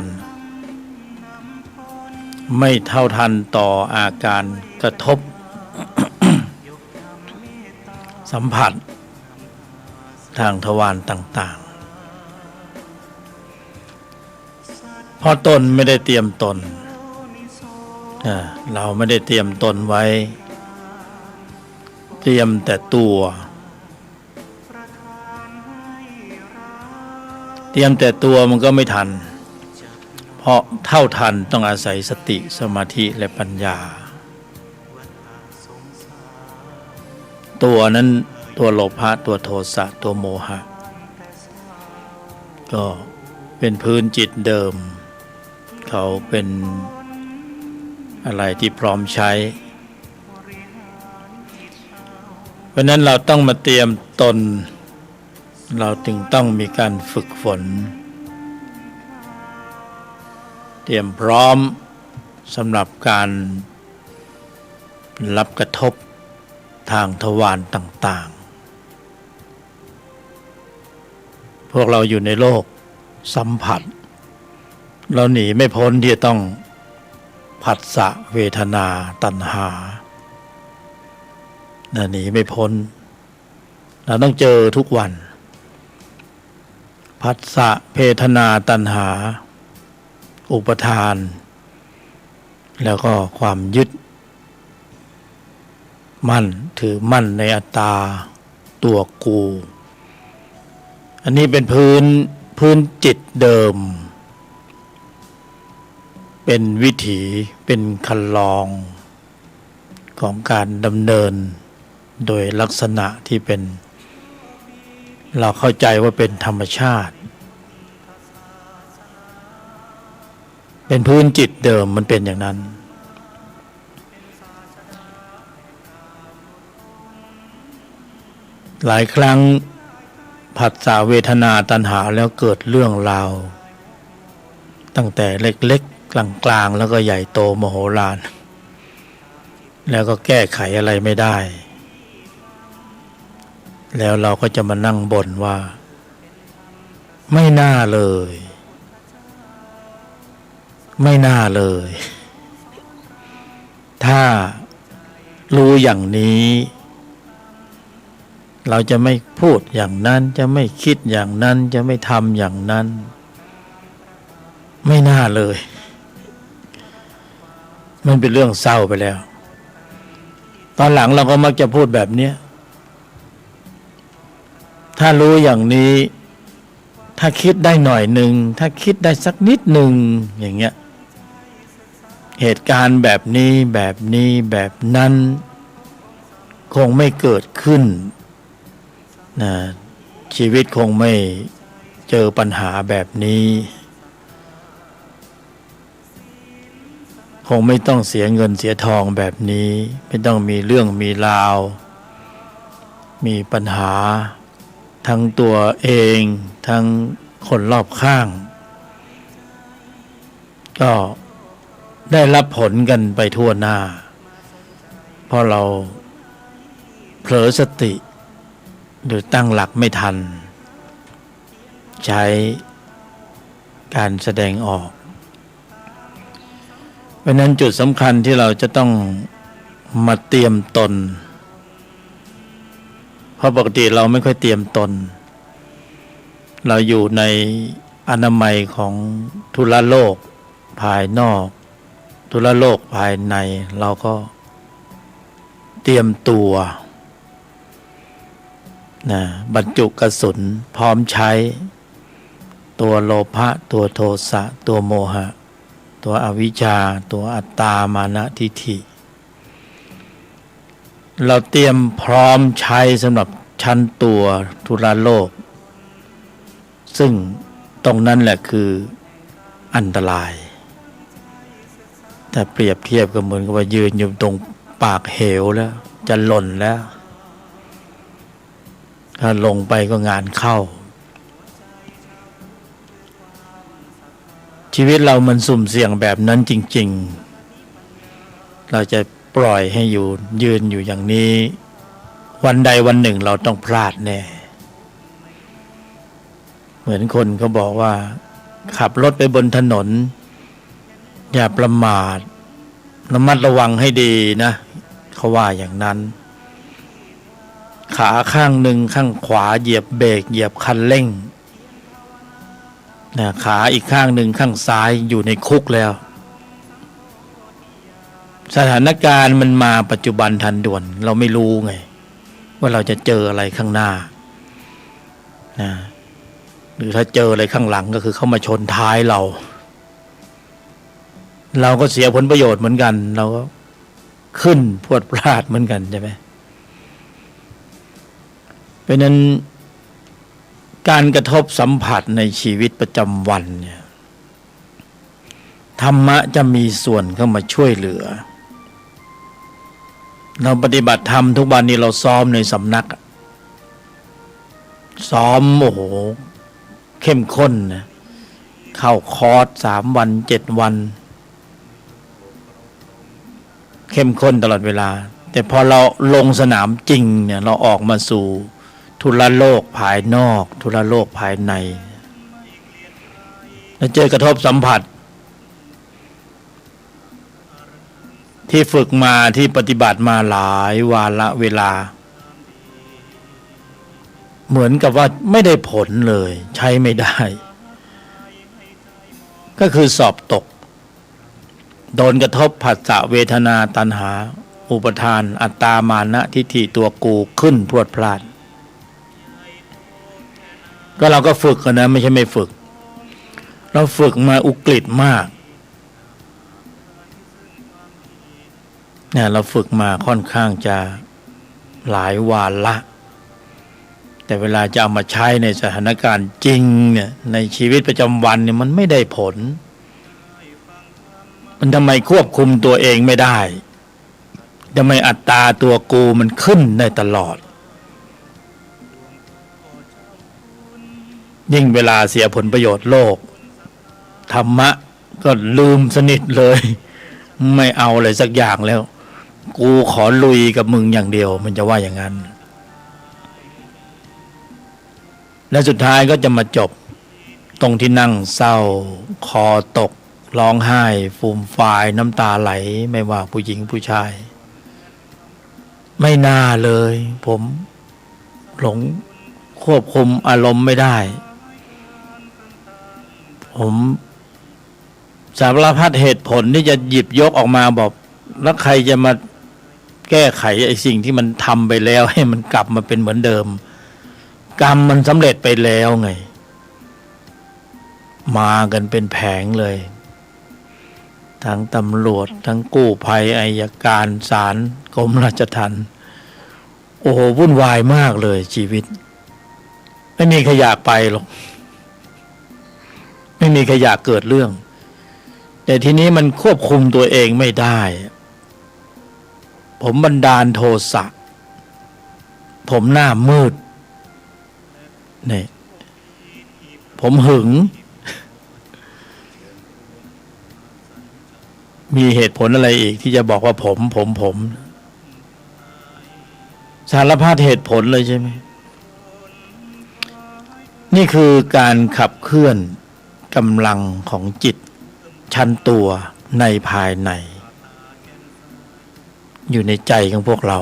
นต่ออาการกระทบ สัมผัสทางทวารต่างๆเพราะตนไม่ได้เตรียมตนเราไม่ได้เตรียมตนไว้เตรียมแต่ตัวมันก็ไม่ทันเพราะเท่าทันต้องอาศัยสติสมาธิและปัญญาตัวนั้นตัวโลภะตัวโทสะตัวโมหะก็เป็นพื้นจิตเดิมเขาเป็นอะไรที่พร้อมใช้เพราะนั้นเราต้องมาเตรียมตนเราจึงต้องมีการฝึกฝนเตรียมพร้อมสำหรับการรับกระทบทางทวารต่างๆพวกเราอยู่ในโลกสัมผัสเราหนีไม่พ้นที่จะต้องผัสสะเวทนาตัณหาหนีไม่พ้นเราต้องเจอทุกวันผัสสะเวทนาตัณหาอุปทานแล้วก็ความยึดมั่นถือมั่นในอัตตาตัวกูอันนี้เป็นพื้นจิตเดิมเป็นวิถีเป็นคันลองของการดำเนินโดยลักษณะที่เป็นเราเข้าใจว่าเป็นธรรมชาติเป็นพื้นจิตเดิมมันเป็นอย่างนั้นหลายครั้งผัสสะเวทนาตัณหาแล้วเกิดเรื่องราว ตั้งแต่เล็กๆกลางๆแล้วก็ใหญ่โตมโหฬารแล้วก็แก้ไขอะไรไม่ได้แล้วเราก็จะมานั่งบ่นว่าไม่น่าเลยไม่น่าเลยถ้ารู้อย่างนี้เราจะไม่พูดอย่างนั้นจะไม่คิดอย่างนั้นจะไม่ทำอย่างนั้นไม่น่าเลยมันเป็นเรื่องเศร้าไปแล้วตอนหลังเราก็มักจะพูดแบบนี้ถ้ารู้อย่างนี้ถ้าคิดได้หน่อยหนึ่งถ้าคิดได้สักนิดหนึ่งอย่างเงี้ยเหตุการณ์แบบนี้แบบนั้นคงไม่เกิดขึ้นนะชีวิตคงไม่เจอปัญหาแบบนี้คงไม่ต้องเสียเงินเสียทองแบบนี้ไม่ต้องมีเรื่องมีราวมีปัญหาทั้งตัวเองทั้งคนรอบข้างก็ได้รับผลกันไปทั่วหน้าเพราะเราเผลอสติหรือตั้งหลักไม่ทันใช้การแสดงออกเพราะนั้นจุดสำคัญที่เราจะต้องมาเตรียมตนเพราะปกติเราไม่ค่อยเตรียมตนเราอยู่ในอนามัยของธุรโลกภายนอกธุรโลกภายในเราก็เตรียมตัวนะบรรจุกระสุนพร้อมใช้ตัวโลภะตัวโทสะตัวโมหะตัวอวิชชาตัวอัตตามานะทิฏฐิเราเตรียมพร้อมใช้สำหรับชั้นตัวธุรโลกซึ่งตรงนั้นแหละคืออันตรายแต่เปรียบเทียบกับเหมือนกับว่ายืนอยู่ตรงปากเหวแล้วจะหล่นแล้วถ้าลงไปก็งานเข้าชีวิตเรามันสุ่มเสี่ยงแบบนั้นจริงๆเราจะปล่อยให้อยู่ยืนอยู่อย่างนี้วันใดวันหนึ่งเราต้องพลาดแน่เหมือนคนเขาบอกว่าขับรถไปบนถนนอย่าประมาทระมัดระวังให้ดีนะเขาว่าอย่างนั้นขาข้างหนึ่งข้างขวาเหยียบเบรกเหยียบคันเร่งนะขาอีกข้างหนึ่งข้างซ้ายอยู่ในคุกแล้วสถานการณ์มันมาปัจจุบันทันด่วนเราไม่รู้ไงว่าเราจะเจออะไรข้างหน้านะหรือถ้าเจออะไรข้างหลังก็คือเข้ามาชนท้ายเราก็เสียผลประโยชน์เหมือนกันเราก็ขึ้นพรวดพลาดเหมือนกันใช่ไหมเพราะนั้นการกระทบสัมผัสในชีวิตประจำวันเนี่ยธรรมะจะมีส่วนเข้ามาช่วยเหลือเราปฏิบัติธรรมทุกวันนี้เราซ้อมในสำนักซ้อมโอ้โหเข้มข้นนะเข้าคอร์ส3 วัน 7 วันเข้มข้นตลอดเวลาแต่พอเราลงสนามจริงเนี่ยเราออกมาสู่ธุรโลกภายนอกธุรโลกภายในแล้วเจอกระทบสัมผัสที่ฝึกมาที่ปฏิบัติมาหลายวาระเวลาเหมือนกับว่าไม่ได้ผลเลยใช้ไม่ได้ก็คือสอบตกโดนกระทบผัสสะเวทนาตัณหาอุปทานอัตตามานะทิฏฐิตัวกูขึ้นพรวดพลาดก็เราก็ฝึกกันนะไม่ใช่ไม่ฝึกเราฝึกมาอุกฤษมากเนี่ยเราฝึกมาค่อนข้างจะหลายวาระแต่เวลาจะเอามาใช้ในสถานการณ์จริงเนี่ยในชีวิตประจำวันเนี่ยมันไม่ได้ผลมันทำไมควบคุมตัวเองไม่ได้ทำไมอัตตาตัวกูมันขึ้นได้ตลอดยิ่งเวลาเสียผลประโยชน์โลกธรรมะ ก็ลืมสนิทเลย ไม่เอาอะไรสักอย่างแล้วกูขอลุยกับมึงอย่างเดียวมันจะว่าอย่างนั้นและสุดท้ายก็จะมาจบตรงที่นั่งเศร้าคอตกร้องไห้ฟูมฟายน้ำตาไหลไม่ว่าผู้หญิงผู้ชายไม่น่าเลยผมหลงควบคุมอารมณ์ไม่ได้ผมสารพัดเหตุผลที่จะหยิบยกออกมาบอกแล้วใครจะมาแก้ไขไอ้สิ่งที่มันทำไปแล้วให้มันกลับมาเป็นเหมือนเดิมกรรมมันสำเร็จไปแล้วไงมากันเป็นแผงเลยทั้งตำรวจทั้งกู้ภัยอัยการศาลกรมราชทัณฑ์โอ้โหวุ่นวายมากเลยชีวิตไม่มีใครอยากไปหรอกไม่มีใครอยากเกิดเรื่องแต่ทีนี้มันควบคุมตัวเองไม่ได้ผมบันดาลโทสะผมหน้ามืดนี่ผมหึงมีเหตุผลอะไรอีกที่จะบอกว่าผมสารพัดเหตุผลเลยใช่ไหมนี่คือการขับเคลื่อนกำลังของจิตชั้นตัวในภายในอยู่ในใจของพวกเรา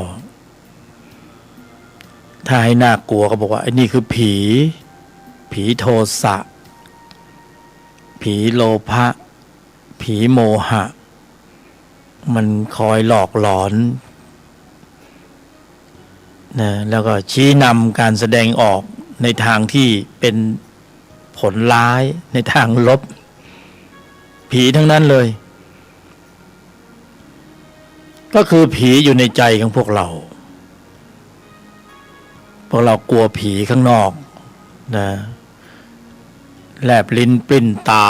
ถ้าให้น่ากลัวก็บอกว่าไอ้นี่คือผีโทสะผีโลภะผีโมหะมันคอยหลอกหลอนนะแล้วก็ชี้นำการแสดงออกในทางที่เป็นผลร้ายในทางลบผีทั้งนั้นเลยก็คือผีอยู่ในใจของพวกเรากลัวผีข้างนอกนะแลบลิ้นปลิ้นตา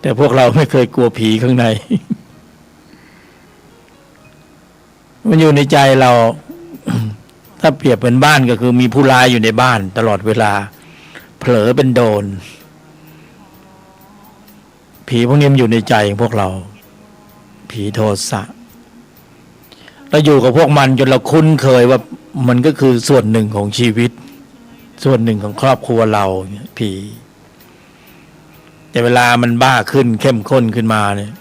แต่พวกเราไม่เคยกลัวผีข้างใน มันอยู่ในใจเรา ถ้าเปรียบเป็นบ้านก็คือมีผู้ร้ายอยู่ในบ้านตลอดเวลาเผลอเป็นโดนผีพวกนี้มันอยู่ในใจของพวกเราผีโทสะเราอยู่กับพวกมันจนเราคุ้นเคยว่ามันก็คือส่วนหนึ่งของชีวิตส่วนหนึ่งของครอบครัวเราผีแต่เวลามันบ้าขึ้นเข้มข้นขึ้นมาเนี่ย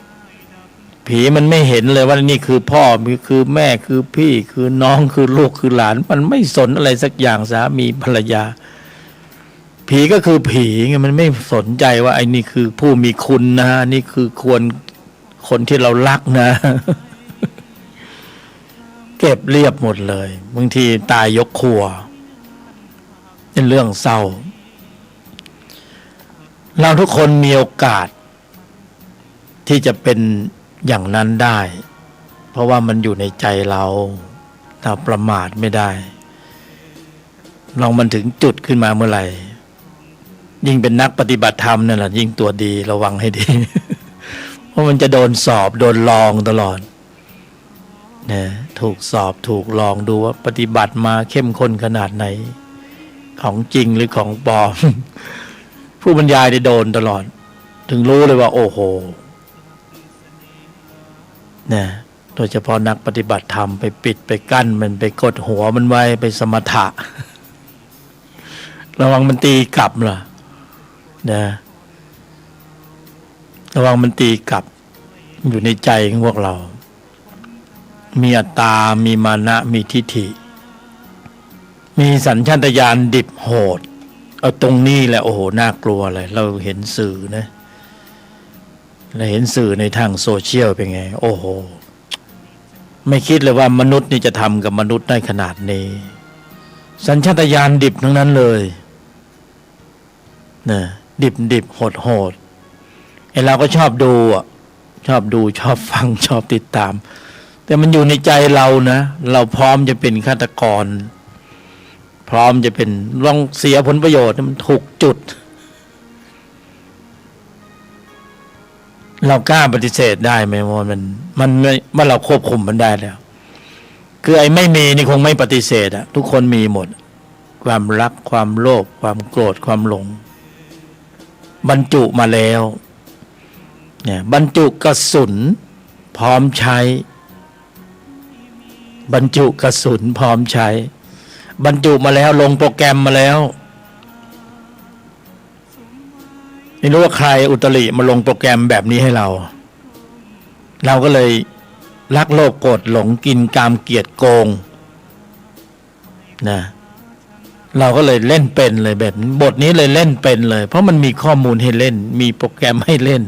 ผีมันไม่เห็นเลยว่านี่คือพ่อคือแม่คือพี่คือน้องคือลูกคือหลานมันไม่สนอะไรสักอย่างสามีภรรยาผีก็คือผีไงมันไม่สนใจว่าไอ้นี่คือผู้มีคุณนะนี่คือควรคนที่เรารักนะ เก็บเรียบหมดเลยบางทีตายยกครัวเป็นเรื่องเศร้าเราทุกคนมีโอกาสที่จะเป็นอย่างนั้นได้เพราะว่ามันอยู่ในใจเราประมาทไม่ได้ลองมันถึงจุดขึ้นมาเมื่อไหร่ยิ่งเป็นนักปฏิบัติธรรมนั่นแหละยิ่งตัวดีระวังให้ดี เพราะมันจะโดนสอบโดนลองตลอดเนี่ยถูกสอบถูกลองดูว่าปฏิบัติมาเข้มข้นขนาดไหนของจริงหรือของปลอม ผู้บรรยายได้โดนตลอดถึงรู้เลยว่าโอ้โหเนี่ยโดยเฉพาะนักปฏิบัติธรรมไปปิดไปกั้นมันไปกดหัวมันไว้ไปสมถะ ระวังมันตีกลับล่ะนะระวังมันตีกลับอยู่ในใจของพวกเรามีอัตตามีมานะมีทิฏฐิมีสัญชาตญาณดิบโหดเอาตรงนี้แหละโอ้โหน่ากลัวเลยเราเห็นสื่อนะเราเห็นสื่อในทางโซเชียลเป็นไงโอ้โหไม่คิดเลยว่ามนุษย์นี่จะทำกับมนุษย์ได้ขนาดนี้สัญชาตญาณดิบทั้งนั้นเลยนะดิบโหดไอ้เราก็ชอบดูชอบฟังชอบติดตามแต่มันอยู่ในใจเรานะเราพร้อมจะเป็นฆาตกรพร้อมจะเป็นลองเสียผลประโยชน์มันถูกจุดเรากล้าปฏิเสธได้ไหมว่ามันเราควบคุมมันได้แล้วคือไอ้ไม่มีนี่คงไม่ปฏิเสธอะทุกคนมีหมดความรักความโลภความโกรธความหลงบรรจุมาแล้ว เนี่ยบรรจุกระสุนพร้อมใช้บรรจุกระสุนพร้อมใช้บรรจุมาแล้วลงโปรแกรมมาแล้วไม่รู้ว่าใครอุตริมาลงโปรแกรมแบบนี้ให้เราก็เลยรักโลภโกรธหลงกินกามเกียจโกงนะเราก็เลยเล่นเป็นเลยแบบบทนี้เลยเล่นเป็นเลยเพราะมันมีข้อมูลให้เล่นมีโปรแกรมให้เล่น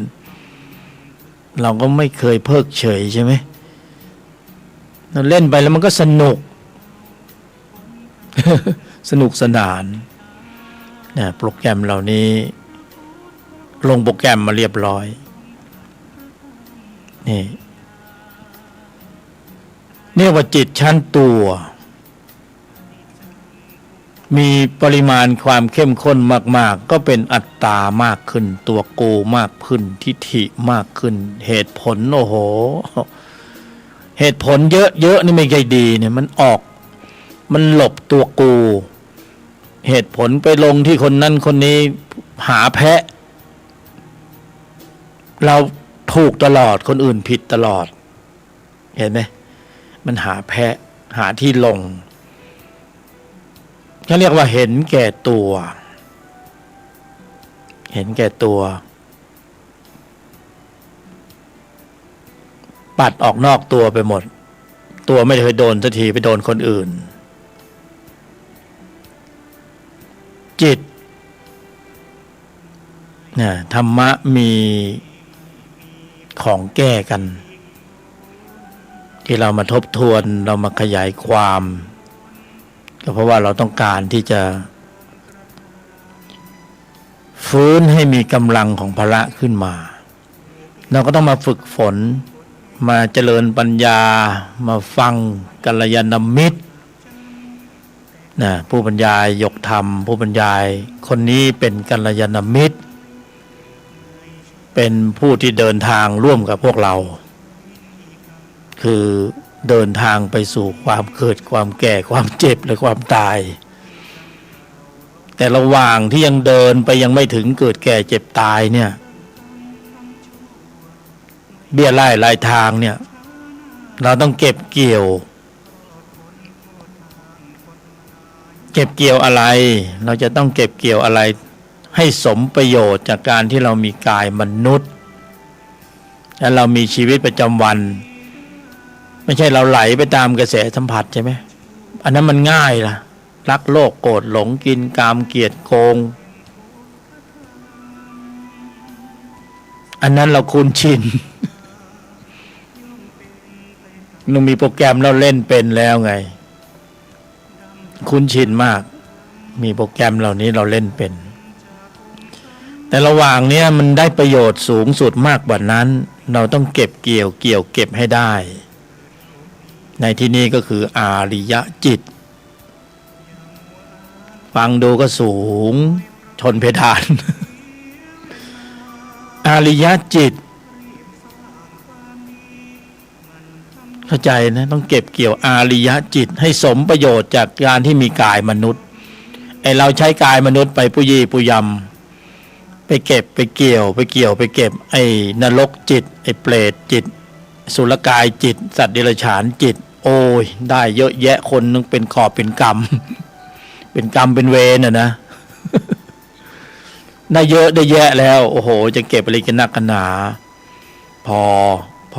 เราก็ไม่เคยเพิกเฉยใช่ไหมเราเล่นไปแล้วมันก็สนุก สนุกสนานนะโปรแกรมเหล่านี้ลงโปรแกรมมาเรียบร้อยนี่เรียกว่าจิตชั้นตัวมีปริมาณความเข้มข้นมากๆก็เป็นอัตตามากขึ้นตัวกูมากขึ้นทิฏฐิมากขึ้นเหตุผลโอ้โหเหตุผลเยอะๆนี่ไม่ใช่ดีเนี่ยมันหลบตัวกูเหตุผลไปลงที่คนนั้นคนนี้หาแพะเราถูกตลอดคนอื่นผิดตลอดเห็นไหมมันหาแพะหาที่ลงเขาเรียกว่าเห็นแก่ตัวเห็นแก่ตัวปัดออกนอกตัวไปหมดตัวไม่เคยโดนสักทีไปโดนคนอื่นจิตเนี่ยธรรมะมีของแก้กันที่เรามาทบทวนเรามาขยายความก็เพราะว่าเราต้องการที่จะฟื้นให้มีกำลังของพละขึ้นมาเราก็ต้องมาฝึกฝนมาเจริญปัญญามาฟังกัลยาณมิตรนะผู้บรรยายยกธรรมผู้บรรยายคนนี้เป็นกัลยาณมิตรเป็นผู้ที่เดินทางร่วมกับพวกเราคือเดินทางไปสู่ความเกิดความแก่ความเจ็บและความตายแต่ระหว่างที่ยังเดินไปยังไม่ถึงเกิดแก่เจ็บตายเนี่ยเบี้ยไล่ลายทางเนี่ยเราต้องเก็บเกี่ยวอะไรเราจะต้องเก็บเกี่ยวอะไรให้สมประโยชน์จากการที่เรามีกายมนุษย์และเรามีชีวิตประจำวันไม่ใช่เราไหลไปตามกระแสสัมผัสใช่ไหมอันนั้นมันง่ายล่ะรักโลภโกรธหลงกินกามเกียจโกงอันนั้นเราคุ้นชิน เรามีโปรแกรมเราเล่นเป็นแล้วไงคุ้นชินมากมีโปรแกรมเหล่านี้เราเล่นเป็นแต่ระหว่างนี้มันได้ประโยชน์สูงสุดมากกว่านั้นเราต้องเก็บเกี่ยวเก็บให้ได้ในที่นี้ก็คืออาริยจิตฟังดูก็สูงชนเพดาน อาริยจิตเข้าใจนะต้องเก็บเกี่ยวอาริยจิตให้สมประโยชน์จากการที่มีกายมนุษย์ไอเราใช้กายมนุษย์ไปปุยี่ปุยำไปเก็บไปเกี่ยวไปเก็บไอ้นรกจิตไอ้เปรตจิตสุรกายจิตสัตว์เดรัจฉานจิตโอ้ยได้เยอะแยะคนนึงเป็นขอบเป็นกรรม เป็นกรรมเป็นเวรนะ ได้เยอะได้แยะแล้วโอ้โหจะเก็บอะไรกันนักกันหนาพ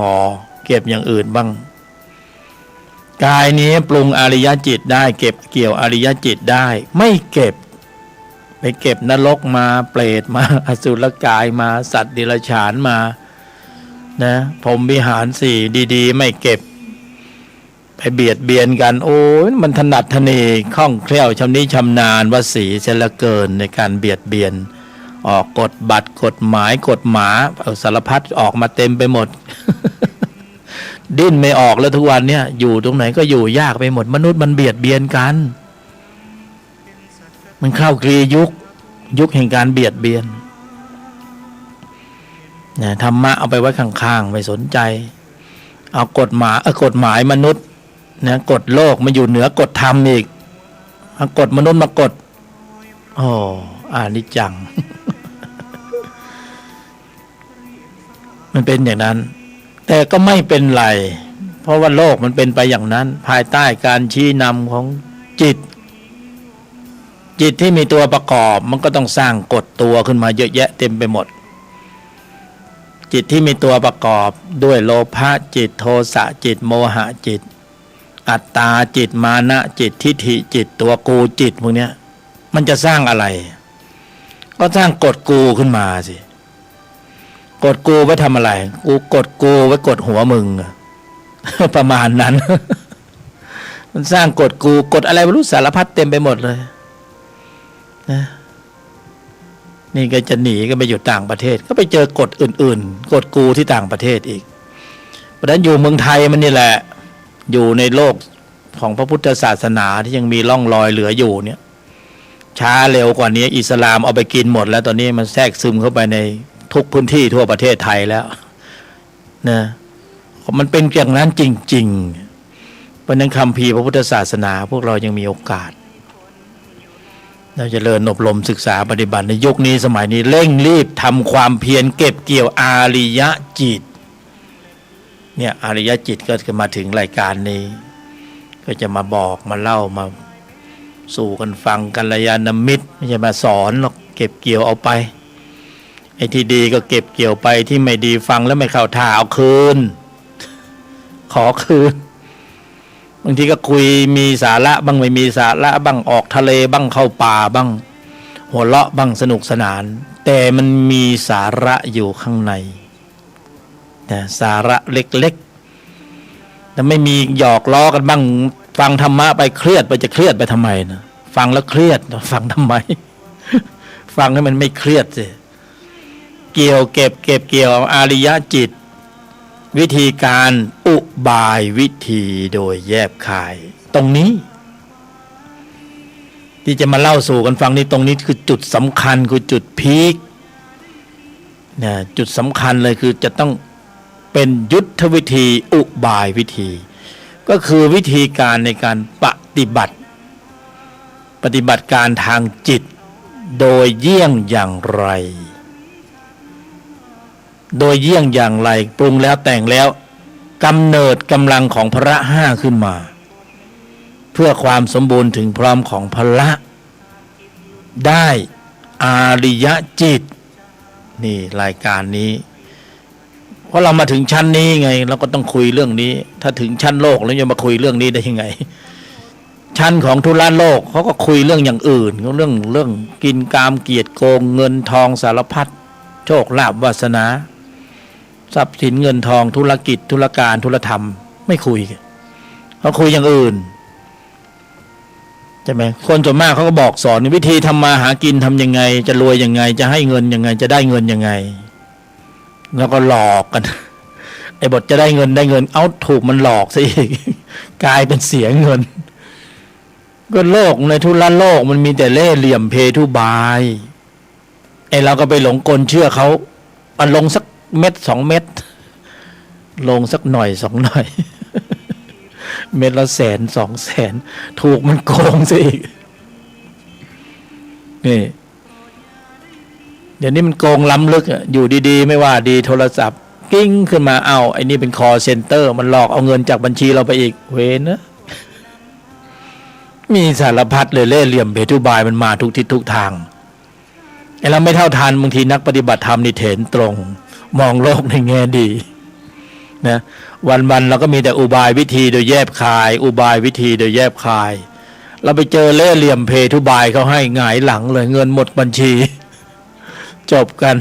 อเก็บอย่างอื่นบ้างกายนี้ปรุงอริยจิตได้เก็บเกี่ยวอริยจิตได้ไม่เก็บไปเก็บนรกมาเปรตมาอสุรกายมาสัตว์เดรัจฉานมานะพรหมวิหารสี่ดีๆไม่เก็บไปเบียดเบียนกันโอ้ยมันถนัดทะเนคล่องแคล่วชำนิชำนาญวสีเสียเหลือเกินในการเบียดเบียนออกกฎบัตรกฎหมายกฎหมาสารพัดออกมาเต็มไปหมด ดิ้นไม่ออกแล้วทุกวันเนี่ยอยู่ตรงไหนก็อยู่ยากไปหมดมนุษย์มันเบียดเบียนกันมันเข้าคลียุคแห่งการเบียดเบียนเนี่ยธรรมะเอาไปไว้ข้างๆไม่สนใจเอากฎหมายมนุษย์นะกฎโลกมาอยู่เหนือกฎธรรมอีกเอากฎมนุษย์มากฎโอ้อานิจจัง มันเป็นอย่างนั้นแต่ก็ไม่เป็นไรเพราะว่าโลกมันเป็นไปอย่างนั้นภายใต้การชี้นำของจิตที่มีตัวประกอบมันก็ต้องสร้างกฎตัวขึ้นมาเยอะแยะเต็มไปหมดจิตที่มีตัวประกอบด้วยโลภะจิตโทสะจิตโมหะจิตอัตตาจิตมานะจิตทิฏฐิจิตตัวกูจิตพวกเนี้ยมันจะสร้างอะไรก็สร้างกฎกูขึ้นมาสิกฎกูไว้ทำอะไรกูกฎกูไว้กดหัวมึง ประมาณนั้น มันสร้างกฎกูกฎอะไรไม่รู้สารพัดเต็มไปหมดเลยนะนี่ก็จะหนีก็ไปอยู่ต่างประเทศก็ไปเจอกฎอื่นๆกฎกูที่ต่างประเทศอีกเพราะฉะนั้นอยู่เมืองไทยมันนี่แหละอยู่ในโลกของพระพุทธศาสนาที่ยังมีร่องรอยเหลืออยู่เนี่ยช้าเร็วกว่านี้อิสลามเอาไปกินหมดแล้วตอนนี้มันแทรกซึมเข้าไปในทุกพื้นที่ทั่วประเทศไทยแล้วนะมันเป็นอย่างนั้นจริงๆเพราะนั้นคัมภีร์พระพุทธศาสนาพวกเรายังมีโอกาสเราจะเริ่มอบรมศึกษาปฏิบัติในยุคนี้สมัยนี้เร่งรีบทำความเพียรเก็บเกี่ยวอาริยจิตเนี่ยอาริยจิตก็จะมาถึงรายการนี้ก็จะมาบอกมาเล่ามาสู่กันฟังกัลยาณมิตรไม่ใช่มาสอนหรอกเก็บเกี่ยวเอาไปไอ้ที่ดีก็เก็บเกี่ยวไปที่ไม่ดีฟังแล้วไม่เข้าท่าเอาคืนขอคืนบางทีก็คุยมีสาระบ้างไม่มีสาระบ้างออกทะเลบ้างเข้าป่าบ้างหัวเราะบ้างสนุกสนานแต่มันมีสาระอยู่ข้างในแต่สาระเล็กๆแต่ไม่มีหยอกล้อกันบ้างฟังธรรมะไปเครียดไปจะเครียดไปทำไมนะฟังแล้วเครียดฟังทำไม ฟังให้มันไม่เครียดสิเกี่ยวเก็บเกี่ยวอาริยจิตวิธีการอุบายวิธีโดยแยบคายตรงนี้ที่จะมาเล่าสู่กันฟังนี่ตรงนี้คือจุดสำคัญคือจุดพีคนะจุดสำคัญเลยคือจะต้องเป็นยุทธวิธีอุบายวิธีก็คือวิธีการในการปฏิบัติการทางจิตโดยเยี่ยงอย่างไรปรุงแล้วแต่งแล้วกำเนิดกำลังของพละห้าขึ้นมาเพื่อความสมบูรณ์ถึงพร้อมของพละได้อาริยจิตนี่รายการนี้เพราะเรามาถึงชั้นนี้ไงเราก็ต้องคุยเรื่องนี้ถ้าถึงชั้นโลกแล้วจะมาคุยเรื่องนี้ได้ยังไงชั้นของธุระโลกเขาก็คุยเรื่องอย่างอื่นเรื่องกินกามเกียรติโกงเงินทองสารพัดโชคลาภวาสนาทรัพย์สินเงินทองธุรกิจธุรการธุรธรรมไม่คุยเขาคุยอย่างอื่นใช่ไหมคนส่วนมากเขาก็บอกสอนวิธีทำมาหากินทำยังไงจะรวยยังไงจะให้เงินยังไงจะได้เงินยังไงแล้วก็หลอกกันไอ้บทจะได้เงินเอาถูกมันหลอกซะอีกกลายเป็นเสียเงินก็โลกในทุรโลกมันมีแต่เล่ห์เหลี่ยมเพทุบายไอ้เราก็ไปหลงกลเชื่อเขาอันลงสักเม็ด2 เม็ดลงสักหน่อย2 หน่อย เม็ดละ100,000 200,000ถูกมันโกงซะอีกนี่เดี๋ยวนี้มันโกงล้ำลึกอยู่ดีๆไม่ว่าดีโทรศัพท์กิ้งขึ้นมาเอาไอ้นี่เป็นคอเซ็นเตอร์มันหลอกเอาเงินจากบัญชีเราไปอีกเว้นนะมีสารพัดเลยเล่ห์เหลี่ยมเพทุบายมันมาทุกทิศทุกทางไอ้เราไม่เท่าทันบางทีนักปฏิบัติธรรมนี่เถนตรงมองโลกในแง่ดีนะวันๆเราก็มีแต่อุบายวิธีโดยแยบคายอุบายวิธีโดยแยบคายเราไปเจอเล่ห์เหลี่ยมเพทุบายเขาให้หงายหลังเลยเงินหมดบัญชีจบกัน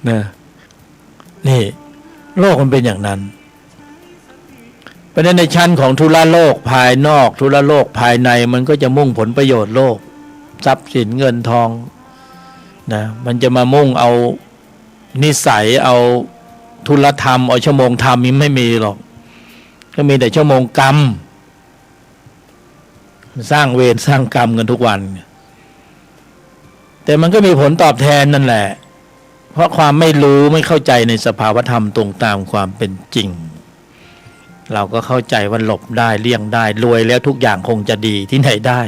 นะนี่โลกมันเป็นอย่างนั้นเพราะฉะนั้นในชั้นของธุระโลกภายนอกธุระโลกภายในมันก็จะมุ่งผลประโยชน์โลกทรัพย์สินเงินทองนะมันจะมามุ่งเอานิสัยเอาธุรธรรมเอาชั่วโมงธรรมมันไม่มีหรอกก็มีแต่ชั่วโมงกรรมสร้างเวรสร้างกรรมกันทุกวันแต่มันก็มีผลตอบแทนนั่นแหละเพราะความไม่รู้ไม่เข้าใจในสภาวธรรมตรงตามความเป็นจริงเราก็เข้าใจว่าหลบได้เลี่ยงได้รวยแล้วทุกอย่างคงจะดีที่ไหนได้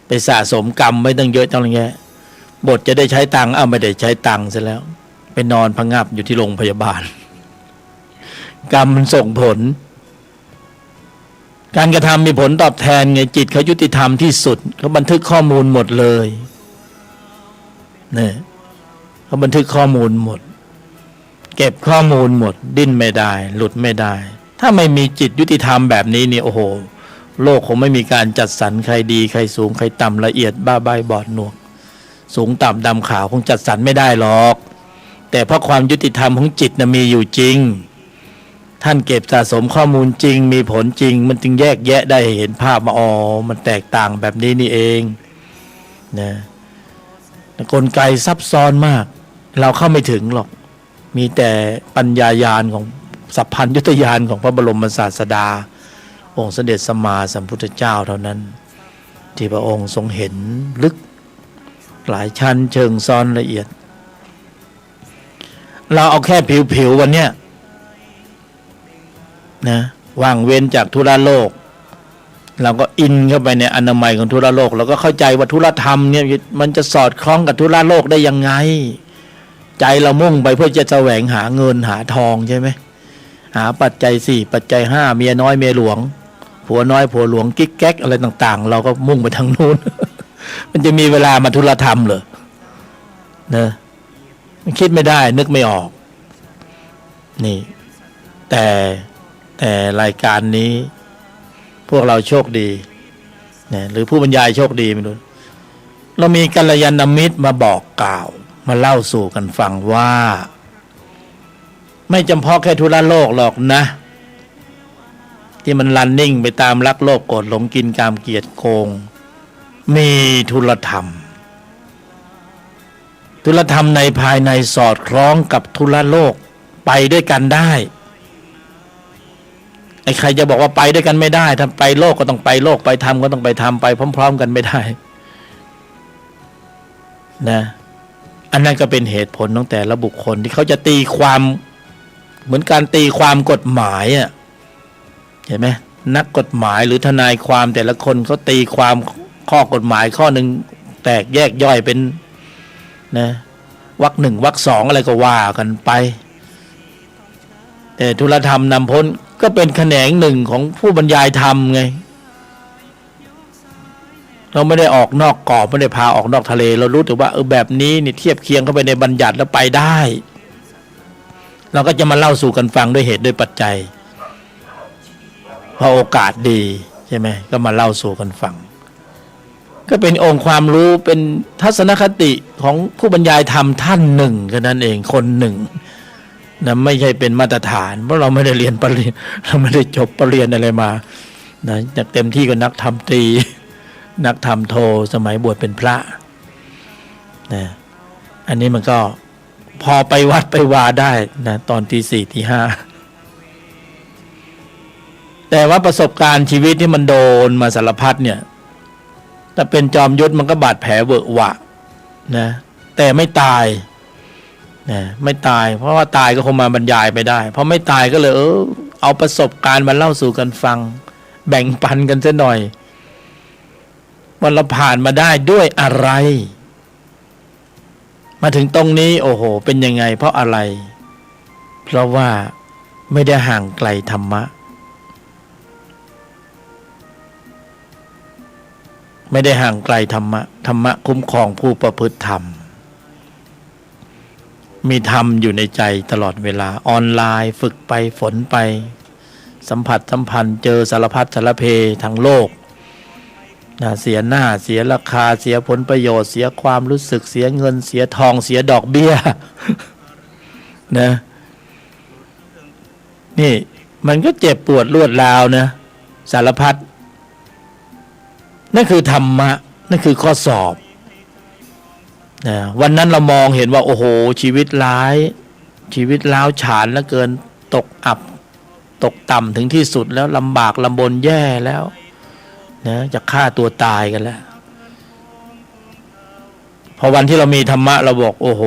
ไปสะสมกรรมไม่ตั้งเยอะจังเลยบทจะได้ใช้ตังค์ไม่ได้ใช้ตังค์ซะแล้ว ไปนอนพะงับอยู่ที่โรงพยาบาลกรรมมันส่งผลการกระทำมีผลตอบแทนไงจิตเขายุติธรรมที่สุดเขาบันทึกข้อมูลหมดเลยเนี่ยเขาบันทึกข้อมูลหมดเก็บข้อมูลหมดดิ้นไม่ได้หลุดไม่ได้ถ้าไม่มีจิตยุติธรรมแบบนี้นี่โอ้โหโลกคงไม่มีการจัดสรรใครดีใครสูงใครต่ำละเอียดบ้าใบบอดหนวกสูงต่ำดำขาวคงจัดสรรไม่ได้หรอกแต่เพราะความยุติธรรมของจิตนะมีอยู่จริงท่านเก็บสะสมข้อมูลจริงมีผลจริงมันจึงแยกแยะได้เห็นภาพมาอ๋อมันแตกต่างแบบนี้นี่เองนะกลไกซับซ้อนมากเราเข้าไม่ถึงหรอกมีแต่ปัญญาญาณของสัพพัญญุตญาณของพระบรมศาสดาองค์เสด็จสัมมาสัมพุทธเจ้าเท่านั้นที่พระองค์ทรงเห็นลึกหลายชั้นเชิงซ้อนละเอียดเราเอาแค่ผิวๆวันเนี้ยนะว่างเว้นจากธุระโลกเราก็อินเข้าไปในอนามัยของธุระโลกเราก็เข้าใจว่าธุระธรรมเนี่ยมันจะสอดคล้องกับธุระโลกได้ยังไงใจเรามุ่งไปเพื่อจะแสวงหาเงินหาทองใช่ไหมหาปัจจัย4ปัจจัย5เมียน้อยเมียหลวงผัวน้อยผัวหลวงกิ๊กแก๊กอะไรต่างๆเราก็มุ่งไปทางนู้น มันจะมีเวลามาธุระธรรมเหรอนะมันคิดไม่ได้นึกไม่ออกนี่แต่รายการนี้พวกเราโชคดีนะหรือผู้บรรยายโชคดีไม่รู้เรามีกัลยาณมิตรมาบอกกล่าวมาเล่าสู่กันฟังว่าไม่จำเพาะแค่ธุระโลกหรอกนะที่มันรันนิ่งไปตามรักโลภโกรธหลงกินกามเกียรติโกงมีธุรธรรมในภายในสอดคล้องกับธุระโลกไปด้วยกันได้ไอ้ใครจะบอกว่าไปด้วยกันไม่ได้ถ้าไปโลกก็ต้องไปโลกไปธรรมก็ต้องไปธรรมไปพร้อมๆกันไม่ได้นะอันนั้นก็เป็นเหตุผลของแต่ละบุคคลที่เขาจะตีความเหมือนการตีความกฎหมายอ่ะเห็นไหมนักกฎหมายหรือทนายความแต่ละคนเขาตีความข้อกฎหมายข้อหนึ่งแตกแยกย่อยเป็นนะวรรค 1วรรค 2อะไรก็ว่ากันไปแต่ธุรธรรมนำพ้นก็เป็นแขนงหนึ่งของผู้บรรยายธรรมไงเราไม่ได้ออกนอกกรอบไม่ได้พาออกนอกทะเลเรารู้แต่ว่าแบบนี้นี่เทียบเคียงเข้าไปในบัญญัติแล้วไปได้เราก็จะมาเล่าสู่กันฟังด้วยเหตุด้วยปัจจัยพอโอกาสดีใช่ไหมก็มาเล่าสู่กันฟังก็เป็นองค์ความรู้เป็นทัศนคติของผู้บรรยายธรรมท่านหนึ่งแค่นั้นเองคนหนึ่งนะไม่ใช่เป็นมาตรฐานเพราะเราไม่ได้เรียนปริญญาเราไม่ได้จบปริญญาอะไรมานะจากเต็มที่ก็นักธรรมตรีนักธรรมโทสมัยบวชเป็นพระนะอันนี้มันก็พอไปวัดไปวาได้นะตอนตี 4 ตี 5แต่ว่าประสบการณ์ชีวิตที่มันโดนมาสารพัดเนี่ยถ้าเป็นจอมยุทธมันก็บาดแผลเวอะหวะนะแต่ไม่ตายนะไม่ตายเพราะว่าตายก็คงมาบรรยายไปได้เพราะไม่ตายก็เลยเอาประสบการณ์มาเล่าสู่กันฟังแบ่งปันกันซะหน่อยว่าเราผ่านมาได้ด้วยอะไรมาถึงตรงนี้โอ้โหเป็นยังไงเพราะอะไรเพราะว่าไม่ได้ห่างไกลธรรมะไม่ได้ห่างไกลธรรมะธรรมะคุ้มครองผู้ประพฤติธรรมมีธรรมอยู่ในใจตลอดเวลาออนไลน์ฝึกไปฝนไปสัมผัสสัมพันธ์เจอสารพัดสารเพทั้งโลกเสียหน้าเสียราคาเสียผลประโยชน์เสียความรู้สึกเสียเงินเสียทองเสียดอกเบี้ยนะนี่มันก็เจ็บปวดรวดร้าวนะสารพัดนั่นคือธรรมะนั่นคือข้อสอบนะวันนั้นเรามองเห็นว่าโอ้โหชีวิตร้ายชีวิตร้าวฉานเหลือเกินตกอับตกต่ำถึงที่สุดแล้วลำบากลำบนแย่แล้วนะจะฆ่าตัวตายกันแล้วพอวันที่เรามีธรรมะเราบอกโอ้โห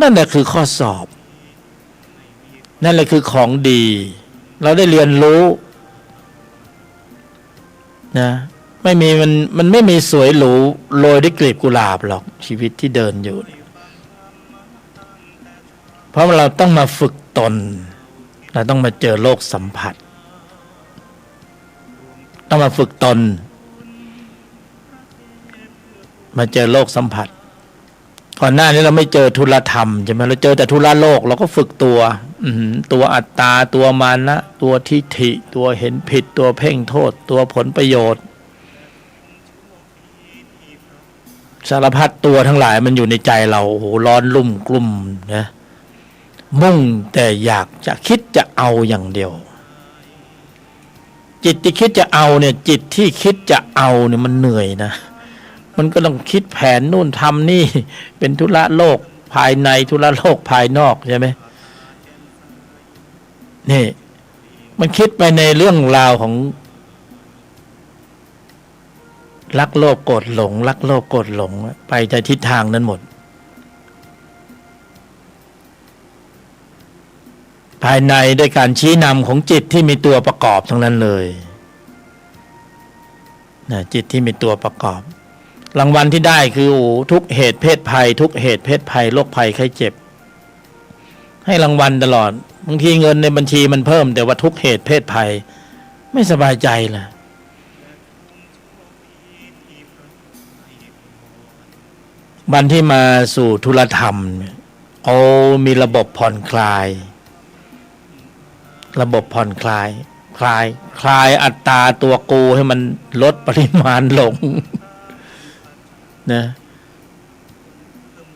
นั่นแหละคือข้อสอบนั่นแหละคือของดีเราได้เรียนรู้นะไม่มีมันไม่มีสวยหรูโรยด้วยกลีบกุหลาบหรอกชีวิตที่เดินอยู่ เพราะเราต้องมาฝึกตนเราต้องมาเจอโลกสัมผัสต้องมาฝึกตนมาเจอโลกสัมผัสก่อนหน้านี้เราไม่เจอทุลธรรมใช่ไหมเราเจอแต่ทุลโลกเราก็ฝึกตัวตัวอัตตาตัวมานะตัวทิฏฐิตัวเห็นผิดตัวเพ่งโทษตัวผลประโยชน์สารพัดตัวทั้งหลายมันอยู่ในใจเราโอ้โหร้อนลุ่มกลุ่มนะมุ่งแต่อยากจะคิดจะเอาอย่างเดียวจิตที่คิดจะเอาเนี่ยจิตที่คิดจะเอาเนี่ยมันเหนื่อยนะมันก็ต้องคิดแผนนู่นทำนี่เป็นธุระโลกภายในธุระโลกภายนอกใช่ไหมนี่มันคิดไปในเรื่องราวของรักโลภโกรธหลงรักโลภโกรธหลงไปในทิศทางนั้นหมดภายในด้วยการชี้นำของจิตที่มีตัวประกอบทั้งนั้นเลยนะจิตที่มีตัวประกอบรางวัลที่ได้คือทุกเหตุเพศภัยทุกเหตุเพศภัยโรคภัยไข้เจ็บให้รางวัลตลอดบางทีเงินในบัญชีมันเพิ่มแต่ว่าทุกเหตุเพศภัยไม่สบายใจล่ะวันที่มาสู่ธุลธรรมมีระบบผ่อนคลายระบบผ่อนคลายคลายอัตราตัวกูให้มันลดปริมาณลงนะ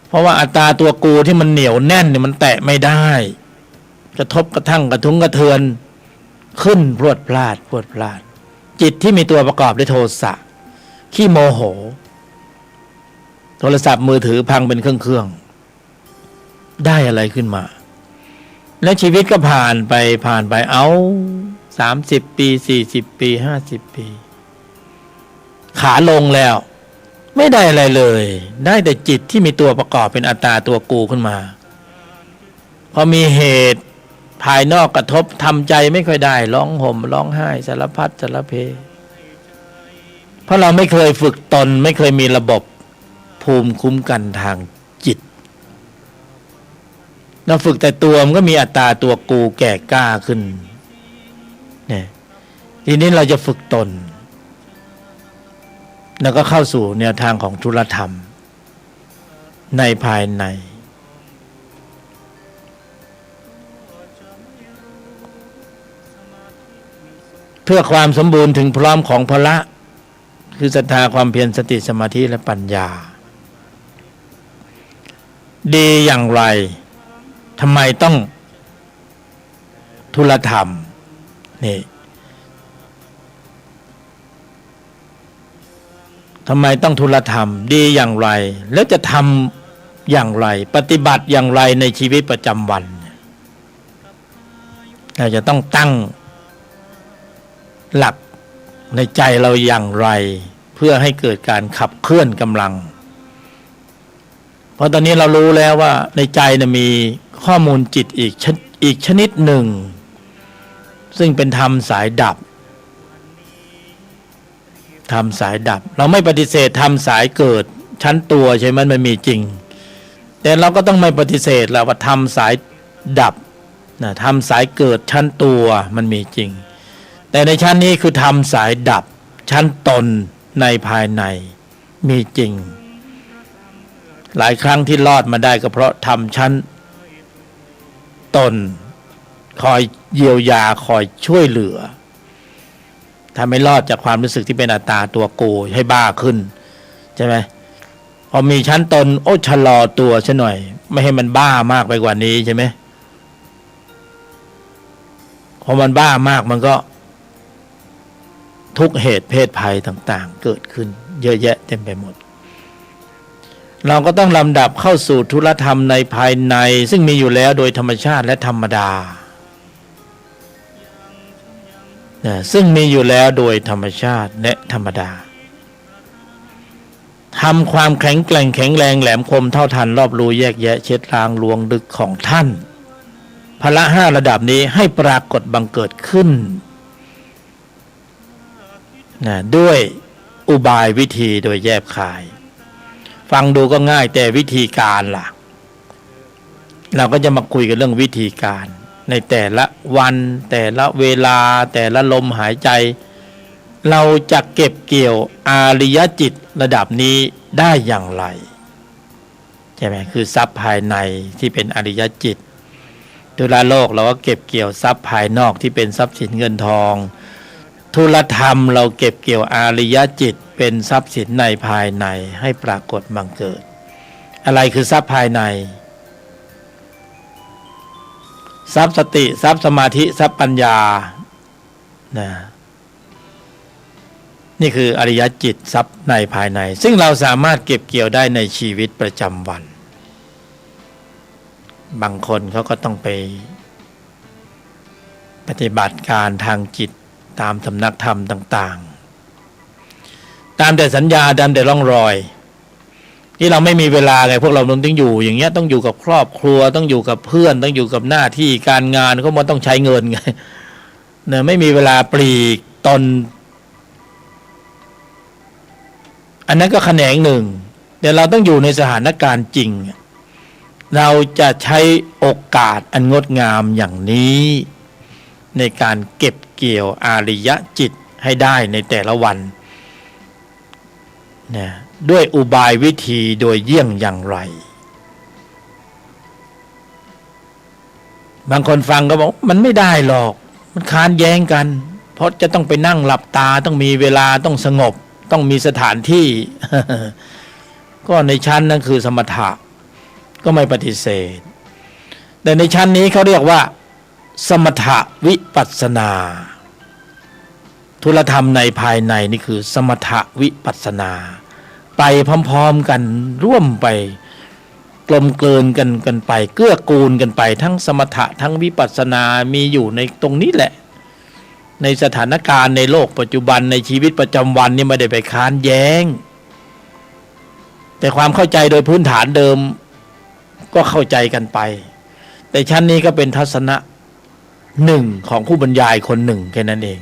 เพราะว่าอัตราตัวกูที่มันเหนียวแน่นเนี่ยมันแตะไม่ได้กระทบกระทั่งกระทุ้งกระเทือนขึ้นพรวดพลาดจิตที่มีตัวประกอบด้วยโทสะขี้โมโหโทรศัพท์มือถือพังเป็นเครื่องได้อะไรขึ้นมาแล้วชีวิตก็ผ่านไปเอา30 ปี40 ปี50 ปีขาลงแล้วไม่ได้อะไรเลยได้แต่จิตที่มีตัวประกอบเป็นอัตตาตัวกูขึ้นมาพอมีเหตุภายนอกกระทบทำใจไม่ค่อยได้ร้องห่มร้องไห้สารพัดสารเพเพราะเราไม่เคยฝึกตนไม่เคยมีระบบภูมิคุ้มกันทางจิตเราฝึกแต่ตัวมันก็มีอัตตาตัวกูแก่กล้าขึ้นเนี่ยทีนี้เราจะฝึกตนแล้วก็เข้าสู่แนวทางของธุลธรรมในภายในเพื่อความสมบูรณ์ถึงพร้อมของพละคือศรัทธาความเพียรสติสมาธิและปัญญาดีอย่างไรทำไมต้องธุลธรรมนี่ทำไมต้องธุลธรรมดีอย่างไรแล้วจะทำอย่างไรปฏิบัติอย่างไรในชีวิตประจำวันเราจะต้องตั้งหลักในใจเราอย่างไรเพื่อให้เกิดการขับเคลื่อนกำลังเพราะตอนนี้เรารู้แล้วว่าในใจมีข้อมูลจิตอีกชนิดหนึ่งซึ่งเป็นธรรมสายดับธรรมสายดับเราไม่ปฏิเสธธรรมสายเกิดชั้นตัวใช่ไหมมันมีจริงแต่เราก็ต้องไม่ปฏิเสธแล้วว่าธรรมสายดับนะธรรมสายเกิดชั้นตัวมันมีจริงแต่ในชั้นนี้คือธรรมสายดับชั้นตนในภายในมีจริงหลายครั้งที่รอดมาได้ก็เพราะธรรมชั้นตนคอยเยียวยาคอยช่วยเหลือถ้าไม่รอดจากความรู้สึกที่เป็นอัตตาตัวกูให้บ้าขึ้นใช่ไหมพอมีชั้นตนชะลอตัวซะหน่อยไม่ให้มันบ้ามากไปกว่านี้ใช่ไหมพอมันบ้ามากมันก็ทุกเหตุเพศภัยต่างๆเกิดขึ้นเยอะแยะเต็มไปหมดเราก็ต้องลำดับเข้าสู่ธุลธรรมในภายในซึ่งมีอยู่แล้วโดยธรรมชาติและธรรมดาซึ่งมีอยู่แล้วโดยธรรมชาติและธรรมดาทำความแข็งแกร่งแข็งแรงแหลมคมเท่าทันรอบรู้แยกแยะเช็ดล้างลวงลึกของท่านพละ5ระดับนี้ให้ปรากฏบังเกิดขึ้นด้วยอุบายวิธีโดยแยบคายฟังดูก็ง่ายแต่วิธีการล่ะ เราก็จะมาคุยกันเรื่องวิธีการในแต่ละวันแต่ละเวลาแต่ละลมหายใจเราจะเก็บเกี่ยวอาริยจิตระดับนี้ได้อย่างไรใช่ไหมคือทรัพย์ภายในที่เป็นอริยจิตธุระโลกเราก็เก็บเกี่ยวทรัพย์ภายนอกที่เป็นทรัพย์สินเงินทองธุรธรรมเราเก็บเกี่ยวอาริยจิตเป็นทรัพย์สินในภายในให้ปรากฏบังเกิดอะไรคือทรัพย์ภายในทรัพย์สติทรัพย์สมาธิทรัพย์ปัญญานะนี่คืออริยจิตทรัพย์ในภายในซึ่งเราสามารถเก็บเกี่ยวได้ในชีวิตประจำวันบางคนเขาก็ต้องไปปฏิบัติการทางจิตตามสำนักธรรมต่างๆตามแต่สัญญาตามแต่ร่องรอยที่เราไม่มีเวลาไงพวกเราต้องอยู่อย่างเงี้ยต้องอยู่กับครอบครัวต้องอยู่กับเพื่อนต้องอยู่กับหน้าที่การงานก็มันต้องใช้เงินไงเนี่ยไม่มีเวลาปลีกตนอันนั้นก็แขนงหนึ่งแต่เราต้องอยู่ในสถานการณ์จริงเราจะใช้โอกาสอันงดงามอย่างนี้ในการเก็บเกี่ยวอาริยจิตให้ได้ในแต่ละวันนะด้วยอุบายวิธีโดยเยี่ยงอย่างไรบางคนฟังก็บอกมันไม่ได้หรอกมันค้านแย้งกันเพราะจะต้องไปนั่งหลับตาต้องมีเวลาต้องสงบต้องมีสถานที่ ก็ในชั้นนั้นคือสมถะก็ไม่ปฏิเสธแต่ในชั้นนี้เขาเรียกว่าสมถะวิปัสสนาธุรธรรมในภายในนี่คือสมถะวิปัสสนาไปพร้อมๆกันร่วมไปกลมเกลืนกันไปเกื้อกูลกันไปทั้งสมถะทั้งวิปัสสนามีอยู่ในตรงนี้แหละในสถานการณ์ในโลกปัจจุบันในชีวิตประจำวันนี่ไม่ได้ไปค้านแย้งแต่ความเข้าใจโดยพื้นฐานเดิมก็เข้าใจกันไปแต่ชั้นนี้ก็เป็นทัศนะหนึ่งของผู้บรรยายคนหนึ่งแค่นั้นเอง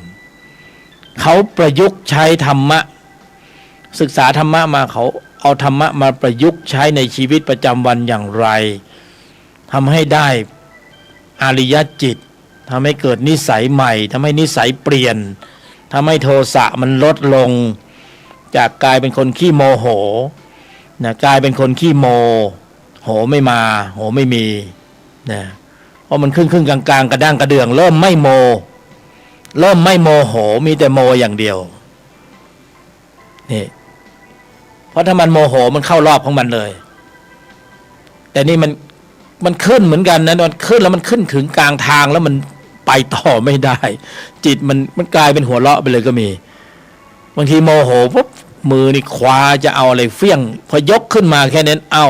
เขาประยุกต์ใช้ธรรมะศึกษาธรรมะมาเขาเอาธรรมะมาประยุกต์ใช้ในชีวิตประจำวันอย่างไรทำให้ได้อริยจิตทำให้เกิดนิสัยใหม่ทำให้นิสัยเปลี่ยนทำให้โทสะมันลดลงจากกลายเป็นคนขี้โมโหนะกลายเป็นคนขี้โมโหไม่มาโหไม่มีนะเพราะมันครึ่งกลางกระด้างกระเดื่องเริ่มไม่โมโหมีแต่โมอย่างเดียวนี่เพราะถ้ามันโมโหมันเข้ารอบของมันเลยแต่นี่มันขึ้นเหมือนกันนะมันขึ้นแล้วมันขึ้นถึงกลางทางแล้วมันไปต่อไม่ได้จิตมันกลายเป็นหัวเราะไปเลยก็มีบางทีโมโหปุ๊บมือนี่คว้าจะเอาอะไรเฟี้ยงพอยกขึ้นมาแค่นั้นเอ้า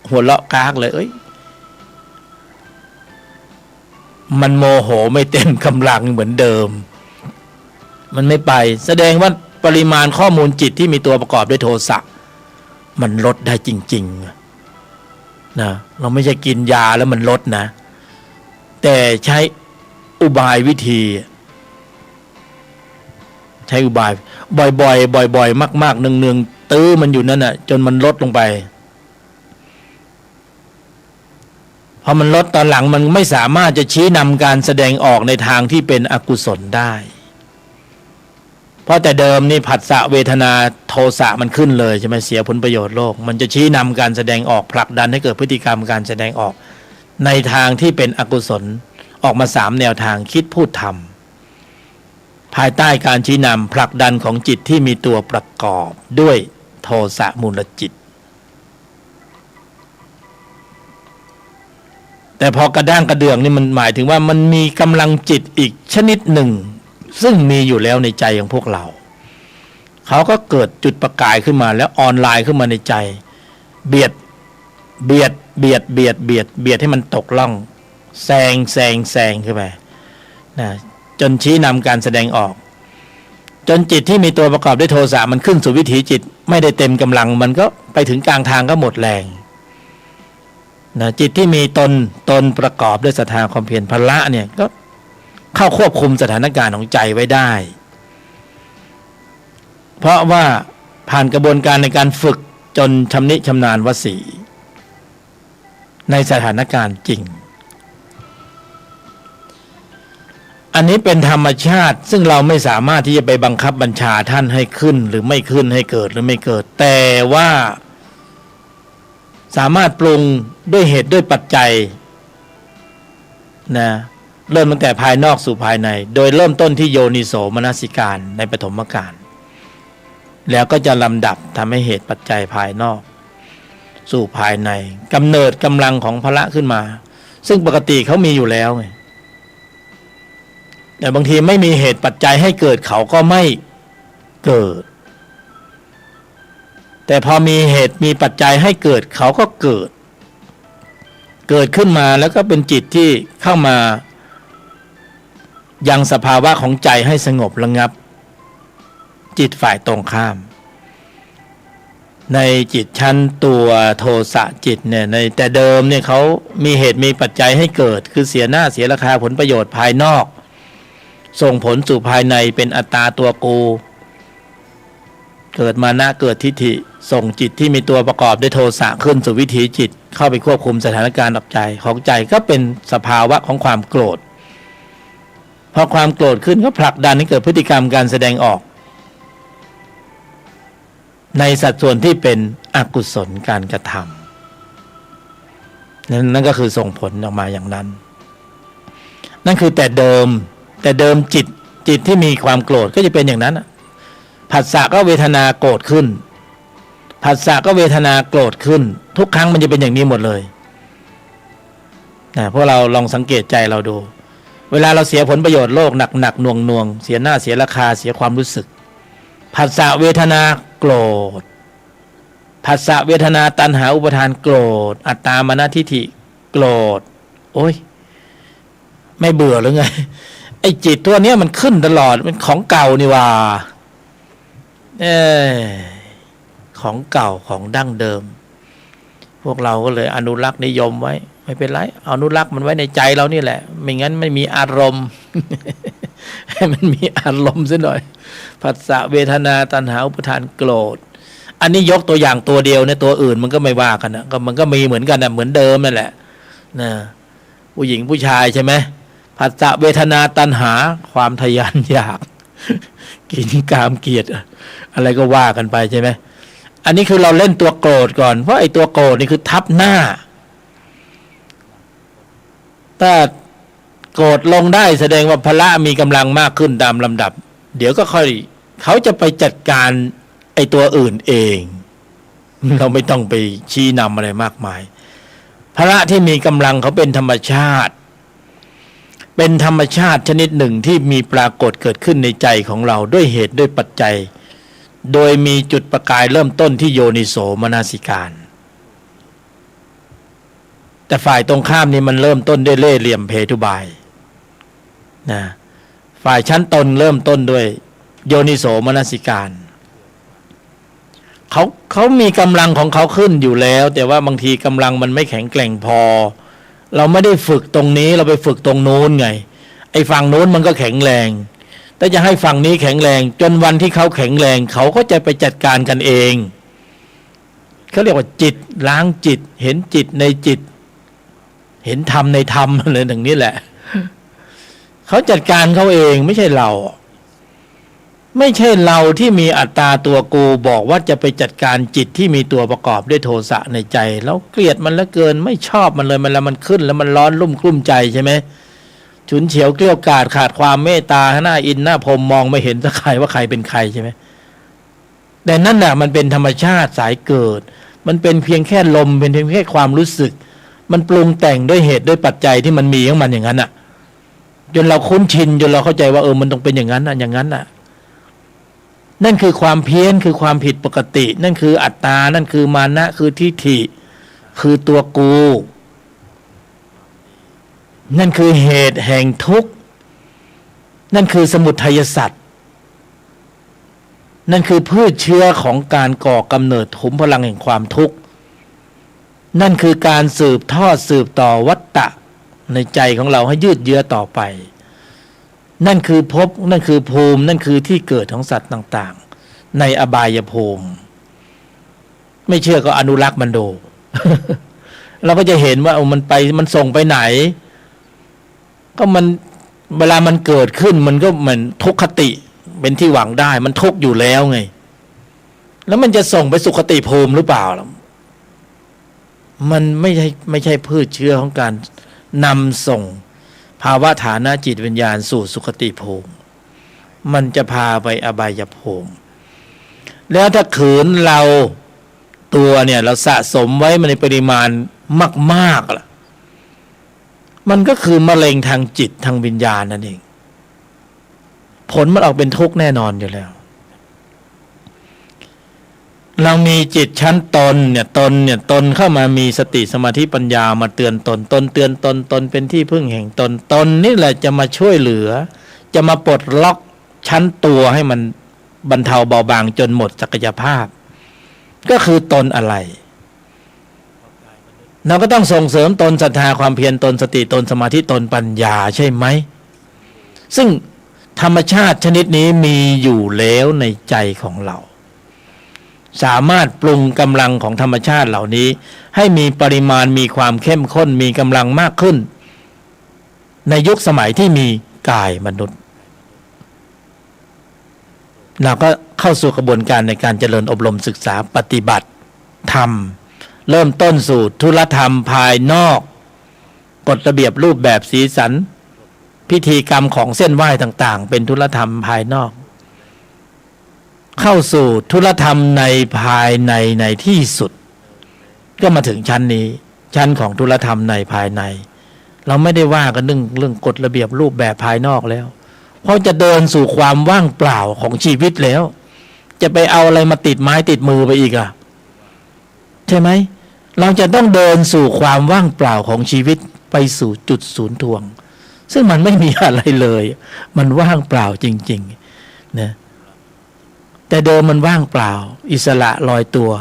หัวเราะกากเลยมันโมโหไม่เต็มกำลังเหมือนเดิมมันไม่ไปแสดงว่าปริมาณข้อมูลจิตที่มีตัวประกอบด้วยโทสะมันลดได้จริงๆนะเราไม่ใช่กินยาแล้วมันลดนะแต่ใช้อุบายวิธีใช้อุบายบ่อยๆมากๆเนืองๆตื้อมันอยู่นั่นน่ะจนมันลดลงไปพอมันลดตอนหลังมันไม่สามารถจะชี้นำการแสดงออกในทางที่เป็นอกุศลได้เพราะแต่เดิมนี่ผัสสะเวทนาโทสะมันขึ้นเลยใช่ไหมเสียผลประโยชน์โลกมันจะชี้นำการแสดงออกผลักดันให้เกิดพฤติกรรมการแสดงออกในทางที่เป็นอกุศลออกมา3แนวทางคิดพูดทำภายใต้การชี้นำผลักดันของจิตที่มีตัวประกอบด้วยโทสะมูลจิตแต่พอกระด้างกระเดื่องนี่มันหมายถึงว่ามันมีกำลังจิตอีกชนิดหนึ่งซึ่งมีอยู่แล้วในใจของพวกเราเขาก็เกิดจุดประกายขึ้นมาแล้วออนไลน์ขึ้นมาในใจเบียดให้มันตกล่องแซงขึ้นไปนะจนชี้นำการแสดงออกจนจิตที่มีตัวประกอบด้วยโทสะมันขึ้นสู่วิถีจิตไม่ได้เต็มกำลังมันก็ไปถึงกลางทางก็หมดแรงนะจิตที่มีตนประกอบด้วยศรัทธาความเพียรพละเนี่ยก็เข้าควบคุมสถานการณ์ของใจไว้ได้เพราะว่าผ่านกระบวนการในการฝึกจนชำนิชำนาญวสี ในสถานการณ์จริงอันนี้เป็นธรรมชาติซึ่งเราไม่สามารถที่จะไปบังคับบัญชาท่านให้ขึ้นหรือไม่ขึ้นให้เกิดหรือไม่เกิดแต่ว่าสามารถปรุงด้วยเหตุด้วยปัจจัยนะเริ่มตั้งแต่ภายนอกสู่ภายในโดยเริ่มต้นที่โยนิโสมนสิการในปฐมกาลแล้วก็จะลำดับทำให้เหตุปัจจัยภายนอกสู่ภายในกำเนิดกำลังของพละขึ้นมาซึ่งปกติเขามีอยู่แล้วไงแต่บางทีไม่มีเหตุปัจจัยให้เกิดเขาก็ไม่เกิดแต่พอมีเหตุมีปัจจัยให้เกิดเขาก็เกิดขึ้นมาแล้วก็เป็นจิตที่เข้ามายังสภาวะของใจให้สงบระงับจิตฝ่ายตรงข้ามในจิตชั้นตัวโทสะจิตเนี่ยในแต่เดิมเนี่ยเขามีเหตุมีปัจจัยให้เกิดคือเสียหน้าเสียราคาผลประโยชน์ภายนอกส่งผลสู่ภายในเป็นอัตตาตัวกูเกิดมานะเกิดทิฏฐิส่งจิตที่มีตัวประกอบด้วยโทสะขึ้นสู่วิถีจิตเข้าไปควบคุมสถานการณ์ดับใจของใจก็เป็นสภาวะของความโกรธพอความโกรธขึ้นก็ผลักดันให้เกิดพฤติกรรมการแสดงออกในสัดส่วนที่เป็นอกุศลการกระทำนั่นก็คือส่งผลออกมาอย่างนั้นนั่นคือแต่เดิมจิตที่มีความโกรธก็จะเป็นอย่างนั้นผัสสะก็เวทนาโกรธขึ้นผัสสะก็เวทนาโกรธขึ้นทุกครั้งมันจะเป็นอย่างนี้หมดเลยพวกเราลองสังเกตใจเราดูเวลาเราเสียผลประโยชน์โลกหนักหน่วงเสียหน้าเสียราคาเสียความรู้สึกผัสสะเวทนาโกรธผัสสะเวทนาตัณหาอุปทานโกรธอัตตามานะทิฏฐิโกรธโอ๊ยไม่เบื่อหรือไงไอ้จิตตัวนี้มันขึ้นตลอดเป็นของเก่านี่ว่าของเก่าของดั้งเดิมพวกเราก็เลยอนุรักษ์นิยมไว้ไม่เป็นไรอนุรักษ์มันไว้ในใจเรานี่แหละไม่งั้นไม่มีอารมณ์ ให้มันมีอารมณ์ซะหน่อยผัสสะเวทนาตัณหาอุปทานโกรธอันนี้ยกตัวอย่างตัวเดียวนะตัวอื่นมันก็ไม่ว่ากันนะก็มันก็มีเหมือนกันนะเหมือนเดิมนั่นแหละนะผู้หญิงผู้ชายใช่ไหมผัสสะเวทนาตัณหาความทยานอยากกินกามเกียรติอะไรก็ว่ากันไปใช่ไหมอันนี้คือเราเล่นตัวโกรธก่อนเพราะไอ้ตัวโกรธนี่คือทับหน้าถ้าโกรธลงได้แสดงว่าพละมีกำลังมากขึ้นตามลำดับเดี๋ยวก็ค่อยเขาจะไปจัดการไอ้ตัวอื่นเองเราไม่ต้องไปชี้นำอะไรมากมายพละที่มีกำลังเขาเป็นธรรมชาติชนิดหนึ่งที่มีปรากฏเกิดขึ้นในใจของเราด้วยเหตุด้วยปัจจัยโดยมีจุดประกายเริ่มต้นที่โยนิโสมนสิการแต่ฝ่ายตรงข้ามนี่มันเริ่มต้นด้วยเล่ห์เหลี่ยมเพทุบายนะฝ่ายชั้นตนเริ่มต้นด้วยโยนิโสมนสิการเขามีกำลังของเขาขึ้นอยู่แล้วแต่ว่าบางทีกำลังมันไม่แข็งแกร่งพอเราไม่ได้ฝึกตรงนี้เราไปฝึกตรงโน้นไงไอ้ฝั่งโน้นมันก็แข็งแรงแต่จะให้ฝั่งนี้แข็งแรงจนวันที่เขาแข็งแรงเขาก็จะไปจัดการกันเองเขาเรียกว่าจิตล้างจิตเห็นจิตในจิตเห็นธรรมในธรรมอะไรอย่างนี้แหละเขาจัดการเขาเองไม่ใช่เราที่มีอัตตาตัวกูบอกว่าจะไปจัดการจิตที่มีตัวประกอบด้วยโทสะในใจแล้วเกลียดมันเหลือเกินไม่ชอบมันเลยมันขึ้นแล้วมันร้อนรุ่มกลุ้มใจใช่ไหมฉุนเฉียวเกลี้ยวกล่อมขาดความเมตตาหน้าอินหน้าพรมมองไม่เห็นสักใครว่าใครเป็นใครใช่ไหมแต่นั่นน่ะมันเป็นธรรมชาติสายเกิดมันเป็นเพียงแค่ลมเป็นเพียงแค่ความรู้สึกมันปรุงแต่งด้วยเหตุด้วยปัจจัยที่มันมีของมันอย่างนั้นน่ะจนเราคุ้นชินจนเราเข้าใจว่ามันต้องเป็นอย่างนั้นน่ะอย่างนั้นน่ะนั่นคือความเพี้ยนคือความผิดปกตินั่นคืออัตตานั่นคือมานะคือทิฏฐิคือตัวกูนั่นคือเหตุแห่งทุกข์นั่นคือสมุทัยสัตว์นั่นคือพืชเชื้อของการก่อกำเนิดขุมพลังแห่งความทุกข์นั่นคือการสืบทอดสืบต่อวัฏฏะในใจของเราให้ยืดเยื้อต่อไปนั่นคือภพนั่นคือภูมินั่นคือที่เกิดของสัตว์ต่างๆในอบายภูมิไม่เชื่อก็อนุรักษ์มันดู เราก็จะเห็นว่ามันไปมันส่งไปไหนก็มันเวลามันเกิดขึ้นมันก็เหมือนทุกขติเป็นที่หวังได้มันทุกอยู่แล้วไงแล้วมันจะส่งไปสุขติภูมิหรือเปล่าล่ะมันไม่ใช่พืชเชื้อของการนำส่งภาวะฐานะจิตวิญญาณสู่สุขติภูมิมันจะพาไปอบายภูมิแล้วถ้าขืนเราตัวเนี่ยเราสะสมไว้ในปริมาณมากๆล่ะมันก็คือมะเร็งทางจิตทางวิญญาณนั่นเองผลมันออกเป็นทุกข์แน่นอนอยู่แล้วเรามีจิตชั้นตนตนเข้ามามีสติสมาธิปัญญามาเตือนตนเตือนตนเป็นที่พึ่งแห่งตนนี่แหละจะมาช่วยเหลือจะมาปลดล็อกชั้นตัวให้มันบรรเทาเบาบางจนหมดศักยภาพก็คือตนอะไรเราก็ต้องส่งเสริมตนศรัทธาความเพียรตนสติตนสมาธิตนปัญญาใช่ไหมซึ่งธรรมชาติชนิดนี้มีอยู่แล้วในใจของเราสามารถปรุงกำลังของธรรมชาติเหล่านี้ให้มีปริมาณมีความเข้มข้นมีกำลังมากขึ้นในยุคสมัยที่มีกายมนุษย์เราก็เข้าสู่กระบวนการในการเจริญอบรมศึกษาปฏิบัติธรรมเริ่มต้นสู่ธุรธรรมภายนอกกฎระเบียบรูปแบบสีสันพิธีกรรมของเส้นไหว้ต่างๆเป็นธุรธรรมภายนอกเข้าสู่ธุรธรรมในภายในที่สุดก็มาถึงชั้นนี้ชั้นของธุรธรรมในภายในเราไม่ได้ว่ากันเรื่องกฎระเบียบรูปแบบภายนอกแล้วเพราะจะเดินสู่ความว่างเปล่าของชีวิตแล้วจะไปเอาอะไรมาติดไม้ติดมือไปอีกอะใช่ไหมเราจะต้องเดินสู่ความว่างเปล่าของชีวิตไปสู่จุดศูนย์ถ่วงซึ่งมันไม่มีอะไรเลยมันว่างเปล่าจริงๆนะแต่เดิมมันว่างเปล่าอิสระลอยตัว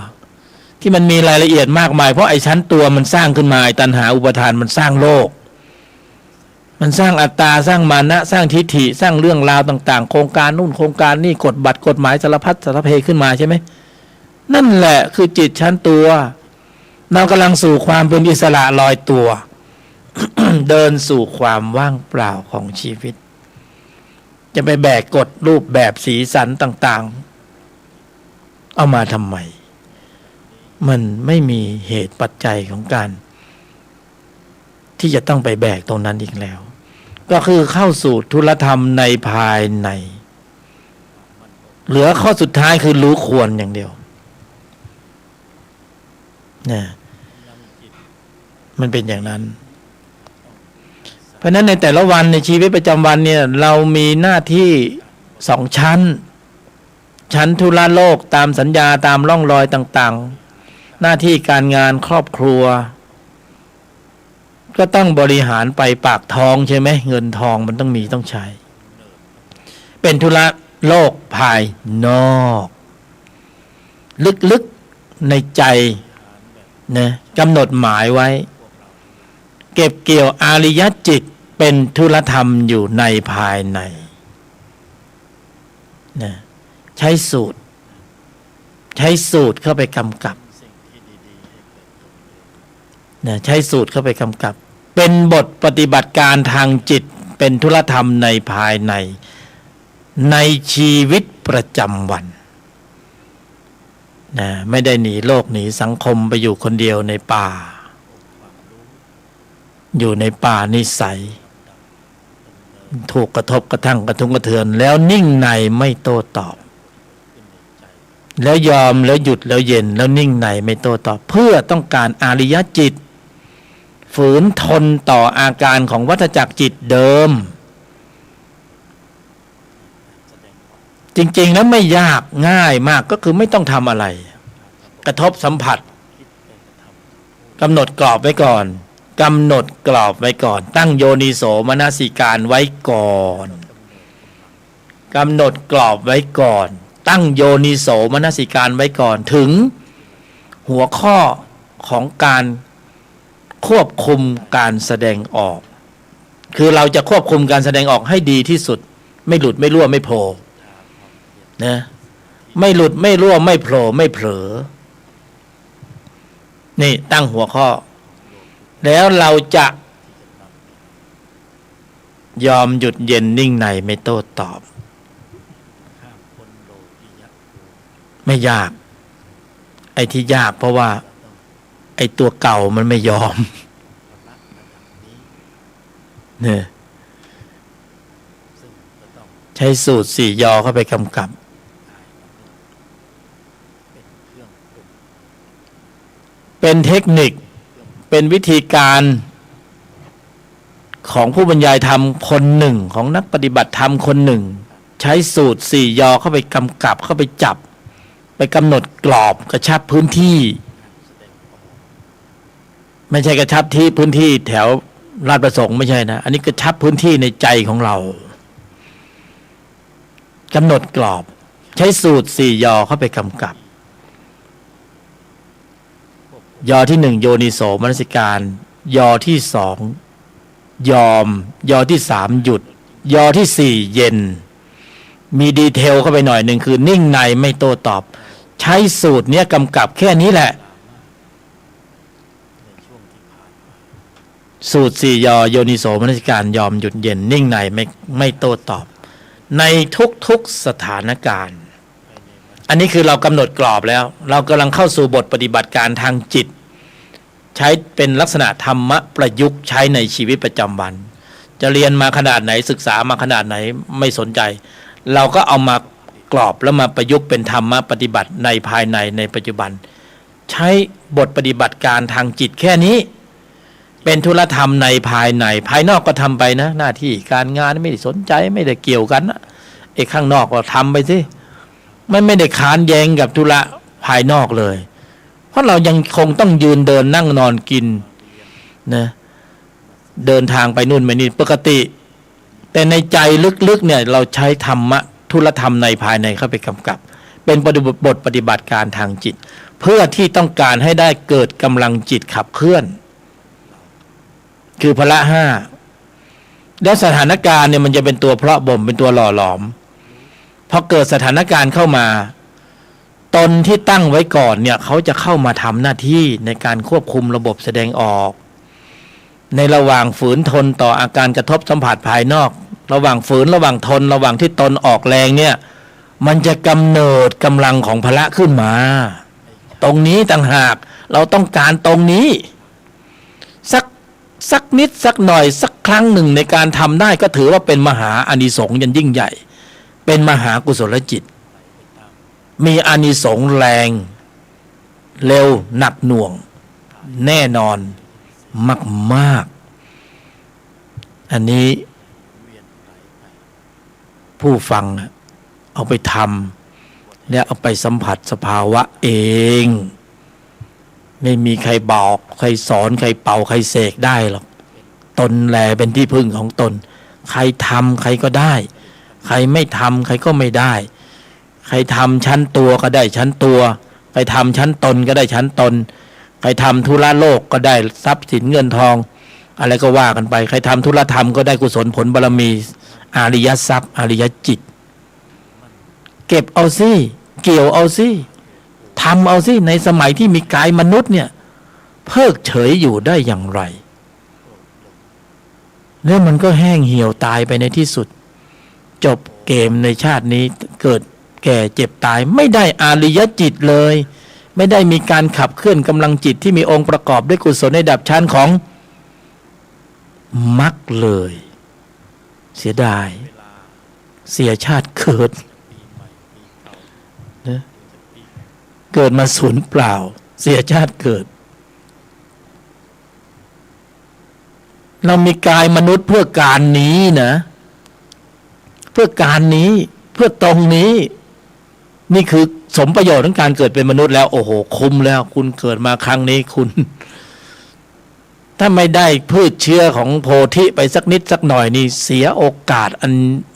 ที่มันมีรายละเอียดมากมายเพราะไอ้ชั้นตัวมันสร้างขึ้นมาตัณหาอุปทานมันสร้างโลกมันสร้างอัตตาสร้างมานะสร้างทิฏฐิสร้างเรื่องราวต่างๆโครงการนู่นโครงการนี่กฎบัตรกฎหมายสารพัดสารเพขึ้นมาใช่ไหมนั่นแหละคือจิตชั้นตัวเรากำลังสู่ความเป็นอิสระลอยตัว เดินสู่ความว่างเปล่าของชีวิตจะไปแบกกฎรูปแบบสีสันต่างๆเอามาทำไมมันไม่มีเหตุปัจจัยของการที่จะต้องไปแบกตรงนั้นอีกแล้วก็คือเข้าสู่ธุรธรรมในภายในเหลือข้อสุดท้ายคือรู้ควรอย่างเดียวนะมันเป็นอย่างนั้นเพราะนั้นในแต่ละวันในชีวิตประจำวันเนี่ยเรามีหน้าที่2 ชั้นธุระโลกตามสัญญาตามร่องรอยต่างๆหน้าที่การงานครอบครัวก็ต้องบริหารไปปากท้องใช่ไหมเงินทองมันต้องมีต้องใช้เป็นธุระโลกภายนอกลึกๆในใจนะกำหนดหมายไว้เก็บเกี่ยวอาริยจิตเป็นธุรธรรมอยู่ในภายในนะใช้สูตรเข้าไปกำกับนะใช้สูตรเข้าไปกำกับเป็นบทปฏิบัติการทางจิตเป็นธุรธรรมในภายในชีวิตประจำวันนะไม่ได้หนีโลกหนีสังคมไปอยู่คนเดียวในป่าอยู่ในป่านิสัยถูกกระทบกระทั่งกระทุ้งกระเทือนแล้วนิ่งในไม่โต้ตอบแล้วยอมแล้วหยุดแล้วเย็นแล้วนิ่งในไม่โต้ตอบเพื่อต้องการอาริยจิตฝืนทนต่ออาการของวัฏจักรจิตเดิมจริงๆแล้วไม่ยากง่ายมากก็คือไม่ต้องทำอะไรกระทบสัมผัสกำหนดกรอบไว้ก่อนตั้งโยนิโสมนสิการไว้ก่อนกำหนดกรอบไว้ก่อนตั้งโยนิโสมนสิการไว้ก่อนถึงหัวข้อของการควบคุมการแสดงออกคือเราจะควบคุมการแสดงออกให้ดีที่สุดไม่หลุดไม่รั่วไม่โผล่นะไม่หลุดไม่รั่วไม่โผล่ไม่เผลอนี่ตั้งหัวข้อ แล้วเราจะยอมหยุดเย็นนิ่งในไม่โต้ตอบไม่ยากไอ้ที่ยากเพราะว่าไอ้ตัวเก่ามันไม่ยอมเนี่ยใช้สูตร4 ยอเข้าไปกำกับเป็นเทคนิคเป็นวิธีการของผู้บรรยายธรรมคนหนึ่งของนักปฏิบัติธรรมคนหนึ่งใช้สูตร4 ยอเข้าไปกำกับเข้าไปจับไปกำหนดกรอบกระชับพื้นที่ไม่ใช่กระชับที่พื้นที่แถวลาดประสงค์ไม่ใช่นะอันนี้กระชับพื้นที่ในใจของเรากำหนดกรอบใช้สูตร4 ยอเข้าไปกำกับยอที่ 1โยนิโสมนสิการ ยอที่ 2ยอมยอที่ 3หยุดยอที่ 4เย็นมีดีเทลเข้าไปหน่อยหนึ่งคือนิ่งในไม่โต้ตอบใช้สูตรนี้กำกับแค่นี้แหละสูตร4 ยอโยนิโสมนสิการยอมหยุดเย็นนิ่งในไม่โต้ตอบในทุกๆสถานการณ์อันนี้คือเรากำหนดกรอบแล้วเรากำลังเข้าสู่บทปฏิบัติการทางจิตใช้เป็นลักษณะธรรมะประยุกต์ใช้ในชีวิตประจำวันจะเรียนมาขนาดไหนศึกษามาขนาดไหนไม่สนใจเราก็เอามากรอบแล้วมาประยุกต์เป็นธรรมะปฏิบัติในภายในปัจจุบันใช้บทปฏิบัติการทางจิตแค่นี้เป็นธุรธรรมในภายในภายนอกก็ทำไปนะหน้าที่การงานไม่ได้สนใจไม่ได้เกี่ยวกันนะไอ้ข้างนอกก็ทำไปสิมันไม่ได้ค้านแย้งกับธุระภายนอกเลยเพราะเรายังคงต้องยืนเดินนั่งนอนกินนะเดินทางไปนู่นไปนี่ปกติแต่ในใจลึกๆเนี่ยเราใช้ธรรมะธุรธรรมในภายในเข้าไปกำกับเป็นบทปฏิบัติการทางจิตเพื่อที่ต้องการให้ได้เกิดกำลังจิตขับเคลื่อนคือพละ5แล้วสถานการณ์เนี่ยมันจะเป็นตัวเพาะบ่มเป็นตัวหล่อหลอมพอเกิดสถานการณ์เข้ามาตนที่ตั้งไว้ก่อนเนี่ยเขาจะเข้ามาทำหน้าที่ในการควบคุมระบบแสดงออกในระหว่างฝืนทนต่ออาการกระทบสัมผัสภายนอกระหว่างฝืนระหว่างทนระหว่างที่ตนออกแรงเนี่ยมันจะกำเนิดกำลังของพละขึ้นมาตรงนี้ต่างหากเราต้องการตรงนี้สักนิดสักหน่อยสักครั้งหนึ่งในการทำได้ก็ถือว่าเป็นมหาอานิสงส์ยันยิ่งใหญ่เป็นมหากุศลจิตมีอานิสงส์แรงเร็วหนักหน่วงแน่นอนมากๆอันนี้ผู้ฟังเอาไปทำและเอาไปสัมผัสสภาวะเองไม่มีใครบอกใครสอนใครเป่าใครเสกได้หรอกตนแลเป็นที่พึ่งของตนใครทำใครก็ได้ใครไม่ทำใครก็ไม่ได้ใครทำชั้นตัวก็ได้ชั้นตัวใครทำชั้นตนก็ได้ชั้นตนใครทำธุระโลกก็ได้ทรัพย์สินเงินทองอะไรก็ว่ากันไปใครทำธุระธรรมก็ได้กุศลผลบารมีอริยทรัพย์อริยจิตเก็บเอาสิเกี่ยวเอาสิทำเอาสิในสมัยที่มีกายมนุษย์เนี่ยเพิกเฉยอยู่ได้อย่างไรแล้วมันก็แห้งเหี่ยวตายไปในที่สุดจบเกมในชาตินี้เกิดแก่เจ็บตายไม่ได้อริยจิตเลยไม่ได้มีการขับเคลื่อนกำลังจิตที่มีองค์ประกอบด้วยกุศลในระดับชั้นของมรรคเลยเสียดายเสียชาติเกิดนะเกิดมาสูญเปล่าเสียชาติเกิดเรามีกายมนุษย์เพื่อการนี้นะเพื่อการนี้เพื่อตรงนี้นี่คือสมประโยชน์ของการเกิดเป็นมนุษย์แล้วโอ้โหคุ้มแล้วคุณเกิดมาครั้งนี้คุณถ้าไม่ได้พืชเชื้อของโพธิไปสักนิดสักหน่อยนี่เสียโอกาสอัน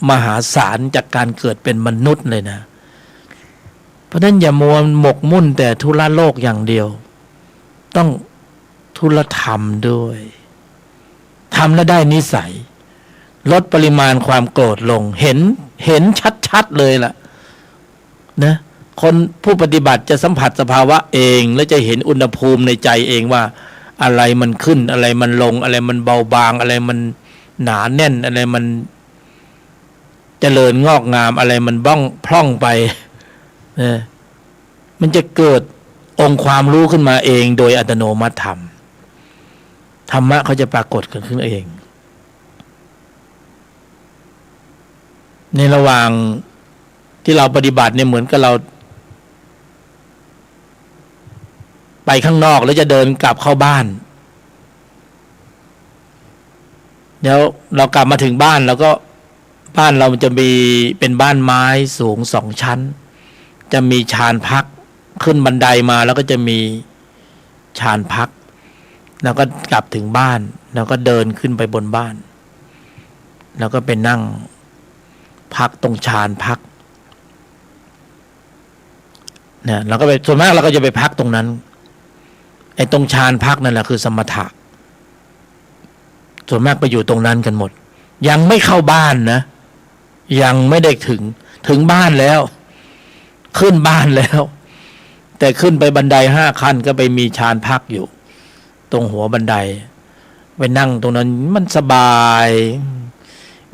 มหาศาลจากการเกิดเป็นมนุษย์เลยนะเพราะนั้นอย่ามัวหมกมุ่นแต่ธุระโลกอย่างเดียวต้องธุระธรรมด้วยทำแล้วได้นิสัยลดปริมาณความโกรธลงเห็นชัดๆเลยล่ะนะคนผู้ปฏิบัติจะสัมผัสสภาวะเองและจะเห็นอุณหภูมิในใจเองว่า อะไรมันขึ้นอะไรมันลงอะไรมันเบาบางอะไรมันหนาแน่นอะไรมันเจริญงอกงามอะไรมันพร่องไปนะมันจะเกิดองค์ความรู้ขึ้นมาเองโดยอัตโนมัติธรรมะเขาจะปรากฏขึ้นเองในระหว่างที่เราปฏิบัติเนี่ยเหมือนกับเราไปข้างนอกแล้วจะเดินกลับเข้าบ้านเดี๋ยวเรากลับมาถึงบ้านแล้วก็บ้านเราจะมีเป็นบ้านไม้สูง2 ชั้นจะมีชานพักขึ้นบันไดมาแล้วก็จะมีชานพักแล้วก็กลับถึงบ้านแล้วก็เดินขึ้นไปบนบ้านแล้วก็ไปนั่งพักตรงชานพักเนี่ยเราก็ไปส่วนมากเราก็จะไปพักตรงนั้นไอ้ตรงชานพักนั่นแหละคือสมถะส่วนมากไปอยู่ตรงนั้นกันหมดยังไม่เข้าบ้านนะยังไม่ได้ถึงบ้านแล้วขึ้นบ้านแล้วแต่ขึ้นไปบันได5 ขั้นก็ไปมีชานพักอยู่ตรงหัวบันไดไปนั่งตรงนั้นมันสบาย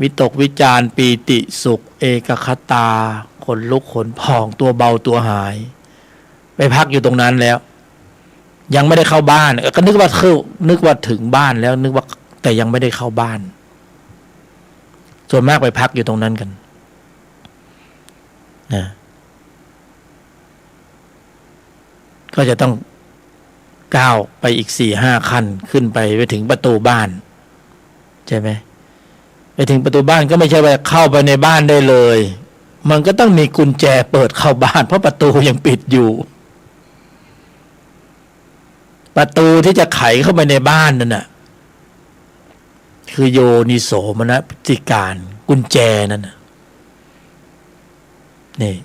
วิตกวิจารปีติสุขเอกคตาขนลุกขนพองตัวเบาตัวหายไปพักอยู่ตรงนั้นแล้วยังไม่ได้เข้าบ้านก็นึกว่าถึงบ้านแล้วนึกว่าแต่ยังไม่ได้เข้าบ้านส่วนมากไปพักอยู่ตรงนั้นกันนะก็จะต้องก้าวไปอีก4-5 ขั้นขึ้นไปถึงประตูบ้านใช่ไหมไปถึงประตูบ้านก็ไม่ใช่ว่าเข้าไปในบ้านได้เลยมันก็ต้องมีกุญแจเปิดเข้าบ้านเพราะประตูยังปิดอยู่ประตูที่จะไขเข้าไปในบ้านนั่นน่ะคือโยนิโสมนสิการกุญแจนั่นน่ะนี่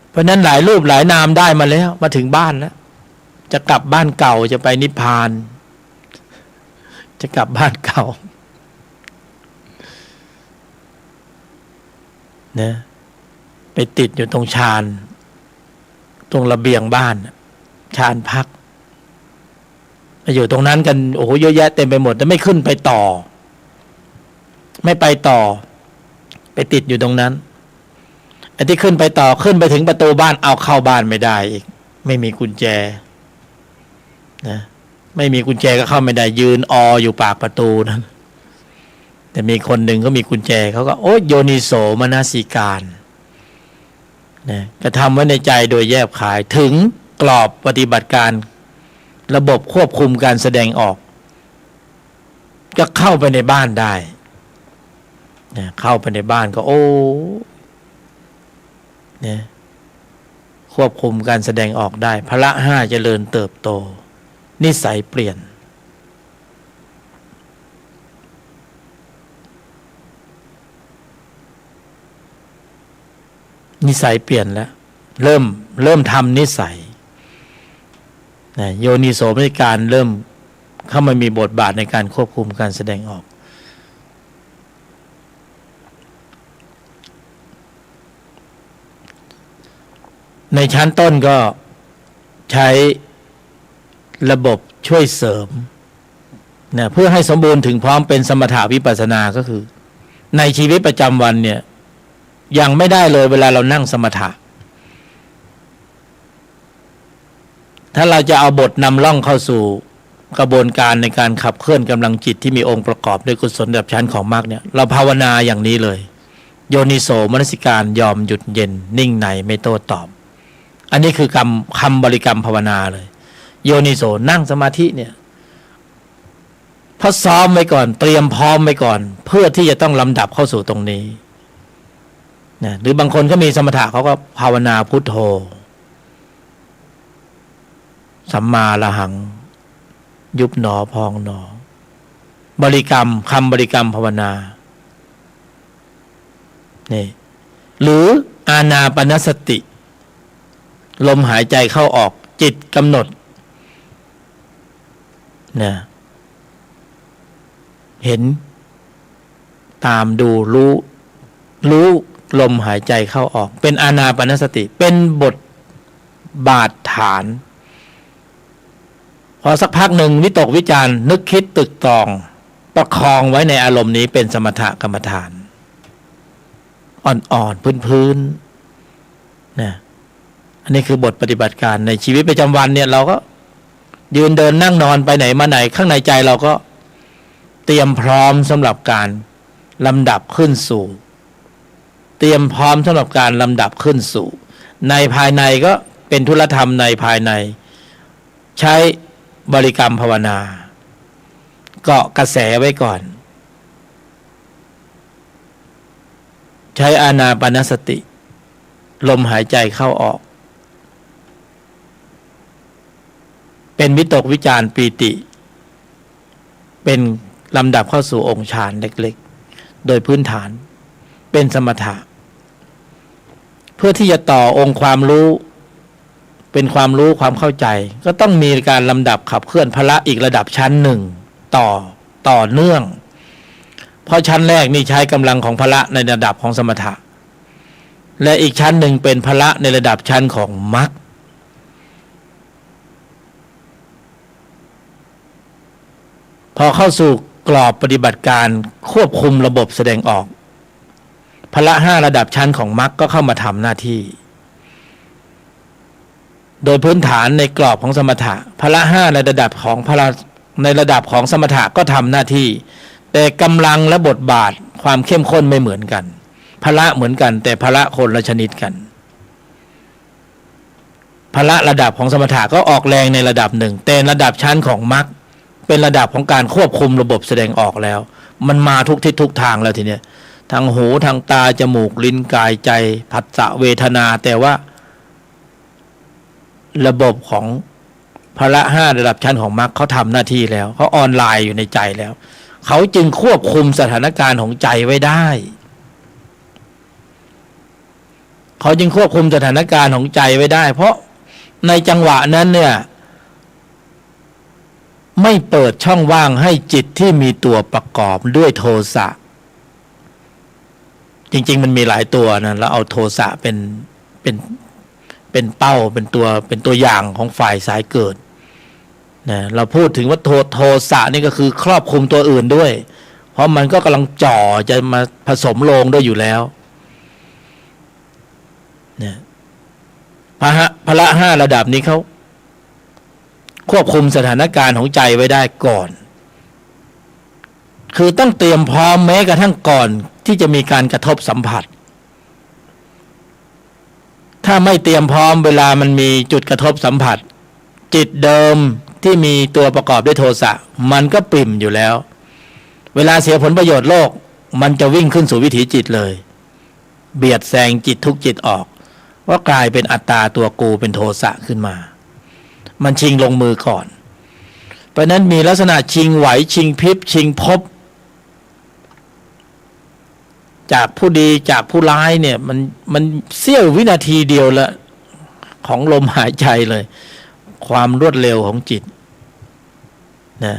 เพราะนั้นหลายรูปหลายนามได้มาแล้วมาถึงบ้านแล้วจะกลับบ้านเก่าจะไปนิพพานจะกลับบ้านเก่านะไปติดอยู่ตรงชานตรงระเบียงบ้านชานพักมาอยู่ตรงนั้นกันโอ้โหเยอะแยะเต็มไปหมดแต่ไม่ขึ้นไปต่อไม่ไปต่อไปติดอยู่ตรงนั้นไอ้ที่ขึ้นไปต่อขึ้นไปถึงประตูบ้านเอาเข้าบ้านไม่ได้อีกไม่มีกุญแจนะไม่มีกุญแจก็เข้าไม่ได้ยืนอยู่ปากประตูนั้นแต่มีคนหนึ่งก็มีกุญแจเขาก็โอ๊ยโยนิโสมนสิการนะกระทำไว้ในใจโดยแยบขายถึงกรอบปฏิบัติการระบบควบคุมการแสดงออกก็เข้าไปในบ้านได้นะเข้าไปในบ้านก็โอ้เนี่ยควบคุมการแสดงออกได้พละ5เจริญเติบโตนิสัยเปลี่ยนนิสัยเปลี่ยนแล้วเริ่มทำนิสัยนะโยนิโสมนสิการเริ่มเข้ามามีบทบาทในการควบคุมการแสดงออกในชั้นต้นก็ใช้ระบบช่วยเสริมนะเพื่อให้สมบูรณ์ถึงพร้อมเป็นสมถะวิปัสสนาก็คือในชีวิตประจำวันเนี่ยยังไม่ได้เลยเวลาเรานั่งสมถะถ้าเราจะเอาบทนำล่องเข้าสู่กระบวนการในการขับเคลื่อนกำลังจิตที่มีองค์ประกอบด้วยกุศลระดับชั้นของมรรคเนี่ยเราภาวนาอย่างนี้เลยโยนิโสมนสิการยอมหยุดเย็นนิ่งในไม่โต้ตอบอันนี้คือคำบริกรรมภาวนาเลยโยนิโสนั่งสมาธิเนี่ยพอซ้อมไว้ก่อนเตรียมพร้อมไว้ก่อนเพื่อที่จะต้องลำดับเข้าสู่ตรงนี้นะหรือบางคนก็มีสมถะเขาก็ภาวนาพุทโธสัมมาละหังยุบหนอพองหนอบริกรรมคำบริกรรมภาวนานี่หรืออานาปานสติลมหายใจเข้าออกจิตกำหนดนะเห็นตามดูรู้ลมหายใจเข้าออกเป็นอานาปานสติเป็นบทบาทฐาน พอสักพักหนึ่งวิตกวิจารณ์นึกคิดตึกตรองประคองไว้ในอารมณ์นี้เป็นสมถกรรมฐานอ่อนๆพื้นๆนะอันนี้คือบทปฏิบัติการในชีวิตประจำวันเนี่ยเราก็ยืนเดินนั่งนอนไปไหนมาไหนข้างในใจเราก็เตรียมพร้อมสำหรับการลำดับขึ้นสู่เตรียมพร้อมสำหรับการลำดับขึ้นสู่ในภายในก็เป็นธุรธรรมในภายในใช้บริกรรมภาวนาเกาะกระแสไว้ก่อนใช้อานาปานสติลมหายใจเข้าออกเป็นวิตกวิจารปีติเป็นลำดับเข้าสู่องค์ฌานเล็กๆโดยพื้นฐานเป็นสมถะเพื่อที่จะต่อองค์ความรู้เป็นความรู้ความเข้าใจก็ต้องมีการลำดับขับเคลื่อนพละอีกระดับชั้นหนึ่งต่อเนื่องเพราะชั้นแรกนี่ใช้กำลังของพละในระดับของสมถะและอีกชั้นหนึ่งเป็นพละในระดับชั้นของมรรคพอเข้าสู่กรอบปฏิบัติการควบคุมระบบแสดงออกพละ5ระดับชั้นของมรรคก็เข้ามาทำหน้าที่โดยพื้นฐานในกรอบของสมถะพละ5ในระดับของในระดับของสมถะก็ทำหน้าที่แต่กำลังและบทบาทความเข้มข้นไม่เหมือนกันพละเหมือนกันแต่พละคนละชนิดกันพละระดับของสมถะก็ออกแรงในระดับหนึ่งแต่ระดับชั้นของมรรคเป็นระดับของการควบคุมระบบแสดงออกแล้วมันมาทุกทิศทุกทางแล้วทีเนี้ยทางหูทางตาจมูกลิ้นกายใจผัสสะเวทนาแต่ว่าระบบของพละ5ระดับชั้นของมรรคเขาทำหน้าที่แล้วเขาออนไลน์อยู่ในใจแล้วเขาจึงควบคุมสถานการณ์ของใจไว้ได้เขาจึงควบคุมสถานการณ์ของใจไว้ได้เพราะในจังหวะนั้นเนี่ยไม่เปิดช่องว่างให้จิตที่มีตัวประกอบด้วยโทสะจริงๆมันมีหลายตัวนะแล้วเอาโทสะเป็นเป้าเป็นตัวอย่างของฝ่ายสายเกิดนะเราพูดถึงว่าโทสะนี่ก็คือครอบคลุมตัวอื่นด้วยเพราะมันก็กำลังจ่อจะมาผสมโลงด้วยอยู่แล้วเนี่ยพละ5ระดับนี้เขาควบคุมสถานการณ์ของใจไว้ได้ก่อนคือต้องเตรียมพร้อมแม้กระทั่งก่อนที่จะมีการกระทบสัมผัสถ้าไม่เตรียมพร้อมเวลามันมีจุดกระทบสัมผัสจิตเดิมที่มีตัวประกอบด้วยโทสะมันก็ปริ่มอยู่แล้วเวลาเสียผลประโยชน์โลกมันจะวิ่งขึ้นสู่วิถีจิตเลยเบียดแซงจิตทุกจิตออกว่ากลายเป็นอัตตาตัวกูเป็นโทสะขึ้นมามันชิงลงมือก่อนเพราะนั้นมีลักษณะชิงไหวชิงพริบชิงพบจากผู้ดีจากผู้ร้ายเนี่ยมันเสี้ยววินาทีเดียวละของลมหายใจเลยความรวดเร็วของจิตนะ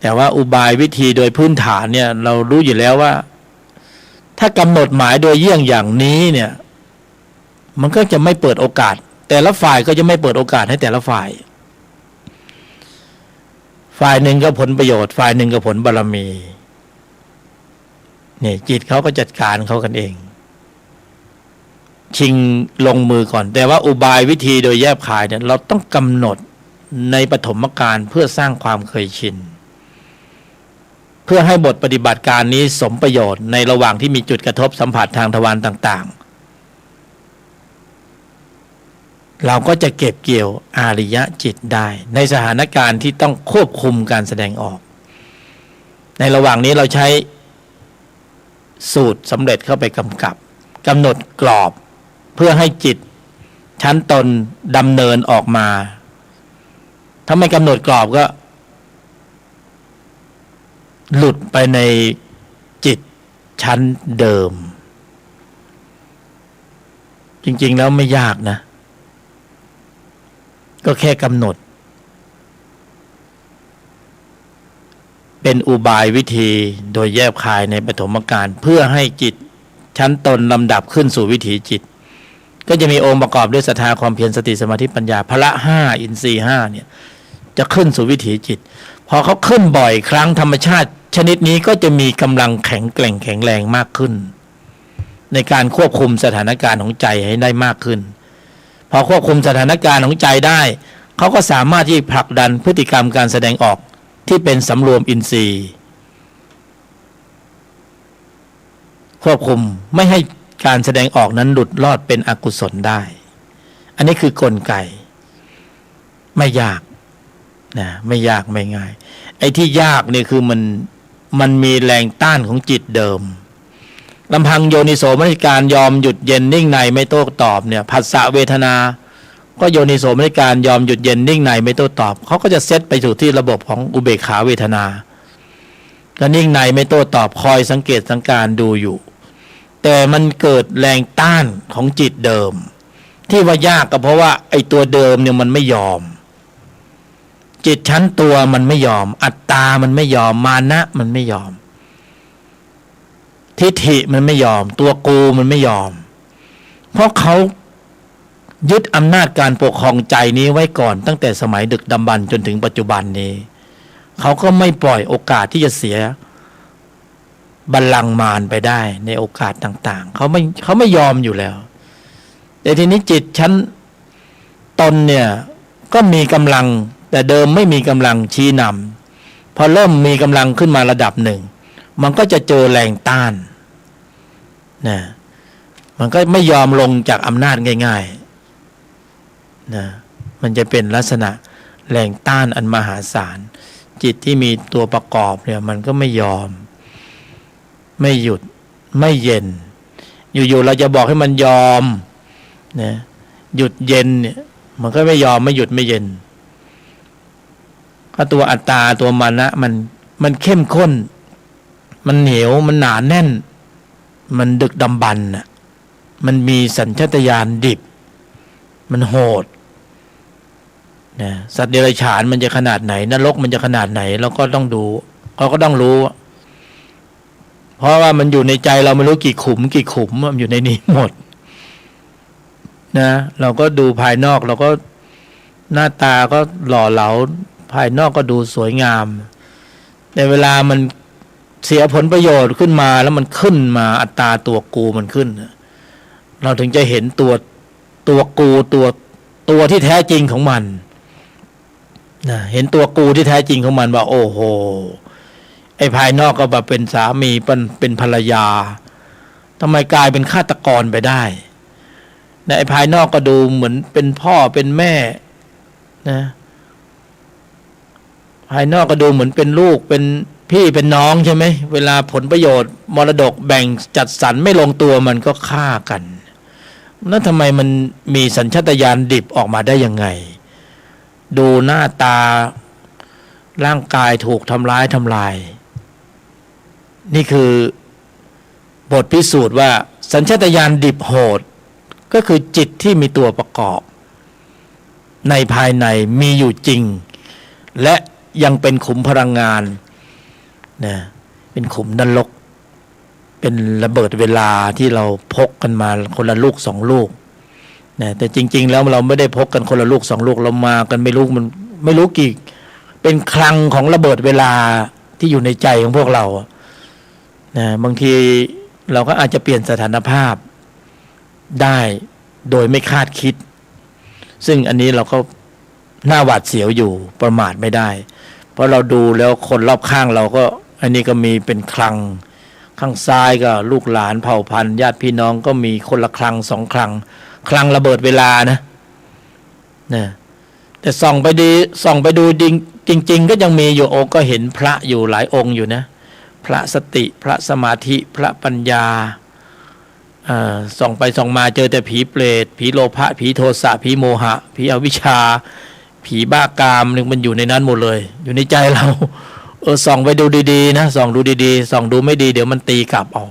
แต่ว่าอุบายวิธีโดยพื้นฐานเนี่ยเรารู้อยู่แล้วว่าถ้ากำหนดหมายโดยเยี่ยงอย่างนี้เนี่ยมันก็จะไม่เปิดโอกาสแต่ละฝ่ายก็จะไม่เปิดโอกาสให้แต่ละฝ่ายหนึ่งก็ผลประโยชน์ฝ่ายหนึ่งก็ผลบารมีนี่จิตเขาก็จัดการเขากันเองชิงลงมือก่อนแต่ว่าอุบายวิธีโดยแยบคายเนี่ยเราต้องกำหนดในปฐมกาลเพื่อสร้างความเคยชินเพื่อให้บทปฏิบัติการนี้สมประโยชน์ในระหว่างที่มีจุดกระทบสัมผัสทางทวารต่างๆเราก็จะเก็บเกี่ยวอาริยจิตได้ในสถานการณ์ที่ต้องควบคุมการแสดงออกในระหว่างนี้เราใช้สูตรสำเร็จเข้าไปกำหนดกรอบเพื่อให้จิตชั้นตนดำเนินออกมาถ้าไม่กำหนดกรอบก็หลุดไปในจิตชั้นเดิมจริงๆแล้วไม่ยากนะก็แค่กำหนดเป็นอุบายวิธีโดยแยบคายในปฐมกาลเพื่อให้จิตชั้นตนลำดับขึ้นสู่วิถีจิตก็จะมีองค์ประกอบด้วยศรัทธาความเพียรสติสมาธิปัญญาพละ5อินทรีย์5เนี่ย จะขึ้นสู่วิถีจิตพอเขาขึ้นบ่อยครั้งธรรมชาติชนิดนี้ก็จะมีกำลังแข็งแกร่งแข็งแรงมากขึ้นในการควบคุมสถานการณ์ของใจให้ได้มากขึ้นพอควบคุมสถานการณ์ของใจได้เขาก็สามารถที่ผลักดันพฤติกรรมการแสดงออกที่เป็นสำรวมอินทรีย์ควบคุมไม่ให้การแสดงออกนั้นหลุดรอดเป็นอกุศลได้อันนี้คือกลไกไม่ยากนะไม่ยากไม่ง่ายไอ้ที่ยากเนี่ยคือมันมีแรงต้านของจิตเดิมลำพังโยนิโสมนสิการยอมหยุดเย็นนิ่งในไม่โต้ตอบเนี่ยผัสสะเวทนาก็โยนิโสมนสิการยอมหยุดเย็นนิ่งในไม่โต้ตอบเขาก็จะเซตไปสู่ที่ระบบของอุเบกขาเวทนาก็นิ่งในไม่โต้ตอบคอยสังเกตสังการดูอยู่แต่มันเกิดแรงต้านของจิตเดิมที่ว่ายากก็เพราะว่าไอ้ตัวเดิมเนี่ยมันไม่ยอมจิตชั้นตัวมันไม่ยอมอัตตามันไม่ยอมมานะมันไม่ยอมทิฏฐิมันไม่ยอมตัวกูมันไม่ยอมเพราะเขายึดอำนาจการปกครองใจนี้ไว้ก่อนตั้งแต่สมัยดึกดำบรรพ์จนถึงปัจจุบันนี้เขาก็ไม่ปล่อยโอกาสที่จะเสียบัลลังก์มารไปได้ในโอกาสต่างๆเขาไม่ยอมอยู่แล้วแต่ทีนี้จิตชั้นตนเนี่ยก็มีกำลังแต่เดิมไม่มีกำลังชี้นำพอเริ่มมีกำลังขึ้นมาระดับหนึ่งมันก็จะเจอแรงต้านนะมันก็ไม่ยอมลงจากอำนาจง่ายๆนะมันจะเป็นลักษณะแรงต้านอันมหาศาลจิตที่มีตัวประกอบเนี่ยมันก็ไม่ยอมไม่หยุดไม่เย็นอยู่ๆเราจะบอกให้มันยอมนะหยุดเย็นเนี่ยมันก็ไม่ยอมไม่หยุดไม่เย็นก็ตัวอัตตาตัวมานะมันเข้มข้นมันเหนียวมันหนาแน่นมันดึกดำบรรพ์น่ะมันมีสัญชาตญาณดิบมันโหดนะสัตว์เดรัจฉานมันจะขนาดไหนนรกมันจะขนาดไหนเราก็ต้องดูเราก็ต้องรู้เพราะว่ามันอยู่ในใจเราไม่รู้กี่ขุมมันอยู่ในนี้หมดนะเราก็ดูภายนอกเราก็หน้าตาก็หล่อเหลาภายนอกก็ดูสวยงามแต่เวลามันเสียผลประโยชน์ขึ้นมาแล้วมันขึ้นมาอัตตาตัวกูมันขึ้นเราถึงจะเห็นตัวกูตัวที่แท้จริงของมันนะเห็นตัวกูที่แท้จริงของมันว่าโอ้โหไอ้ภายนอกก็แบบเป็นสามีเป็นภรรยาทำไมกลายเป็นฆาตกรไปได้นะไอ้ภายนอกก็ดูเหมือนเป็นพ่อเป็นแม่นะภายนอกก็ดูเหมือนเป็นลูกเป็นพี่เป็นน้องใช่ไหมเวลาผลประโยชน์มรดกแบ่งจัดสรรไม่ลงตัวมันก็ฆ่ากันแล้วทำไมมันมีสัญชาตญาณดิบออกมาได้ยังไงดูหน้าตาร่างกายถูกทำลายนี่คือบทพิสูจน์ว่าสัญชาตญาณดิบโหดก็คือจิตที่มีตัวประกอบในภายในมีอยู่จริงและยังเป็นขุมพลังงานนะเป็นขุมนรกเป็นระเบิดเวลาที่เราพกกันมาคนละลูกสองลูกนะแต่จริงๆแล้วเราไม่ได้พกกันคนละลูกสองลูกเรามากันไม่รู้กี่เป็นคลังของระเบิดเวลาที่อยู่ในใจของพวกเรานะบางทีเราก็อาจจะเปลี่ยนสถานภาพได้โดยไม่คาดคิดซึ่งอันนี้เราก็หน้าหวาดเสียวอยู่ประมาทไม่ได้เพราะเราดูแล้วคนรอบข้างเราก็อันนี้ก็มีเป็นคลังข้างซ้ายก็ลูกหลานเผ่าพันธุ์ญาติพี่น้องก็มีคนละคลังสองคลังระเบิดเวลานะแต่ส่องไปดูจริงๆก็ยังมีอยู่องค์ก็เห็นพระอยู่หลายองค์อยู่นะพระสติพระสมาธิพระปัญญาส่องไปส่องมาเจอแต่ผีเปรตผีโลภะผีโทสะผีโมหะผีอวิชชาผีบ้ากามนึงมันอยู่ในนั้นหมดเลยอยู่ในใจเราส่องไปดูดีๆนะส่องดูดีๆส่องดูไม่ดีเดี๋ยวมันตีกลับเอา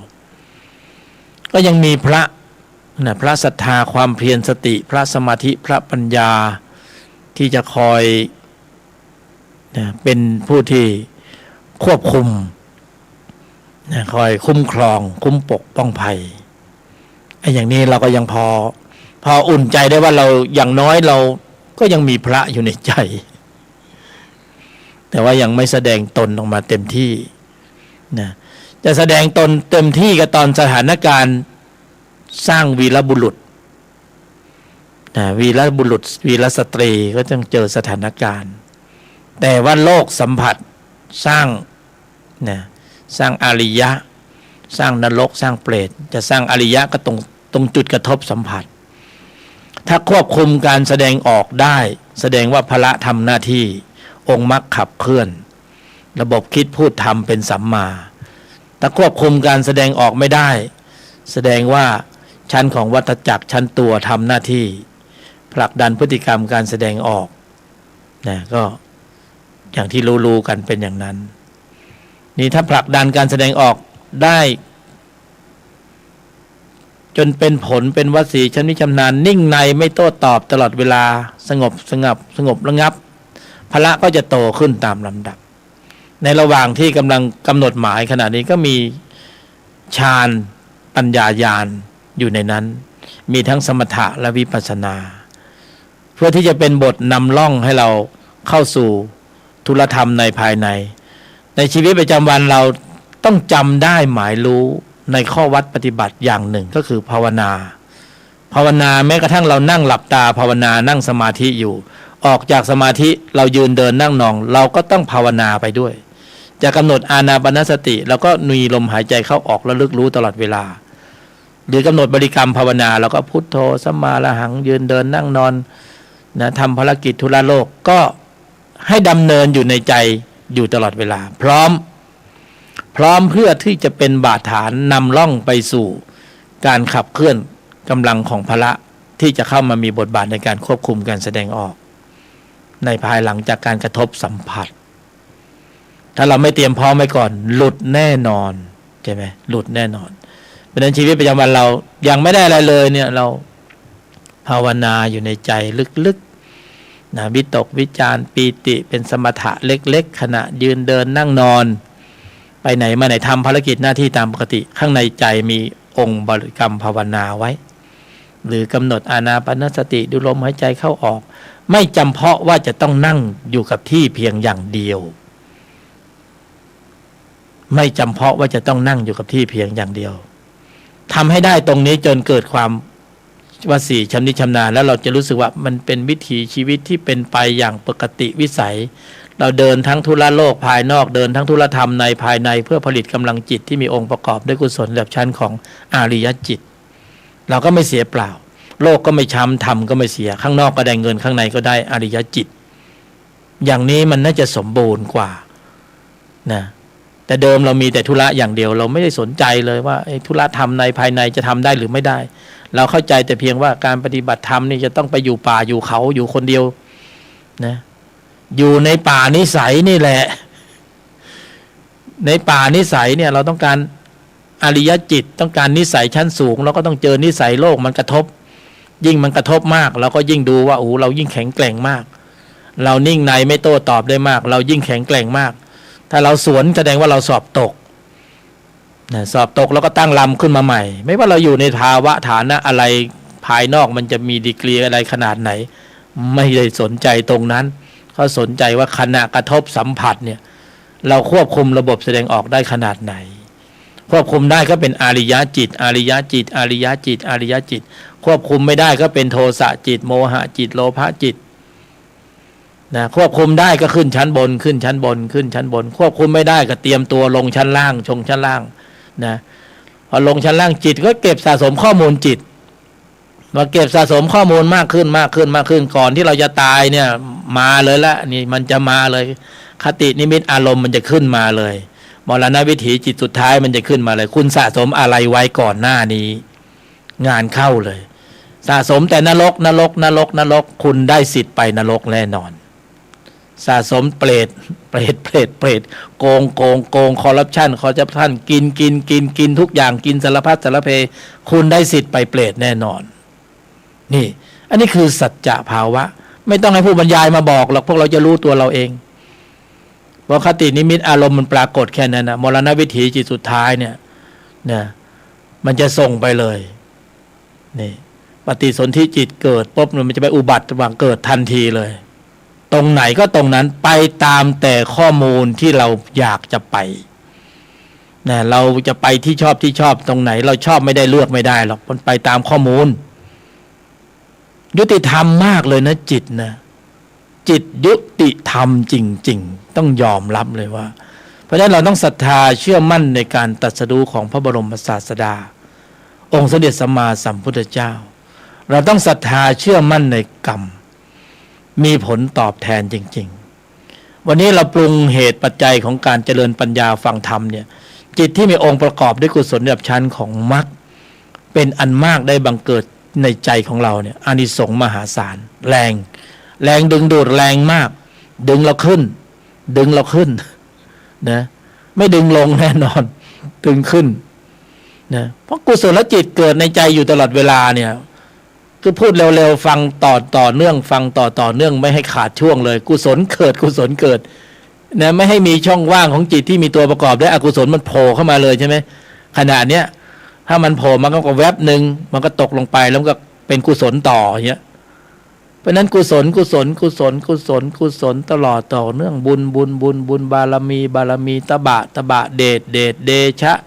ก็ยังมีพระศรัทธาความเพียรสติพระสมาธิพระปัญญาที่จะคอยเป็นผู้ที่ควบคุมคอยคุ้มครองคุ้มปกป้องภัยไอ้อย่างนี้เราก็ยังพออุ่นใจได้ว่าเราอย่างน้อยเราก็ยังมีพระอยู่ในใจ แต่ว่ายังไม่แสดงตนออกมาเต็มที่นะจะแสดงตนเต็มที่ก็ตอนสถานการณ์สร้างวีรบุรุษนะวีรบุรุษวีรสตรีก็ต้องเจอสถานการณ์แต่ว่าโลกสัมผัสสร้างนะสร้างอริยะสร้างนรกสร้างเปรตจะสร้างอริยะก็ตรงจุดกระทบสัมผัสถ้าควบคุมการแสดงออกได้แสดงว่าพละทำหน้าที่องค์มรรคขับเคลื่อนระบบคิดพูดทำเป็นสัมมาถ้าควบคุมการแสดงออกไม่ได้แสดงว่าชั้นของวัฏจักรชั้นตัวทำหน้าที่ผลักดันพฤติกรรมการแสดงออกนะก็อย่างที่รู้ๆกันเป็นอย่างนั้นนี่ถ้าผลักดันการแสดงออกได้จนเป็นผลเป็นวสีชำนิชำนาญนิ่งในไม่โต้ตอบตลอดเวลาสงบระงับพละก็จะโตขึ้นตามลำดับในระหว่างที่กำลังกำหนดหมายขณะนี้ก็มีฌานปัญญาญาณอยู่ในนั้นมีทั้งสมถะและวิปัสสนาเพื่อที่จะเป็นบทนำล่องให้เราเข้าสู่ธุรธรรมในภายในชีวิตประจำวันเราต้องจำได้หมายรู้ในข้อวัดปฏิบัติอย่างหนึ่งก็คือภาวนาแม้กระทั่งเรานั่งหลับตาภาวนานั่งสมาธิอยู่ออกจากสมาธิเรายืนเดินนั่งนอนเราก็ต้องภาวนาไปด้วยจะกำหนดอานาปานสติแล้วก็มีลมหายใจเข้าออกระลึกรู้ตลอดเวลาหรือกำหนดบริกรรมภาวนาแล้วก็พุทโธสัมมาอรหังยืนเดินนั่งนอนนะทำภารกิจธุระโลกก็ให้ดำเนินอยู่ในใจอยู่ตลอดเวลาพร้อมเพื่อที่จะเป็นบาดฐานนำล่องไปสู่การขับเคลื่อนกำลังของพละที่จะเข้ามามีบทบาทในการควบคุมการแสดงออกในภายหลังจากการกระทบสัมผัสถ้าเราไม่เตรียมพร้อมไว้ก่อนหลุดแน่นอนใช่ไหมหลุดแน่นอนเพราะฉะนั้นชีวิตประจำวันเรายังไม่ได้อะไรเลยเนี่ยเราภาวนาอยู่ในใจลึกๆนะวิตกวิจารปีติเป็นสมถะเล็กๆขณะยืนเดินนั่งนอนไปไหนมาไหนทำภารกิจหน้าที่ตามปกติข้างในใจมีองค์บริกรรมภาวนาไว้หรือกำหนดอานาปานสติดูลมหายใจเข้าออกไม่จำเพาะว่าจะต้องนั่งอยู่กับที่เพียงอย่างเดียวไม่จำเพาะว่าจะต้องนั่งอยู่กับที่เพียงอย่างเดียวทำให้ได้ตรงนี้จนเกิดความวสีชำนิชำนาญแล้วเราจะรู้สึกว่ามันเป็นวิถีชีวิตที่เป็นไปอย่างปกติวิสัยเราเดินทั้งธุระโลกภายนอกเดินทั้งธุระธรรมในภายในเพื่อผลิตกำลังจิตที่มีองค์ประกอบด้วยกุศลแบบชั้นของอาริยจิตเราก็ไม่เสียเปล่าโลกก็ไม่ช้ำธรรมก็ไม่เสียข้างนอกก็ได้เงินข้างในก็ได้อริยจิตอย่างนี้มันน่าจะสมบูรณ์กว่านะแต่เดิมเรามีแต่ธุระอย่างเดียวเราไม่ได้สนใจเลยว่าธุระธรรมในภายในจะทำได้หรือไม่ได้เราเข้าใจแต่เพียงว่าการปฏิบัติธรรมนี่จะต้องไปอยู่ป่าอยู่เขาอยู่คนเดียวนะอยู่ในป่านิสัยนี่แหละในป่านิสัยเนี่ยเราต้องการอริยจิตต้องการนิสัยชั้นสูงเราก็ต้องเจอนิสัยโลกมันกระทบยิ่งมันกระทบมากเราก็ยิ่งดูว่าโอ้เรายิ่งแข็งแกร่งมากเรานิ่งในไม่โต้ตอบได้มากเรายิ่งแข็งแกร่งมากถ้าเราสวนแสดงว่าเราสอบตกนะสอบตกแล้วก็ตั้งลำขึ้นมาใหม่ไม่ว่าเราอยู่ในภาวะฐานะอะไรภายนอกมันจะมีดีกรีอะไรขนาดไหนไม่ได้สนใจตรงนั้นเขาสนใจว่าขณะกระทบสัมผัสเนี่ยเราควบคุมระบบแสดงออกได้ขนาดไหนควบคุมได้ก็เป็นอริยจิตอริยจิตอริยจิตอริยจิตควบคุมไม่ได้ก็เป็นโทสะจิตโมหะจิตโลภะจิตนะควบคุมได้ก็ขึ้นชั้นบนขึ้นชั้นบนขึ้นชั้นบนควบคุมไม่ได้ก็เตรียมตัวลงชั้นล่างชงชั้นล่างนะพอลงชั้นล่างจิตก็เก็บสะสมข้อมูลจิตมาเก็บสะสมข้อมูลมากขึ้นก่อนที่เราจะตายเนี่ยมาเลยละนี่มันจะมาเลยคตินิมิตอารมณ์มันจะขึ้นมาเลยมรณวิถีจิตสุดท้ายมันจะขึ้นมาเลยคุณสะสมอะไรไว้ก่อนหน้านี้งานเข้าเลยสะสมแต่นรกคุณได้สิทธิ์ไปนรกแน่นอนสะสมเปรตโกงคอร์รัปชันกินทุกอย่างกินสารพัดสารเพคุณได้สิทธิ์ไปเปรตแน่นอนนี่อันนี้คือสัจจะภาวะไม่ต้องให้ผู้บรรยายมาบอกหรอกพวกเราจะรู้ตัวเราเองเพราะคตินิมิตอารมณ์มันปรากฏแค่นั้นนะมรณวิถีจิตสุดท้ายเนี่ยมันจะส่งไปเลยนี่ปฏิสนธิจิตเกิดปุ๊บมันจะไปอุบัติระหว่างเกิดทันทีเลย ตรงไหนก็ตรงนั้นไปตามแต่ข้อมูลที่เราอยากจะไปนะเราจะไปที่ชอบตรงไหนเราชอบไม่ได้เลือกไม่ได้หรอกมันไปตามข้อมูลยุติธรรมมากเลยนะจิตนะจิตยุติธรรมจริงๆต้องยอมรับเลยว่าเพราะฉะนั้นเราต้องศรัทธาเชื่อมั่นในการตรัสรู้ของพระบรมศาสดาองค์สมเด็จสัมมาสัมพุทธเจ้าเราต้องศรัทธาเชื่อมั่นในกรรมมีผลตอบแทนจริงๆวันนี้เราปรุงเหตุปัจจัยของการเจริญปัญญาฟังธรรมเนี่ยจิตที่มีองค์ประกอบด้วยกุศลระดับชั้นของมรรคเป็นอันมากได้บังเกิดในใจของเราเนี่ยอานิสงส์มหาศาลแรงดึงดูดแรงมากดึงเราขึ้นนะไม่ดึงลงแน่นอนดึงขึ้นนะเพราะกุศลจิตเกิดในใจอยู่ตลอดเวลาเนี่ยคือพูดเร็วๆฟังต่อเนื่องฟังต่อเนื่องไม่ให้ขาดช่วงเลยกุศลเกิดนะไม่ให้มีช่องว่างของจิตที่มีตัวประกอบด้วยอกุศลมันโผล่เข้ามาเลยใช่ไหมขณะเนี้ยถ้ามันโผล่มันก็แวบหนึ่งมันก็ตกลงไปแล้วก็เป็นกุศลต่ออย่างเงี้ยเพราะนั้นกุศลตลอดต่อเนื่องบุญบารมีตบะเดชเ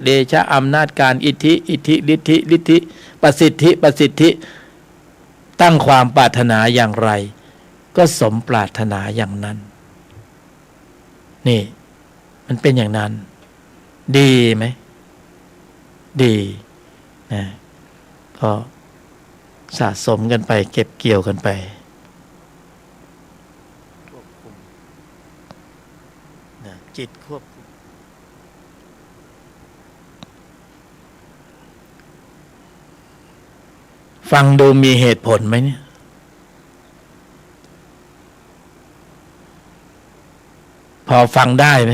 ดชะอำนาจการอิทธิฤทธิประสิทธิตั้งความปรารถนาอย่างไรก็สมปรารถนาอย่างนั้นนี่มันเป็นอย่างนั้นดีไหมดีนะก็สะสมกันไปเก็บเกี่ยวกันไปนะจิตควบคุมฟังดูมีเหตุผลไหมเนี่ยพอฟังได้ไหม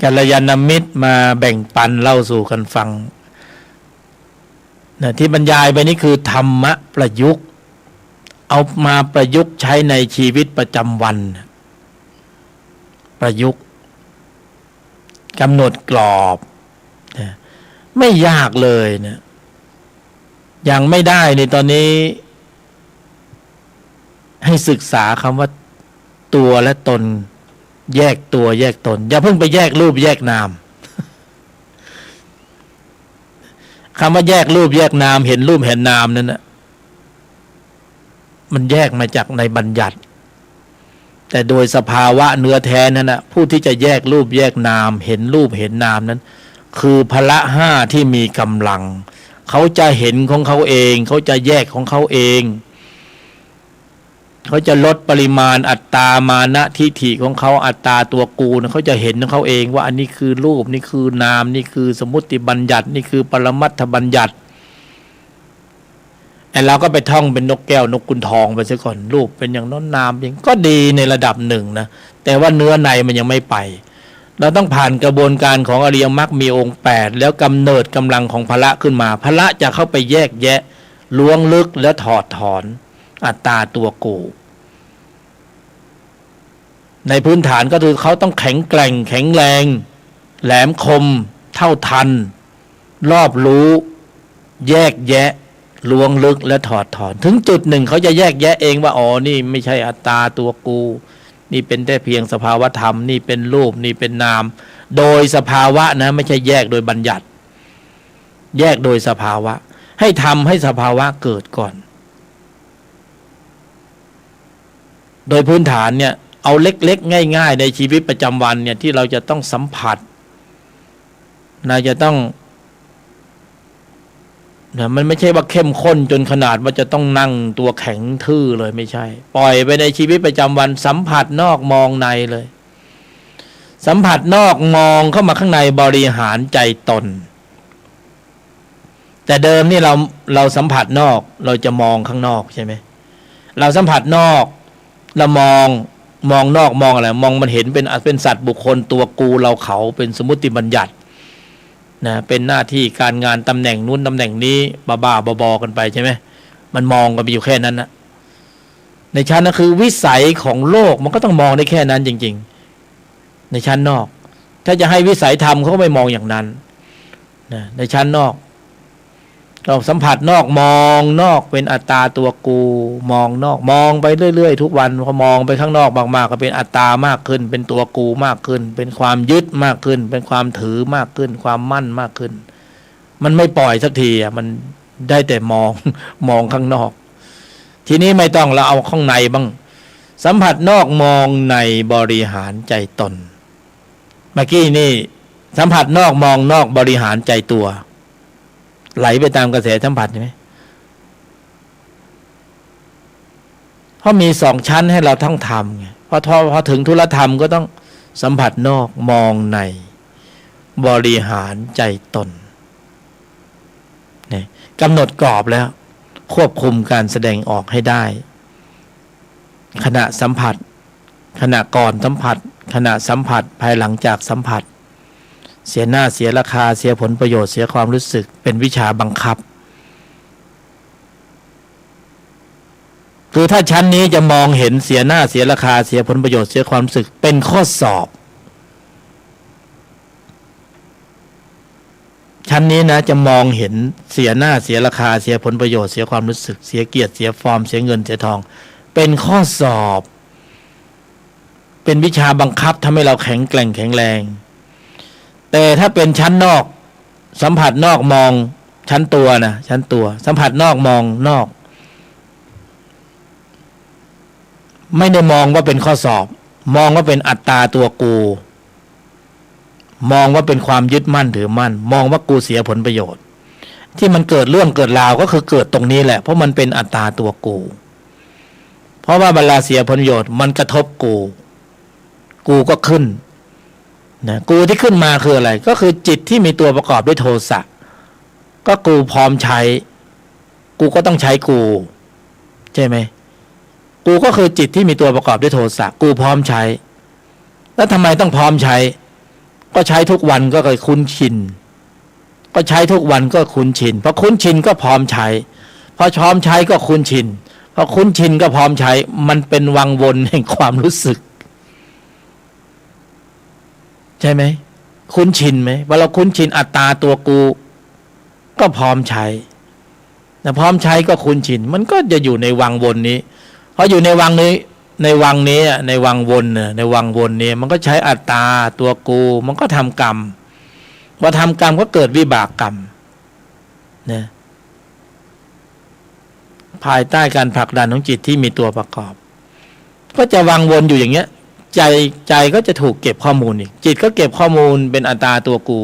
กัลยาณมิตรมาแบ่งปันเล่าสู่กันฟังนะที่บรรยายไปนี้คือธรรมะประยุกต์เอามาประยุกต์ใช้ในชีวิตประจำวันประยุกต์กำหนดกรอบนะไม่ยากเลยนะยังไม่ได้ในตอนนี้ให้ศึกษาคำว่าตัวและตนแยกตัวแยกตนอย่าเพิ่งไปแยกรูปแยกนามคำว่าแยกรูปแยกนามเห็นรูปเห็นนามนั่นนะมันแยกมาจากในบัญญัติแต่โดยสภาวะเนื้อแท้นั้นนะผู้ที่จะแยกรูปแยกนามเห็นรูปเห็นนามนั้นคือพละห้าที่มีกำลังเขาจะเห็นของเขาเองเขาจะแยกของเขาเองเขาจะลดปริมาณอัตตามานะทิฏฐิของเขาอัตตาตัวกูนะเขาจะเห็นของเขาเองว่าอันนี้คือรูปนี่คือนามนี่คือสมมุติบัญญัตินี่คือปรมัตถบัญญัติไอ้เราก็ไปท่องเป็นนกแก้วนกกุนทองไปซะก่อนรูปเป็นอย่างนั้นนามอย่างก็ดีในระดับหนึ่งนะแต่ว่าเนื้อในมันยังไม่ไปเราต้องผ่านกระบวนการของอริยมรรคมีองค์8แล้วกำเนิดกำลังของพละขึ้นมาพละจะเข้าไปแยกแยะล้วงลึกและถอดถอนอัตตาตัวกูในพื้นฐานก็คือเขาต้องแข็งแกร่งแข็งแรงแหลมคมเท่าทันรอบรู้แยกแยะล้วงลึกและถอดถอนถึงจุดหนึ่งเขาจะแยกแยะเองว่าอ๋อนี่ไม่ใช่อัตตาตัวกูนี่เป็นแต่เพียงสภาวธรรมนี่เป็นรูปนี่เป็นนามโดยสภาวะนะไม่ใช่แยกโดยบัญญัติแยกโดยสภาวะให้ทำให้สภาวะเกิดก่อนโดยพื้นฐานเนี่ยเอาเล็กๆง่ายๆในชีวิตประจำวันเนี่ยที่เราจะต้องสัมผัสนะจะต้องนะมันไม่ใช่ว่าเข้มข้นจนขนาดว่าจะต้องนั่งตัวแข็งทื่อเลยไม่ใช่ปล่อยไปในชีวิตประจำวันสัมผัสนอกมองในเลยสัมผัสนอกมองเข้ามาข้างในบริหารใจตนแต่เดิมนี่เราสัมผัสนอกเราจะมองข้างนอกใช่ไหมเราสัมผัสนอกเรามองนอกมองอะไรมองมันเห็นเป็นสัตว์บุคคลตัวกูเราเขาเป็นสมมุติบัญญัตินะเป็นหน้าที่การงานตำแหน่งนู้นตำแหน่งนี้บ้าๆบอๆกันไปใช่ไหมมันมองกันไปอยู่แค่นั้นนะในชั้นนั้นคือวิสัยของโลกมันก็ต้องมองได้แค่นั้นจริงๆในชั้นนอกถ้าจะให้วิสัยธรรมเขาก็ไม่มองอย่างนั้นนะในชั้นนอก เราสัมผัสนอกมองนอกเป็นอัตตาตัวกูมองนอกมองไปเรื่อยๆทุกวันพอมองไปข้างนอกมากๆก็เป็นอัตตามากขึ้นเป็นตัวกูมากขึ้นเป็นความยึดมากขึ้นเป็นความถือมากขึ้นความมั่นมากขึ้นมันไม่ปล่อยสักทีอ่ะมันได้แต่มองข้างนอกทีนี้ไม่ต้องเราเอาข้างในบ้างสัมผัสนอกมองในบริหารใจตนเมื่อกี้นี่สัมผัสนอกมองนอกบริหารใจตัวไหลไปตามกระแสสัมผัสใช่ไหมเพราะมี2ชั้นให้เราทั้งทำไงพอถึงธุรธรรมก็ต้องสัมผัสนอกมองในบริหารใจตนเนี่ยกำหนดกรอบแล้วควบคุมการแสดงออกให้ได้ขณะสัมผัสขณะก่อนสัมผัสขณะสัมผัสภายหลังจากสัมผัสเสียหน้าเสียราคาเสียผลประโยชน์เสียความรู้สึกเป็นวิชาบังคับคือถ้าชั้นนี้จะมองเห็นเสียหน้าเสียราคาเสียผลประโยชน์เสียความรู้สึกเป็นข้อสอบชั้นนี้นะจะมองเห็นเสียหน้าเสียราคาเสียผลประโยชน์เสียความรู้สึกเสียเกียรติเสียฟอร์มเสียเงินเสียทองเป็นข้อสอบเป็นวิชาบังคับทำให้เราแข็งแกร่งแข็งแรงแต่ถ้าเป็นชั้นนอกสัมผัสนอกมองชั้นตัวนะชั้นตัวสัมผัสนอกมองนอกไม่ได้มองว่าเป็นข้อสอบมองว่าเป็นอัตตาตัวกูมองว่าเป็นความยึดมั่นถือมั่นมองว่ากูเสียผลประโยชน์ที่มันเกิดเรื่องเกิดราวก็คือเกิดตรงนี้แหละเพราะมันเป็นอัตตาตัวกูเพราะว่าเวลาเสียผลประโยชน์มันกระทบกูก็ขึ้นนะกูที่ขึ้นมาคืออะไรก็คือจิตที่มีตัวประกอบด้วยโทสะก็กูพร้อมใช้กูก็ต้องใช้กูใช่ไหมกูก็คือจิตที่มีตัวประกอบด้วยโทสะกูพร้อมใช้แล้วทำไมต้องพร้อมใช้ก็ใช้ทุกวันก็เคยคุ้นชินก็ใช้ทุกวันก็คุ้นชินพอคุ้นชินก็พร้อมใช้พอพร้อมใช้ก็คุ้นชินพอคุ้นชินก็พร้อมใช้มันเป็นวังวนแห่งความรู้สึกใช่ไหมคุ้นชินไหมว่าเราคุ้นชินอัตตาตัวกูก็พร้อมใช้แต่พร้อมใช้ก็คุ้นชินมันก็จะอยู่ในวังวนนี้เพราะอยู่ในวังนี้ในวังนี้ในวังวนในวังวนนี้มันก็ใช้อัตตาตัวกูมันก็ทำกรรมพอทำกรรมก็เกิดวิบากกรรมนะภายใต้การผลักดันของจิตที่มีตัวประกอบก็จะวังวนอยู่อย่างเงี้ยใจก็จะถูกเก็บข้อมูลอีกจิตก็เก็บข้อมูลเป็นอัตตาตัวกู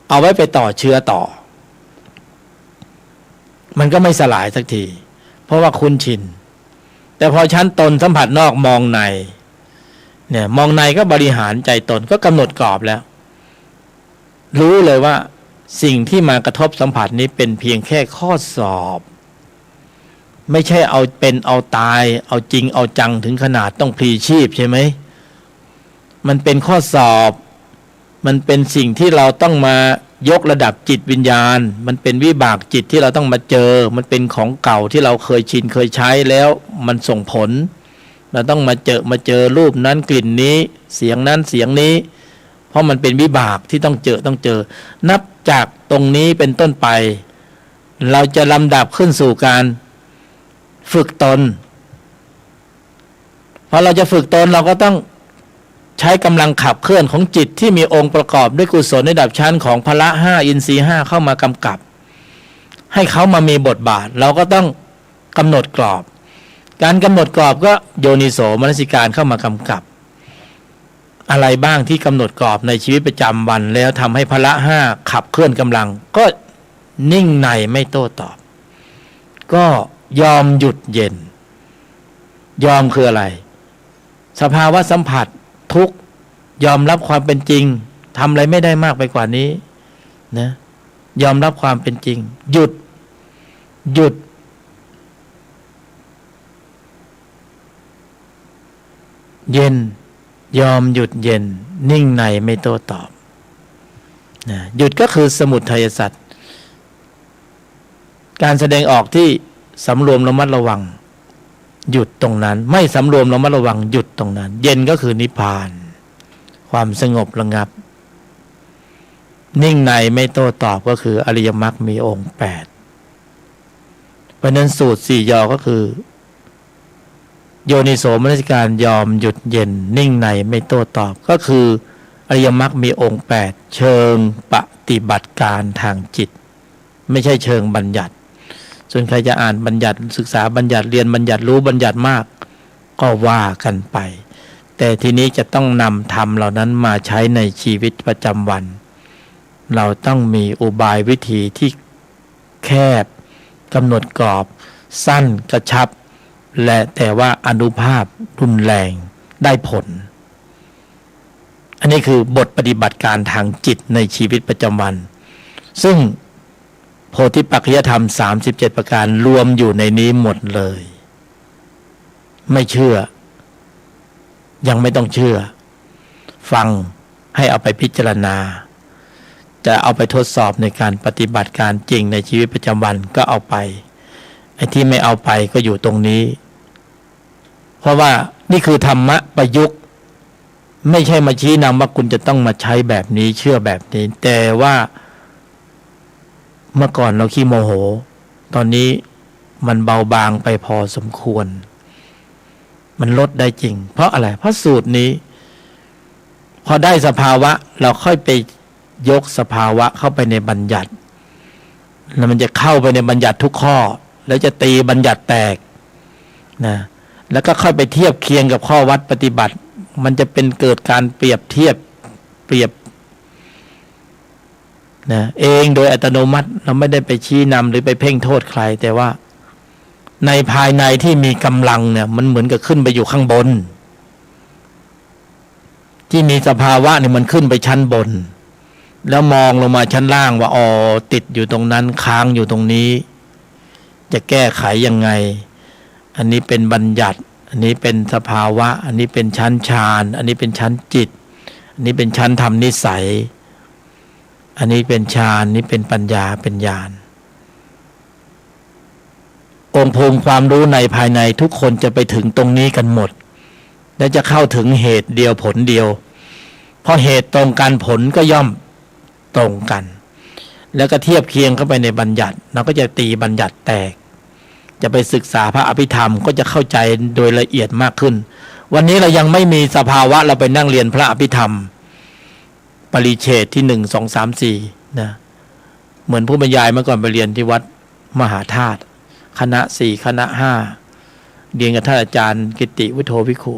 เอาไว้ไปต่อเชื้อต่อมันก็ไม่สลายสักทีเพราะว่าคุ้นชินแต่พอชั้นตนสัมผัสนอกมองในเนี่ยมองในก็บริหารใจตนก็กำหนดกรอบแล้วรู้เลยว่าสิ่งที่มากระทบสัมผัสนี้เป็นเพียงแค่ข้อสอบไม่ใช่เอาเป็นเอาตายเอาจริงเอาจังถึงขนาดต้องพลีชีพใช่ไหมมันเป็นข้อสอบมันเป็นสิ่งที่เราต้องมายกระดับจิตวิญญาณมันเป็นวิบากจิตที่เราต้องมาเจอมันเป็นของเก่าที่เราเคยชินเคยใช้แล้วมันส่งผลเราต้องมาเจอรูปนั้นกลิ่นนี้เสียงนั้นเสียงนี้เพราะมันเป็นวิบากที่ต้องเจอนับจากตรงนี้เป็นต้นไปเราจะลำดับขึ้นสู่การฝึกตนพอเราจะฝึกตนเราก็ต้องใช้กำลังขับเคลื่อนของจิตที่มีองค์ประกอบด้วยกุศลในระดับชั้นของพละ5อินทรีย์5เข้ามากำกับให้เขามามีบทบาทเราก็ต้องกำหนดกรอบการกำหนดกรอบก็โยนิโสมนสิการเข้ามากำกับอะไรบ้างที่กำหนดกรอบในชีวิตประจำวันแล้วทำให้พละ5ขับเคลื่อนกำลังก็นิ่งในไม่โต้ตอบก็ยอมหยุดเย็นยอมคืออะไรสภาวะสัมผัสทุกยอมรับความเป็นจริงทำอะไรไม่ได้มากไปกว่านี้นะยอมรับความเป็นจริงหยุดเย็นยอมหยุดเย็นนิ่งในไม่โต้ตอบนะหยุดก็คือสมุทัยสัตว์การแสดงออกที่สำรวมระมัดระวังหยุดตรงนั้นไม่สำรวมระมัดระวังหยุดตรงนั้นเย็นก็คือนิพพานความสงบระงับนิ่งในไม่โต้ตอบก็คืออริยมรรคมีองค์ เพราะนั้นสูตร4 ยอก็คือโยนิโสมนสิการยอมหยุดเย็นนิ่งในไม่โต้ตอบก็คืออริยมรรคมีองค์8เชิงปฏิบัติการทางจิตไม่ใช่เชิงบัญญัติส่วนใครจะอ่านบัญญัติศึกษาบัญญัติเรียนบัญญัติรู้บัญญัติมากก็ว่ากันไปแต่ทีนี้จะต้องนำธรรมเหล่านั้นมาใช้ในชีวิตประจำวันเราต้องมีอุบายวิธีที่แคบกำหนดกรอบสั้นกระชับและแต่ว่าอานุภาพรุนแรงได้ผลอันนี้คือบทปฏิบัติการทางจิตในชีวิตประจำวันซึ่งโพธิปัจจยธรรม37ประการรวมอยู่ในนี้หมดเลยไม่เชื่อยังไม่ต้องเชื่อฟังให้เอาไปพิจารณาจะเอาไปทดสอบในการปฏิบัติการจริงในชีวิตประจำวันก็เอาไปไอ้ที่ไม่เอาไปก็อยู่ตรงนี้เพราะว่านี่คือธรรมะประยุกต์ไม่ใช่มาชี้นำว่าคุณจะต้องมาใช้แบบนี้เชื่อแบบนี้แต่ว่าเมื่อก่อนเราขี้โมโหตอนนี้มันเบาบางไปพอสมควรมันลดได้จริงเพราะอะไรเพราะสูตรนี้พอได้สภาวะเราค่อยไปยกสภาวะเข้าไปในบัญญัติแล้วมันจะเข้าไปในบัญญัติทุกข้อแล้วจะตีบัญญัติแตกนะแล้วก็ค่อยไปเทียบเคียงกับข้อวัดปฏิบัติมันจะเป็นเกิดการเปรียบเทียบเปรียบนะเองโดยอัตโนมัติเราไม่ได้ไปชี้นำหรือไปเพ่งโทษใครแต่ว่าในภายในที่มีกำลังเนี่ยมันเหมือนกับขึ้นไปอยู่ข้างบนที่มีสภาวะเนี่ยมันขึ้นไปชั้นบนแล้วมองลงมาชั้นล่างว่าอ๋อติดอยู่ตรงนั้นค้างอยู่ตรงนี้จะแก้ไขยังไงอันนี้เป็นบัญญัติอันนี้เป็นสภาวะอันนี้เป็นชั้นฌานอันนี้เป็นชั้นจิตอันนี้เป็นชั้นธรรมนิสัยอันนี้เป็นฌานนี้เป็นปัญญาเป็นญาณองค์ภูมิความรู้ในภายในทุกคนจะไปถึงตรงนี้กันหมดและจะเข้าถึงเหตุเดียวผลเดียวเพราะเหตุตรงกันผลก็ย่อมตรงกันแล้วก็เทียบเคียงเข้าไปในบัญญัติเราก็จะตีบัญญัติแตกจะไปศึกษาพระอภิธรรมก็จะเข้าใจโดยละเอียดมากขึ้นวันนี้เรายังไม่มีสภาวะเราไปนั่งเรียนพระอภิธรรมปริเฉดที่1 2 3 4นะเหมือนผู้บรรยายเมื่อก่อนไปเรียนที่วัดมหาธาตุคณะ4คณะ5เรียนกับท่านอาจารย์กิติวิโทวิคุ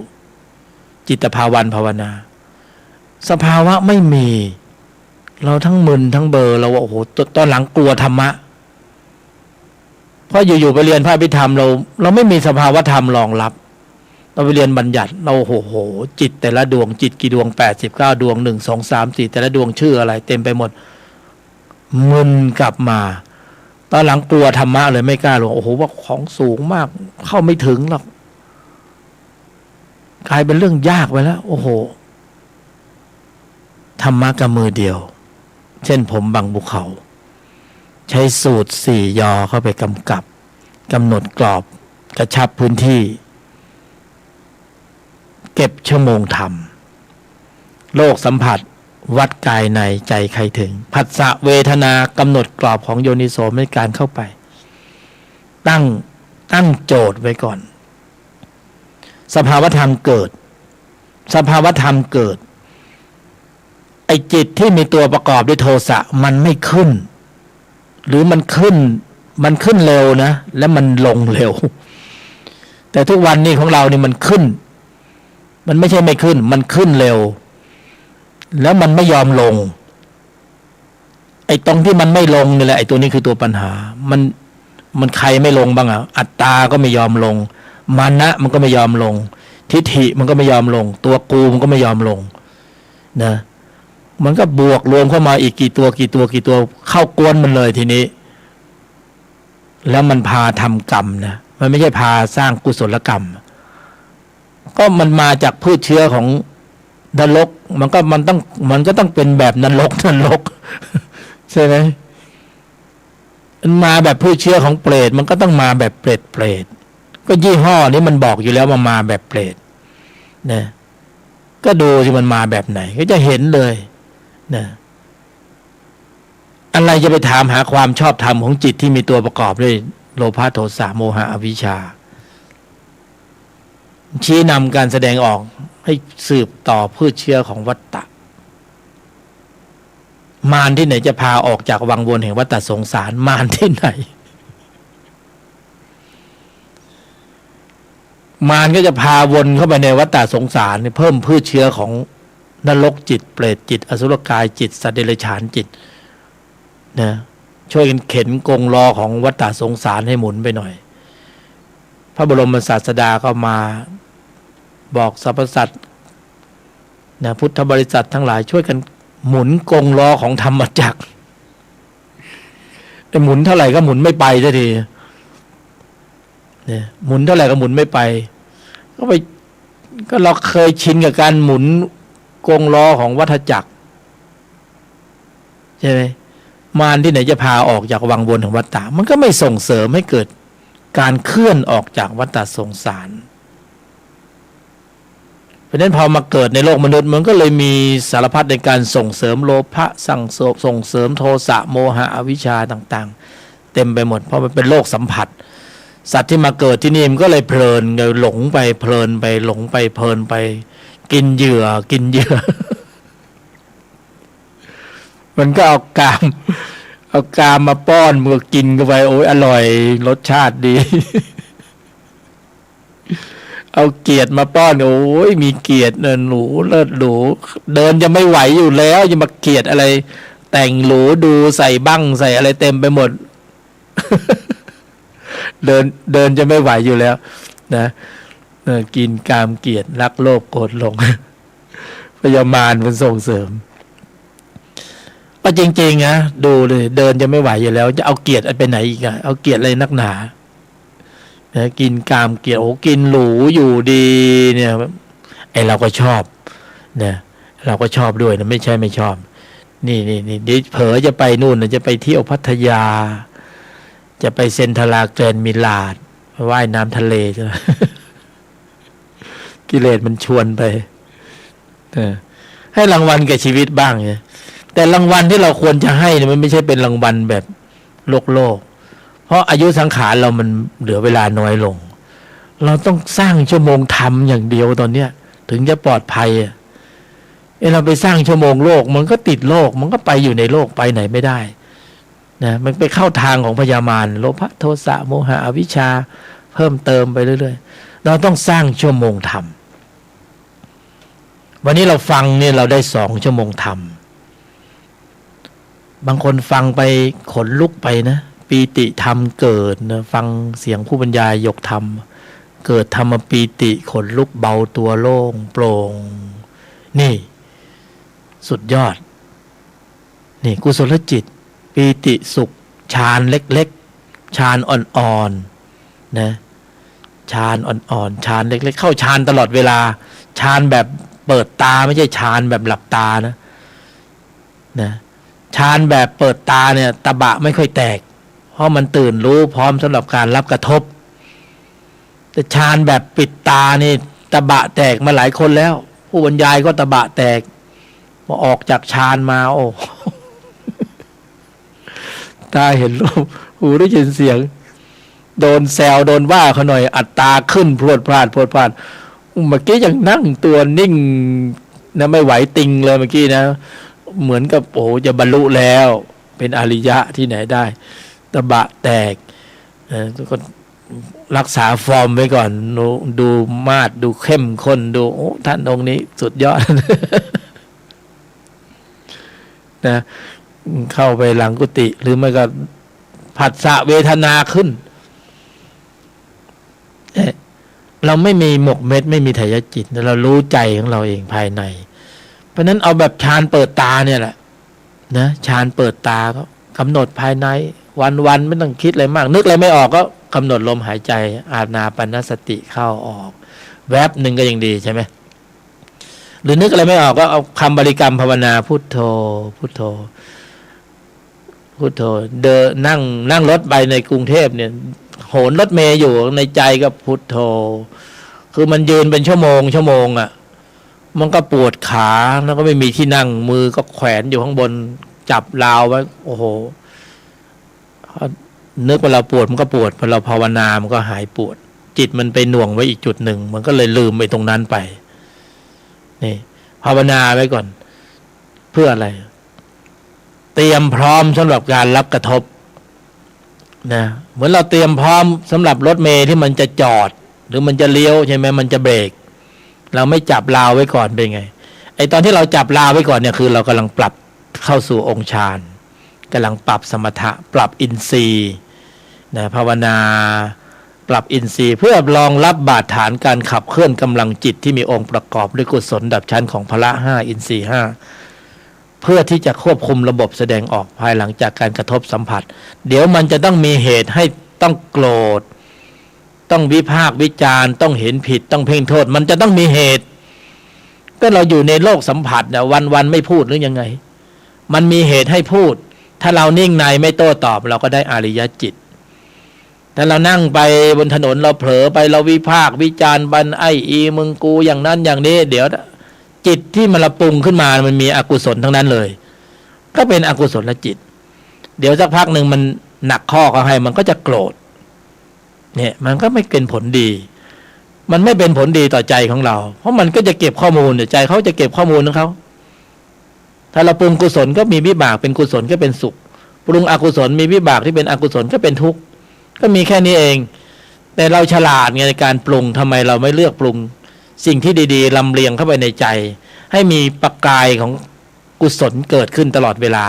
จิตภาวันภาวนาสภาวะไม่มีเราทั้งมึนทั้งเบลอเราว่าโอ้โหตอนหลังกลัวธรรมะเพราะอยู่ๆไปเรียนพระอภิธรรมเราไม่มีสภาวะธรรมรองรับเราไปเรียนบัญญัติเราโอ้โหจิตแต่ละดวงจิตกี่ดวง89ดวง1 2 3 4แต่ละดวงชื่ออะไรเต็มไปหมดมึนกลับมาตอนหลังกลัวธรรมะเลยไม่กล้าลงโอ้โหว่าของสูงมากเข้าไม่ถึงหรอกกลายเป็นเรื่องยากไปแล้วโอ้โหธรรมะกับมือเดียวเช่นผมบังภูเขาใช้สูตร4 ยอเข้าไปกำกับกำหนดกรอบกระชับพื้นที่เก็บชั่วโมงธรรมโลกสัมผัสวัดกายในใจใครถึงผัสสะเวทนากำหนดกรอบของโยนิโสในการเข้าไปตั้งโจทย์ไว้ก่อนสภาวธรรมเกิดสภาวธรรมเกิดไอ้จิตที่มีตัวประกอบด้วยโทสะมันไม่ขึ้นหรือมันขึ้นเร็วนะแล้วมันลงเร็วแต่ทุกวันนี้ของเรานี่มันขึ้นมันไม่ใช่ไม่ขึ้นมันขึ้นเร็วแล้วมันไม่ยอมลงไอ้ตรงที่มันไม่ลงนี่แหละไอ้ตัวนี้คือตัวปัญหามันใครไม่ลงบ้างอ่ะอัตตาก็ไม่ยอมลงมานะมันก็ไม่ยอมลงทิฏฐิมันก็ไม่ยอมลงตัวกูมันก็ไม่ยอมลงนะมันก็บวกรวมเข้ามาอีกกี่ตัวเข้ากวนมันเลยทีนี้แล้วมันพาทำกรรมนะมันไม่ใช่พาสร้างกุศลกรรมก็มันมาจากพืชเชื้อของนรกมันก็ต้องเป็นแบบนรกใช่ไหมมันมาแบบพืชเชื้อของเปรตมันก็ต้องมาแบบเปรตก็ยี่ห้อนี้มันบอกอยู่แล้วมาแบบเปรตนะก็ดูที่มันมาแบบไหนก็จะเห็นเลยนะอะไรจะไปถามหาความชอบธรรมของจิตที่มีตัวประกอบ โลภะโทสะโมหะอวิชชาชี้นำการแสดงออกให้สืบต่อพืชเชื้อของวัฏฏะมารที่ไหนจะพาออกจากวังวนแห่งวัฏฏะสงสารมารที่ไหนมารก็จะพาวนเข้าไปในวัฏฏะสงสารเพิ่มพืชเชื้อของนรกจิตเปรตจิตอสุรกายจิตสัตว์เดรัจฉานจิตนะช่วยกันเข็นกงล้อของวัฏฏะสงสารให้หมุนไปหน่อยพระบรมศาสดาก็มาบอกสรรพสัตว์นะพุทธบริษัททั้งหลายช่วยกันหมุนกงล้อของธรรมจักรแต่หมุนเท่าไหร่ก็หมุนไม่ไปสักทีเนี่ยหมุนเท่าไหร่ก็หมุนไม่ไปก็เราเคยชินกับการหมุนกงล้อของวัฏจักรใช่ไหมมารที่ไหนจะพาออกจากวังวนของวัฏฏะมันก็ไม่ส่งเสริมให้เกิดการเคลื่อนออกจากวัฏฏะสงสารเพราะนั้นพอมาเกิดในโลกมนุษย์มันก็เลยมีสารพัดในการส่งเสริมโลภะส่งเสริมโทสะโมหะอวิชชาต่างๆเต็มไปหมดเพราะมันเป็นโลกสัมผัสสัตว์ที่มาเกิดที่นี่มันก็เลยเพลินหลงไปเพลินไปหลงไปเพลินไปกินเหยื่อ มันก็เอากามมาป้อนมือกินเข้าไปโอ้ยอร่อยรสชาติดี เอาเกียรติมาป้อนโอ้ยมีเกียรติหนูเลิศหรูเดินจะไม่ไหวอยู่แล้วจะมาเกียรติอะไรแต่งหรูดูใส่บั้งใส่อะไรเต็มไปหมด เดินจะไม่ไหวอยู่แล้วนะกินกามเกียรติรักโลภโกรธหลง พยามารมันส่งเสริมก็จริงๆนะดูเลยเดินจะไม่ไหวอยู่แล้วจะเอาเกียรติไปไหนอีกอะเอาเกียรติอะไรนักหนานะกินกามเกียรติโอ้กินหรูอยู่ดีเนี่ยไอเราก็ชอบนะเราก็ชอบด้วยนะไม่ใช่ไม่ชอบนี่เผลอจะไปนู่นนะจะไปเที่ยวพัทยาจะไปเซ็นทรัลแกรนด์มิลาดไปว่ายน้ำทะเลใช่ไหม กิเลสมันชวนไปให้รางวัลแก่ชีวิตบ้างเนี่ยแต่รางวัลที่เราควรจะให้เนี่ยมันไม่ใช่เป็นรางวัลแบบโลกเพราะอายุสังขารเรามันเหลือเวลาน้อยลงเราต้องสร้างชั่วโมงธรรมอย่างเดียวตอนเนี้ยถึงจะปลอดภัยเราไปสร้างชั่วโมงโลกมันก็ติดโลกมันก็ไปอยู่ในโลกไปไหนไม่ได้นะมันไปเข้าทางของพยามารโลภะโทสะโมหะอวิชชาเพิ่มเติมไปเรื่อยๆเราต้องสร้างชั่วโมงธรรมวันนี้เราฟังเนี่ยเราได้2 ชั่วโมงธรรมบางคนฟังไปขนลุกไปนะปีติธรรมเกิดนะฟังเสียงผู้บรรยายยกธรรมเกิดธรรมปีติขนลุกเบาตัวโล่งโปร่งนี่สุดยอดนี่กุศลจิตปีติสุขฌานเล็กๆฌานอ่อนๆนะฌานอ่อนๆฌานเล็กๆเข้าฌานตลอดเวลาฌานแบบเปิดตาไม่ใช่ฌานแบบหลับตานะฌานแบบเปิดตาเนี่ยตะบะไม่ค่อยแตกเพราะมันตื่นรู้พร้อมสำหรับการรับกระทบแต่ฌานแบบปิดตานี่ตะบะแตกมาหลายคนแล้วผู้บรรยายก็ตะบะแตกพอออกจากฌานมาโอ้ ตาเห็นรูปหูได้ยินเสียงโดนแซวโดนว่าเขาหน่อยอัตตาขึ้นพรวดพลาดเมื่อกี้ยังนั่งตัวนิ่งนะไม่ไหวติงเลยเมื่อกี้นะเหมือนกับโอ้จะบรรลุแล้วเป็นอริยะที่ไหนได้ตะบะแตกก็รักษาฟอร์มไว้ก่อนดูมาดดูเข้มข้นดูโอ้ท่านองค์นี้สุดยอด นะเข้าไปหลังกุฏิหรือไม่ก็ผัสสะเวทนาขึ้นเราไม่มีหมกเม็ดไม่มีไถยจิตเรารู้ใจของเราเองภายในเพราะนั้นเอาแบบฌานเปิดตาเนี่ยแหละนะฌานเปิดตาก็กำหนดภายในวันไม่ต้องคิดอะไรมากนึกอะไรไม่ออกก็กำหนดลมหายใจอานาปานสติเข้าออกแวบหนึ่งก็ยังดีใช่ไหมหรือนึกอะไรไม่ออกก็เอาคำบริกรรมภาวนาพุทโธพุทโธพุทโธเดินนั่งรถไปในกรุงเทพเนี่ยโหนรถเมย์อยู่ในใจก็พุทโธคือมันยืนเป็นชั่วโมงอ่ะมันก็ปวดขาแล้วก็ไม่มีที่นั่งมือก็แขวนอยู่ข้างบนจับราวไว้โอ้โห นึกว่าเราปวดมันก็ปวดพอเราภาวนามันก็หายปวดจิตมันไปหน่วงไว้อีกจุดหนึ่งมันก็เลยลืมไปตรงนั้นไปนี่ภาวนาไว้ก่อนเพื่ออะไรเตรียมพร้อมสำหรับการรับกระทบนะเหมือนเราเตรียมพร้อมสำหรับรถเมล์ที่มันจะจอดหรือมันจะเลี้ยวใช่ไหมมันจะเบรกเราไม่จับราวไว้ก่อนเป็นไงไอตอนที่เราจับราวไว้ก่อนเนี่ยคือเรากำลังปรับเข้าสู่องค์ฌานกำลังปรับสมถะปรับอินทรีย์นะภาวนาปรับอินทรีย์เพื่อรองรับบาดฐานการขับเคลื่อนกำลังจิตที่มีองค์ประกอบด้วยกุศลดับชั้นของพละห้าอินทรีย์ห้าเพื่อที่จะควบคุมระบบแสดงออกภายหลังจากการกระทบสัมผัสเดี๋ยวมันจะต้องมีเหตุให้ต้องโกรธต้องวิพากษ์วิจารณ์ต้องเห็นผิดต้องเพ่งโทษมันจะต้องมีเหตุก็เราอยู่ในโลกสัมผัสเนี่ยวันไม่พูดหรือยังไงมันมีเหตุให้พูดถ้าเรานิ่งในไม่โต้ตอบเราก็ได้อริยจิตแต่เรานั่งไปบนถนนเราเผลอไปเราวิพากษ์วิจารณ์บันไออีมึงกูอย่างนั้นอย่างนี้เดี๋ยวจิตที่มันละปรุงขึ้นมามันมีอกุศลทั้งนั้นเลยก็เป็นอกุศลจิตเดี๋ยวสักพักหนึ่งมันหนักข้อเขาให้มันก็จะโกรธเนี่ยมันก็ไม่เป็นผลดีมันไม่เป็นผลดีต่อใจของเราเพราะมันก็จะเก็บข้อมูลใจเขาจะเก็บข้อมูลของเขาถ้าเราปรุงกุศลก็มีวิบากเป็นกุศลก็เป็นสุขปรุงอกุศลมีวิบากที่เป็นอกุศลก็เป็นทุกข์ก็มีแค่นี้เองแต่เราฉลาดในการปรุงทำไมเราไม่เลือกปรุงสิ่งที่ดีๆลำเลียงเข้าไปในใจให้มีประกายของกุศลเกิดขึ้นตลอดเวลา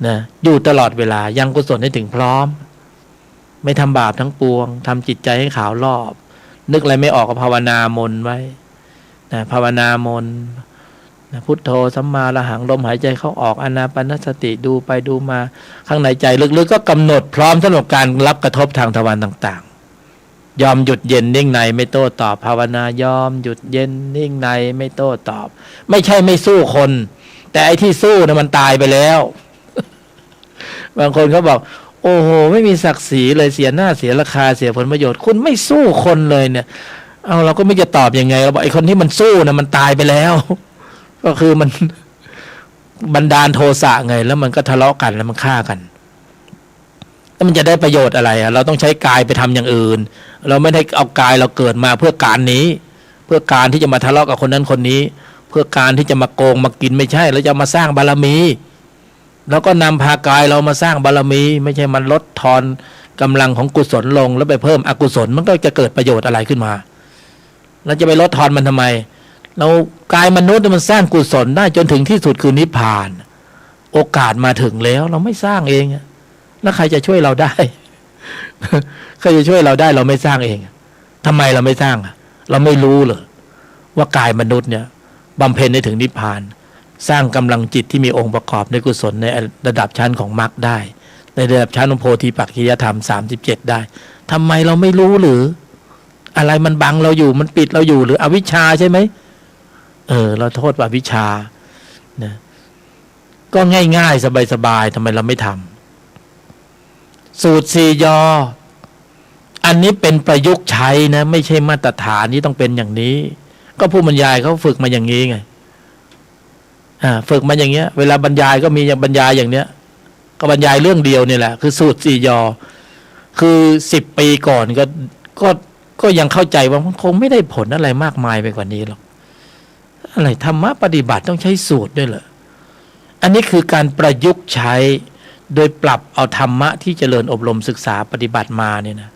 นะอยู่ตลอดเวลายังกุศลให้ถึงพร้อมไม่ทำบาปทั้งปวงทำจิตใจให้ขาวรอบนึกอะไรไม่ออกก็ภาวนามนไว้นะภาวนามนนะพุทโธสัมมาระหังลมหายใจเข้าออกอานาปานสติดูไปดูมาข้างในใจลึกๆก็กำหนดพร้อมสำหรับการรับกระทบทางทวารต่างๆยอมหยุดเย็นนิ่งในไม่โต้ตอบภาวนายอมหยุดเย็นนิ่งในไม่โต้ตอบไม่ใช่ไม่สู้คนแต่ไอ้ที่สู้นะมันตายไปแล้วบางคนเขาบอกโอ้โหไม่มีศักดิ์ศรีเลยเสียหน้าเสียราคาเสียผลประโยชน์คุณไม่สู้คนเลยเนี่ยเอาเราก็ไม่จะตอบยังไงเราบอกไอ้คนที่มันสู้นะมันตายไปแล้วก็คือมันบันดาลโทสะไงแล้วมันก็ทะเลาะกันแล้วมันฆ่ากันแล้วมันจะได้ประโยชน์อะไรเราต้องใช้กายไปทำอย่างอื่นเราไม่ได้เอากายเราเกิดมาเพื่อการนี้เพื่อการที่จะมาทะเลาะกับคนนั้นคนนี้เพื่อการที่จะมาโกงมากินไม่ใช่เราจะมาสร้างบารมีแล้วก็นำพากายเรามาสร้างบารมีไม่ใช่มันลดทอนกำลังของกุศลลงแล้วไปเพิ่มอกุศลมันก็จะเกิดประโยชน์อะไรขึ้นมาเราจะไปลดทอนมันทำไมเรากายมนุษย์มันสร้างกุศลได้จนถึงที่สุดคือนิพพานโอกาสมาถึงแล้วเราไม่สร้างเองแล้วใครจะช่วยเราได้ ใครจะช่วยเราได้เราไม่สร้างเองทำไมเราไม่สร้างเราไม่รู้เหรอว่ากายมนุษย์เนี่ยบำเพ็ญได้ถึงนิพพานสร้างกำลังจิตที่มีองค์ประกอบในกุศลในระดับชั้นของมรรคได้ในระดับชั้นของโพธิปักขิยธรรม37ได้ทำไมเราไม่รู้หรืออะไรมันบังเราอยู่มันปิดเราอยู่หรืออวิชชาใช่ไหมเราโทษว่าอวิชชานะก็ง่ายๆสบายๆทำไมเราไม่ทำสูตร4 ยออันนี้เป็นประยุกต์ใช้นะไม่ใช่มาตรฐานที่ต้องเป็นอย่างนี้ก็ผู้บรรยายเขาฝึกมาอย่างนี้ไงฝึกมาอย่างเงี้ยเวลาบรรยายก็มีอย่างบรรยายอย่างเนี้ยก็บรรยายเรื่องเดียวนี่แหละคือสูตร4 ยอคือ10 ปีก่อนก็ยังเข้าใจว่ามันคงไม่ได้ผลอะไรมากมายไปกว่านี้หรอกอะไรธรรมะปฏิบัติต้องใช้สูตรด้วยเหรออันนี้คือการประยุกต์ใช้โดยปรับเอาธรรมะที่เจริญอบรมศึกษาปฏิบัติมาเนี่ยนะ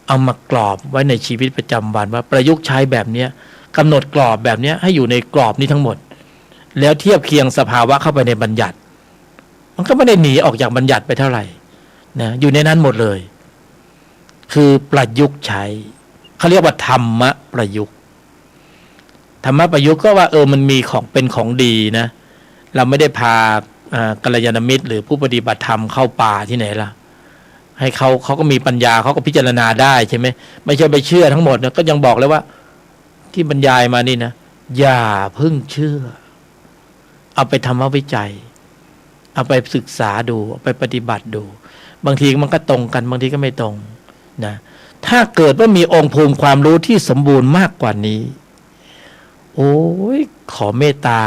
เอามากรอบไว้ในชีวิตประจำวันว่าประยุกต์ใช้แบบเนี้ยกำหนดกรอบแบบเนี้ยให้อยู่ในกรอบนี้ทั้งหมดแล้วเทียบเคียงสภาวะเข้าไปในบัญญัติมันก็ไม่ได้หนีออกจากบัญญัติไปเท่าไหร่นะอยู่ในนั้นหมดเลยคือประยุกต์ใช้เขาเรียกว่าธรรมะประยุกต์ธรรมะประยุกต์ก็ว่ามันมีของเป็นของดีนะเราไม่ได้พากัลยาณมิตรหรือผู้ปฏิบัติธรรมเข้าป่าที่ไหนล่ะให้เขาก็มีปัญญาเขาก็พิจารณาได้ใช่ไหมไม่ใช่ไปเชื่อทั้งหมดนะก็ยังบอกเลยว่าที่บรรยายมานี่นะอย่าเพิ่งเชื่อเอาไปทำวิจัยเอาไปศึกษาดูเอาไปปฏิบัติดูบางทีมันก็ตรงกันบางทีก็ไม่ตรงนะถ้าเกิดว่ามีองค์ภูมิความรู้ที่สมบูรณ์มากกว่านี้โอ้ยขอเมตตา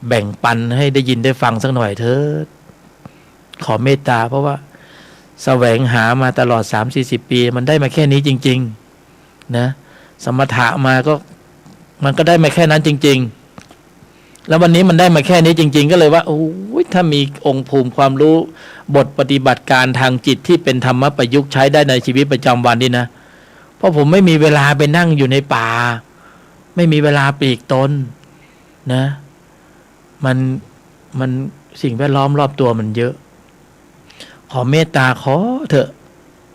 แบ่งปันให้ได้ยินได้ฟังสักหน่อยเถิดขอเมตตาเพราะว่า แสวงหามาตลอด 3-40 ปีมันได้มาแค่นี้จริงๆนะสมถะมาก็มันก็ได้มาแค่นั้นจริงๆแล้ววันนี้มันได้มาแค่นี้จริงๆก็เลยว่าโอ้ยถ้ามีองค์ภูมิความรู้บทปฏิบัติการทางจิตที่เป็นธรรมะประยุกต์ใช้ได้ในชีวิตประจำวันนี่นะเพราะผมไม่มีเวลาไปนั่งอยู่ในป่าไม่มีเวลาปลีกตนนะมันสิ่งแวดล้อมรอบตัวมันเยอะขอเมตตาขอเถอะ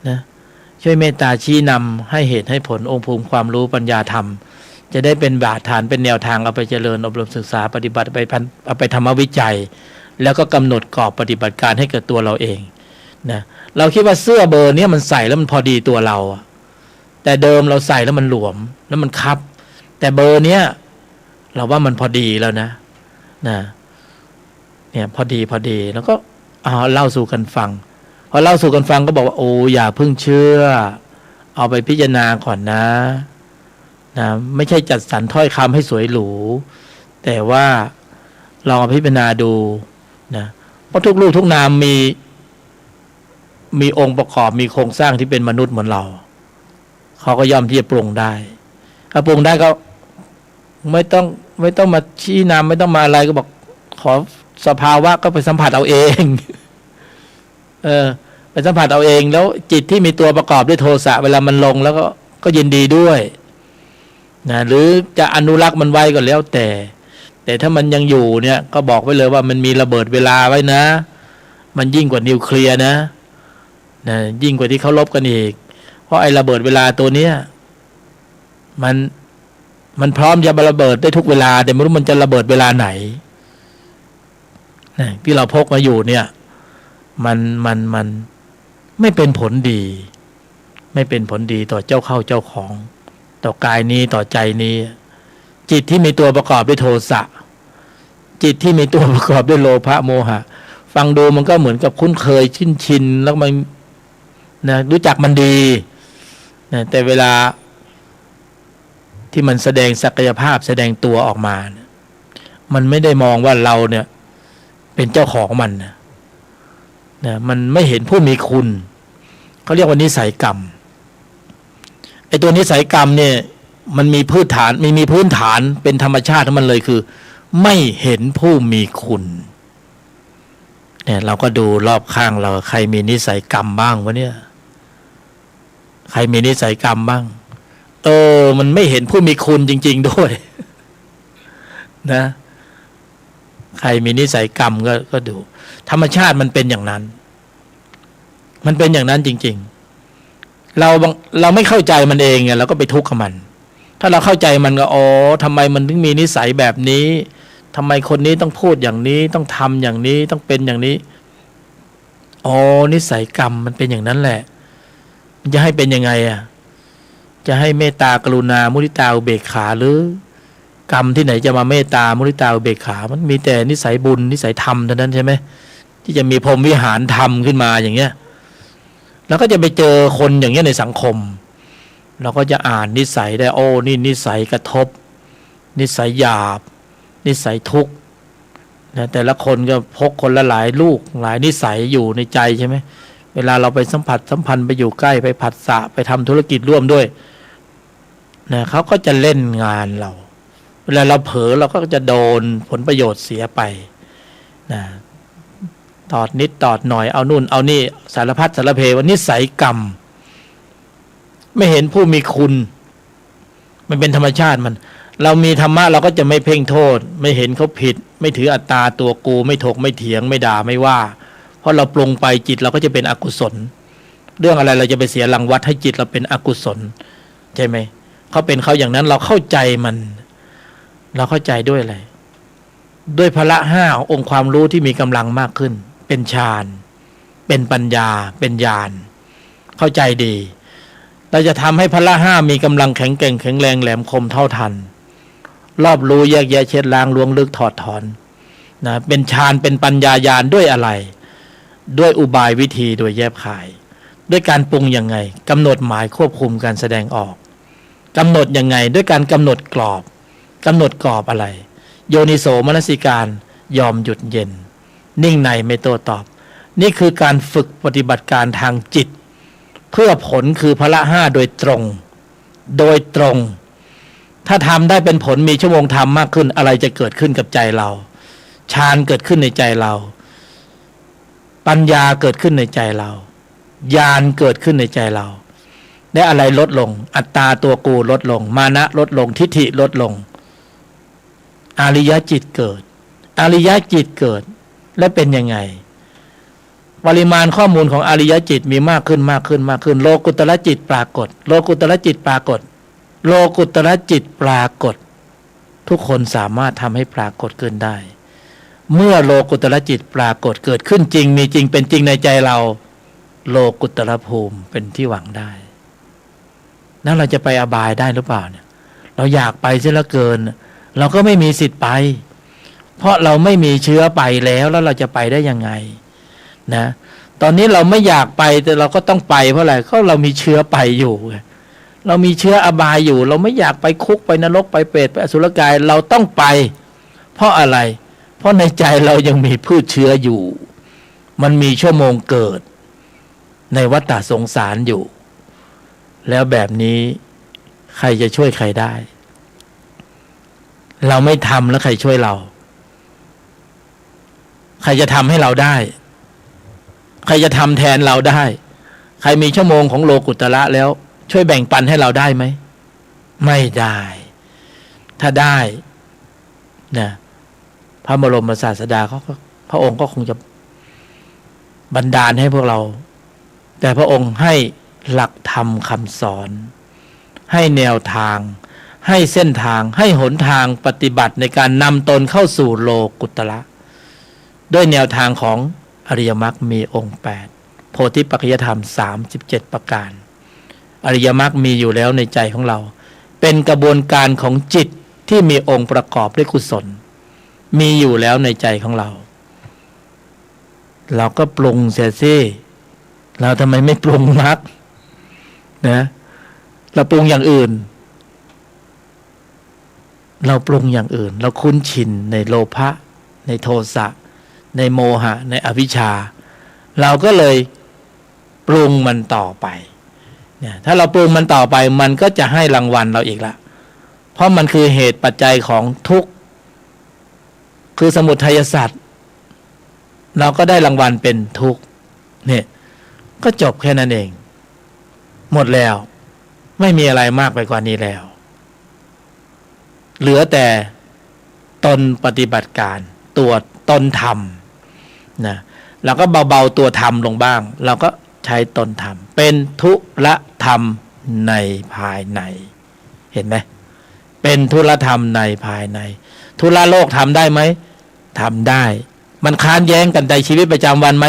นะช่วยเมตตาชี้นำให้เหตุให้ผลองค์ภูมิความรู้ปัญญาธรรมจะได้เป็นบาดฐานเป็นแนวทางเอาไปเจริญอบรมศึกษาปฏิบัติเอาไปทำวิจัยแล้วก็กำหนดกรอบปฏิบัติการให้เกิดตัวเราเองนะเราคิดว่าเสื้อเบอร์นี้มันใส่แล้วมันพอดีตัวเราแต่เดิมเราใส่แล้วมันหลวมแล้วมันคับแต่เบอร์เนี้ยเราว่ามันพอดีแล้วนะเนี่ยพอดีแล้วก็เล่าสู่กันฟังพอเล่าสู่กันฟังก็บอกว่าโอ้อย่าเพิ่งเชื่อเอาไปพิจารณาก่อนนะไม่ใช่จัดสรรถ้อยคำให้สวยหรูแต่ว่าลองเอาพิจารณาดูนะเพราะทุกรูปทุกนามมีองค์ประกอบมีโครงสร้างที่เป็นมนุษย์เหมือนเราเขาก็ย่อมที่จะปรุงได้ถ้าปรุงได้ก็ไม่ต้องมาชี้นำไม่ต้องมาอะไรก็บอกขอสภาวะก็ไปสัมผัสเอาเองไปสัมผัสเอาเองแล้วจิตที่มีตัวประกอบด้วยโทสะเวลามันลงแล้วก็ยินดีด้วยนะหรือจะอนุรักษ์มันไว้ก็แล้วแต่ถ้ามันยังอยู่เนี่ยก็บอกไว้เลยว่ามันมีระเบิดเวลาไว้นะมันยิ่งกว่านิวเคลียร์นะยิ่งกว่าที่เขาลบกันอีกเพราะไอ้ระเบิดเวลาตัวเนี้ยมันพร้อมจะระเบิดได้ทุกเวลาแต่ไม่รู้มันจะระเบิดเวลาไหนที่เราพกมาอยู่เนี่ยมันไม่เป็นผลดีไม่เป็นผลดีต่อเจ้าเข้าเจ้าของต่อกายนี้ต่อใจนี้จิตที่มีตัวประกอบด้วยโทสะจิตที่มีตัวประกอบด้วยโลภะโมหะฟังดูมันก็เหมือนกับคุ้นเคยชินแล้วมันรู้จักมันดีแต่เวลาที่มันแสดงศักยภาพแสดงตัวออกมามันไม่ได้มองว่าเราเนี่ยเป็นเจ้าของมันมันไม่เห็นผู้มีคุณเขาเรียกว่านิสัยกรรมไอ้ตัวนิสัยกรรมเนี่ยมันมีพื้นฐานมีพื้นฐานเป็นธรรมชาติของมันเลยคือไม่เห็นผู้มีคุณเนี่ยเราก็ดูรอบข้างเราใครมีนิสัยกรรมบ้างวะเนี่ยใครมีนิสัยกรรมบ้างมันไม่เห็นผู้มีคุณจริงๆด้วยนะใครมีนิสัยกรรมก็ดูธรรมชาติมันเป็นอย่างนั้นมันเป็นอย่างนั้นจริงๆเราไม่เข้าใจมันเองไงเราก็ไปทุกข์กับมันถ้าเราเข้าใจมันก็ทำไมมันถึงมีนิสัยแบบนี้ทำไมคนนี้ต้องพูดอย่างนี้ต้องทำอย่างนี้ต้องเป็นอย่างนี้นิสัยกรรมมันเป็นอย่างนั้นแหละมันจะให้เป็นยังไงจะให้เมตตากรุณามุทิตาอุเบกขาหรือกรรมที่ไหนจะมาเมตตามุทิตาอุเบกขามันมีแต่นิสัยบุญนิสัยธรรมเท่านั้นใช่ไหมที่จะมีพรหมวิหารธรรมขึ้นมาอย่างเงี้ยแล้วก็จะไปเจอคนอย่างเงี้ยในสังคมเราก็จะอ่านนิสัยได้นี่นิสัยกระทบนิสัยหยาบนิสัยทุกข์นะแต่ละคนก็พกคนละหลายลูกหลายนิสัยอยู่ในใจใช่ไหมเวลาเราไปสัมพันธ์ไปอยู่ใกล้ไปผัสสะไปทำธุรกิจร่วมด้วยนะเขาก็จะเล่นงานเราเวลาเราเผลอเราก็จะโดนผลประโยชน์เสียไปนะตอดนิดตอดหน่อยเอานู่นเอานี่สารพัดสารเพว่านิสัยกรรมไม่เห็นผู้มีคุณมันเป็นธรรมชาติมันเรามีธรรมะเราก็จะไม่เพ่งโทษไม่เห็นเขาผิดไม่ถืออัตตาตัวกูไม่ถกไม่เถียงไม่ด่าไม่ว่าเพราะเราปรุงไปจิตเราก็จะเป็นอกุศลเรื่องอะไรเราจะไปเสียรางวัลให้จิตเราเป็นอกุศลใช่ไหมเขาเป็นเขาอย่างนั้นเราเข้าใจมันเราเข้าใจด้วยอะไรด้วยพละห้าองค์ความรู้ที่มีกำลังมากขึ้นเป็นฌานเป็นปัญญาเป็นญาณเข้าใจดีเราจะทำให้พละห้ามีกำลังแข็งแกร่งแข็งแรงแหลมคมเท่าทันรอบรู้แยกแยะเช็ดล้างล้วงลึกถอดถอนนะเป็นฌานเป็นปัญญาญาณด้วยอะไรด้วยอุบายวิธีโดยแยบคายด้วยการปรุงยังไงกำหนดหมายควบคุมการแสดงออกกำหนดยังไงด้วยการกำหนดกรอบกำหนดกรอบอะไรโยนิโสมนสิการยอมหยุดเย็นนิ่งในไม่โต้ตอบ นี่คือการฝึกปฏิบัติการทางจิตเพื่อผลคือพละห้าโดยตรงถ้าทำได้เป็นผลมีชั่วโมงธรรมมากขึ้นอะไรจะเกิดขึ้นกับใจเราฌานเกิดขึ้นในใจเราปัญญาเกิดขึ้นในใจเราญาณเกิดขึ้นในใจเราได้อะไรลดลงอัตตาตัวกูลดลงมานะลดลงทิฏฐิลดลงอริยจิตเกิดอริยจิตเกิดและเป็นยังไงปริมาณข้อมูลของอริยจิตมีมากขึ้นโลกุตตรจิตปรากฏโลกุตตรจิตปรากฏโลกุตตรจิตปรากฏทุกคนสามารถทำให้ปรากฏขึ้นได้เมื่อโลกุตตรจิตปรากฏเกิดขึ้นจริงมีจริงเป็นจริงในใจเราโลกุตตรภูมิเป็นที่หวังได้แล้วเราจะไปอบายได้หรือเปล่าเนี่ยเราอยากไปเสียเหลือเกินเราก็ไม่มีสิทธิ์ไปเพราะเราไม่มีเชื้อไปแล้วเราจะไปได้ยังไงนะตอนนี้เราไม่อยากไปแต่เราก็ต้องไปเพราะอะไรก็เรามีเชื้อไปอยู่เรามีเชื้ออบายอยู่เราไม่อยากไปคุกไปนรกไปเปรตไปอสุรกายเราต้องไปเพราะอะไรเพราะในใจเรายังมีพืชเชื้ออยู่มันมีชั่วโมงเกิดในวัฏฏะสงสารอยู่แล้วแบบนี้ใครจะช่วยใครได้เราไม่ทำแล้วใครช่วยเราใครจะทำให้เราได้ใครจะทำแทนเราได้ใครมีชั่วโมงของโลกุตตระแล้วช่วยแบ่งปันให้เราได้ไหมไม่ได้ถ้าได้นะพระบรมศาสดาเขาพระองค์ก็คงจะบันดาลให้พวกเราแต่พระองค์ให้หลักธรรมคำสอนให้แนวทางให้เส้นทางให้หนทางปฏิบัติในการนำตนเข้าสู่โลกุตระด้วยแนวทางของอริยมรรคมีองค์8โพธิปัจจยธรรม37ประการอริยมรรคมีอยู่แล้วในใจของเราเป็นกระบวนการของจิตที่มีองค์ประกอบด้วยกุศลมีอยู่แล้วในใจของเราเราก็ปรุงเสียสิเราทำไมไม่ปรุงมรรคนะเราปรุงอย่างอื่นเราคุ้นชินในโลภะในโทสะในโมหะในอวิชชาเราก็เลยปรุงมันต่อไปเนี่ยถ้าเราปรุงมันต่อไปมันก็จะให้รางวัลเราอีกละเพราะมันคือเหตุปัจจัยของทุกข์คือสมุทัยสัตว์เราก็ได้รางวัลเป็นทุกข์เนี่ยก็จบแค่นั้นเองหมดแล้วไม่มีอะไรมากไปกว่านี้แล้วเหลือแต่ตนปฏิบัติการตัวตนธรรมนะเราก็เบาๆตัวธรรมลงบ้างเราก็ใช้ตนธรรมเป็นธุระธรรมในภายในเห็นไหมเป็นธุระธรรมในภายในธุระโลกทำได้ไหมทำได้มันค้านแย้งกันในชีวิตประจำวันไหม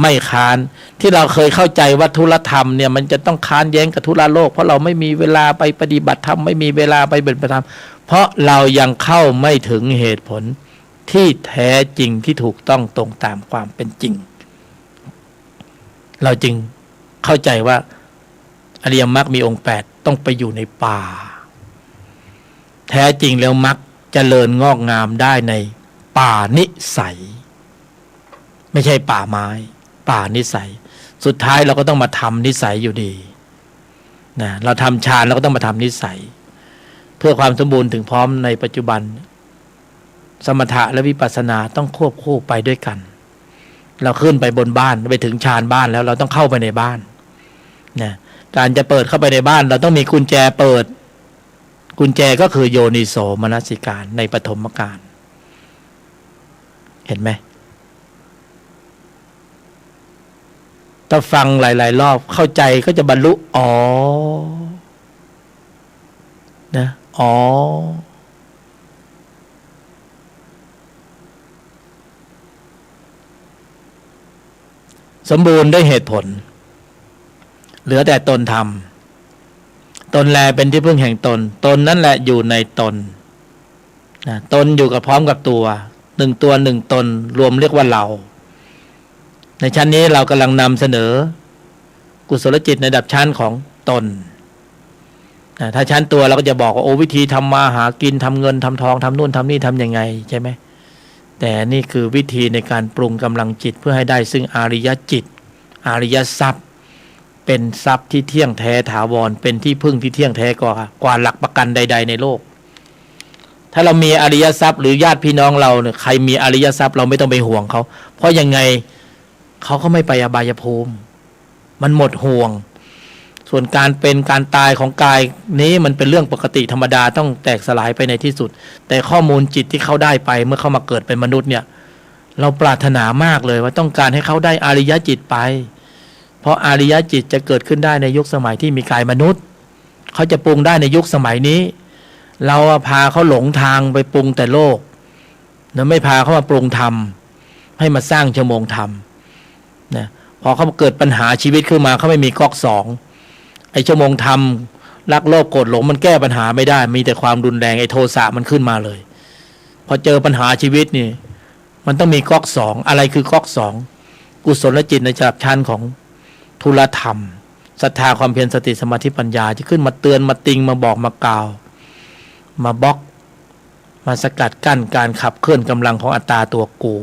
ไม่ค้านที่เราเคยเข้าใจว่าธุระธรรมเนี่ยมันจะต้องค้านแย้งกับธุระโลกเพราะเราไม่มีเวลาไปปฏิบัติธรรมไม่มีเวลาไปปฏิบัติธรรมเพราะเรายังเข้าไม่ถึงเหตุผลที่แท้จริงที่ถูกต้องตรงตามความเป็นจริงเราจึงเข้าใจว่าอริยมรรคมีองค์8ต้องไปอยู่ในป่าแท้จริงแล้วมรรคเจริญงอกงามได้ในป่านิสัยไม่ใช่ป่าไม้ป่านิสัยสุดท้ายเราก็ต้องมาทำนิสัยอยู่ดีนะเราทำฌานเราก็ต้องมาทำนิสัยเพื่อความสมบูรณ์ถึงพร้อมในปัจจุบันสมถะและวิปัสสนาต้องควบคู่ไปด้วยกันเราขึ้นไปบนบ้านไปถึงฌานบ้านแล้วเราต้องเข้าไปในบ้านนะการจะเปิดเข้าไปในบ้านเราต้องมีกุญแจเปิดกุญแจก็คือโยนิโสมนสิการในปฐมกาลเห็นไหมถ้าฟังหลายๆรอบเข้าใจก็จะบรรลุอ๋อนะอ๋อสมบูรณ์ด้วยเหตุผลเหลือแต่ตนธรรมตนแลเป็นที่พึ่งแห่งตนตนนั่นแหละอยู่ในตนนะตนอยู่กับพร้อมกับตัวหนึ่งตัวหนึ่งตนรวมเรียกว่าเราในชั้นนี้เรากำลังนำเสนอกุศลจิตในระดับชั้นของตนนะถ้าชั้นตัวเราก็จะบอกว่าโอ้วิธีทำมาหากินทำเงินทำทองทำนู่นทำนี่ทำยังไงใช่ไหม แต่นี่คือวิธีในการปรุงกำลังจิตเพื่อให้ได้ซึ่งอาริยจิตอาริยทรัพย์เป็นทรัพย์ที่เที่ยงแท้ถาวรเป็นที่พึ่งที่เที่ยงแท้กว่าหลักประกันใดๆในโลกถ้าเรามีอริยทรัพย์หรือญาติพี่น้องเราเนี่ยใครมีอริยทรัพย์เราไม่ต้องไปห่วงเขาเพราะยังไงเขาก็ไม่ไปอบายภูมิมันหมดห่วงส่วนการเป็นการตายของกายนี้มันเป็นเรื่องปกติธรรมดาต้องแตกสลายไปในที่สุดแต่ข้อมูลจิตที่เขาได้ไปเมื่อเขามาเกิดเป็นมนุษย์เนี่ยเราปรารถนามากเลยว่าต้องการให้เขาได้อริยจิตไปเพราะอริยจิตจะเกิดขึ้นได้ในยุคสมัยที่มีกายมนุษย์เขาจะปรุงได้ในยุคสมัยนี้เราพาเขาหลงทางไปปรุงแต่โลกเราไม่พาเขามาปรุงธรรมให้มาสร้างชั่วโมงธรรมนะพอเขาเกิดปัญหาชีวิตขึ้นมาเขาไม่มีก๊อกสองไอ้ชั่วโมงธรรมรักโลภโกรธหลงมันแก้ปัญหาไม่ได้มีแต่ความรุนแรงไอ้โทสะมันขึ้นมาเลยพอเจอปัญหาชีวิตนี่มันต้องมีก๊อกสองอะไรคือก๊อกสองกุศลจิตในระดับชั้นของทุลธรรมศรัทธาความเพียรสติสมาธิปัญญาจะขึ้นมาเตือนมาติงมาบอกมากล่าวมาบล็อกมาสกัดกั้นการขับเคลื่อนกำลังของอัตตาตัวกู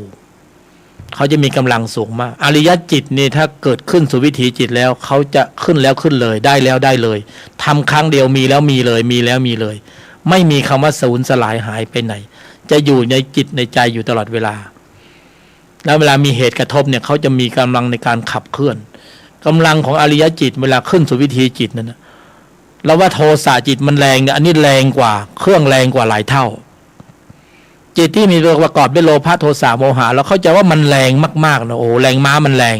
เขาจะมีกำลังสูงมากอริยจิตนี่ถ้าเกิดขึ้นสู่วิถีจิตแล้วเขาจะขึ้นแล้วขึ้นเลยได้แล้วได้เลยทำครั้งเดียวมีแล้วมีเลยมีแล้วมีเลยไม่มีคำว่าสูญสลายหายไปไหนจะอยู่ในจิตในใจอยู่ตลอดเวลาแล้วเวลามีเหตุกระทบเนี่ยเขาจะมีกำลังในการขับเคลื่อนกำลังของอริยจิตเวลาขึ้นสู่วิถีจิตนั่นนะเราว่าโทสะจิตมันแรงเนี่ยอันนี้แรงกว่าเครื่องแรงกว่าหลายเท่าจิตที่มีประกอบด้วยโลภะโทสะโมหะแล้วเข้าใจว่ามันแรงมากๆนะโอ้แรงม้ามันแรง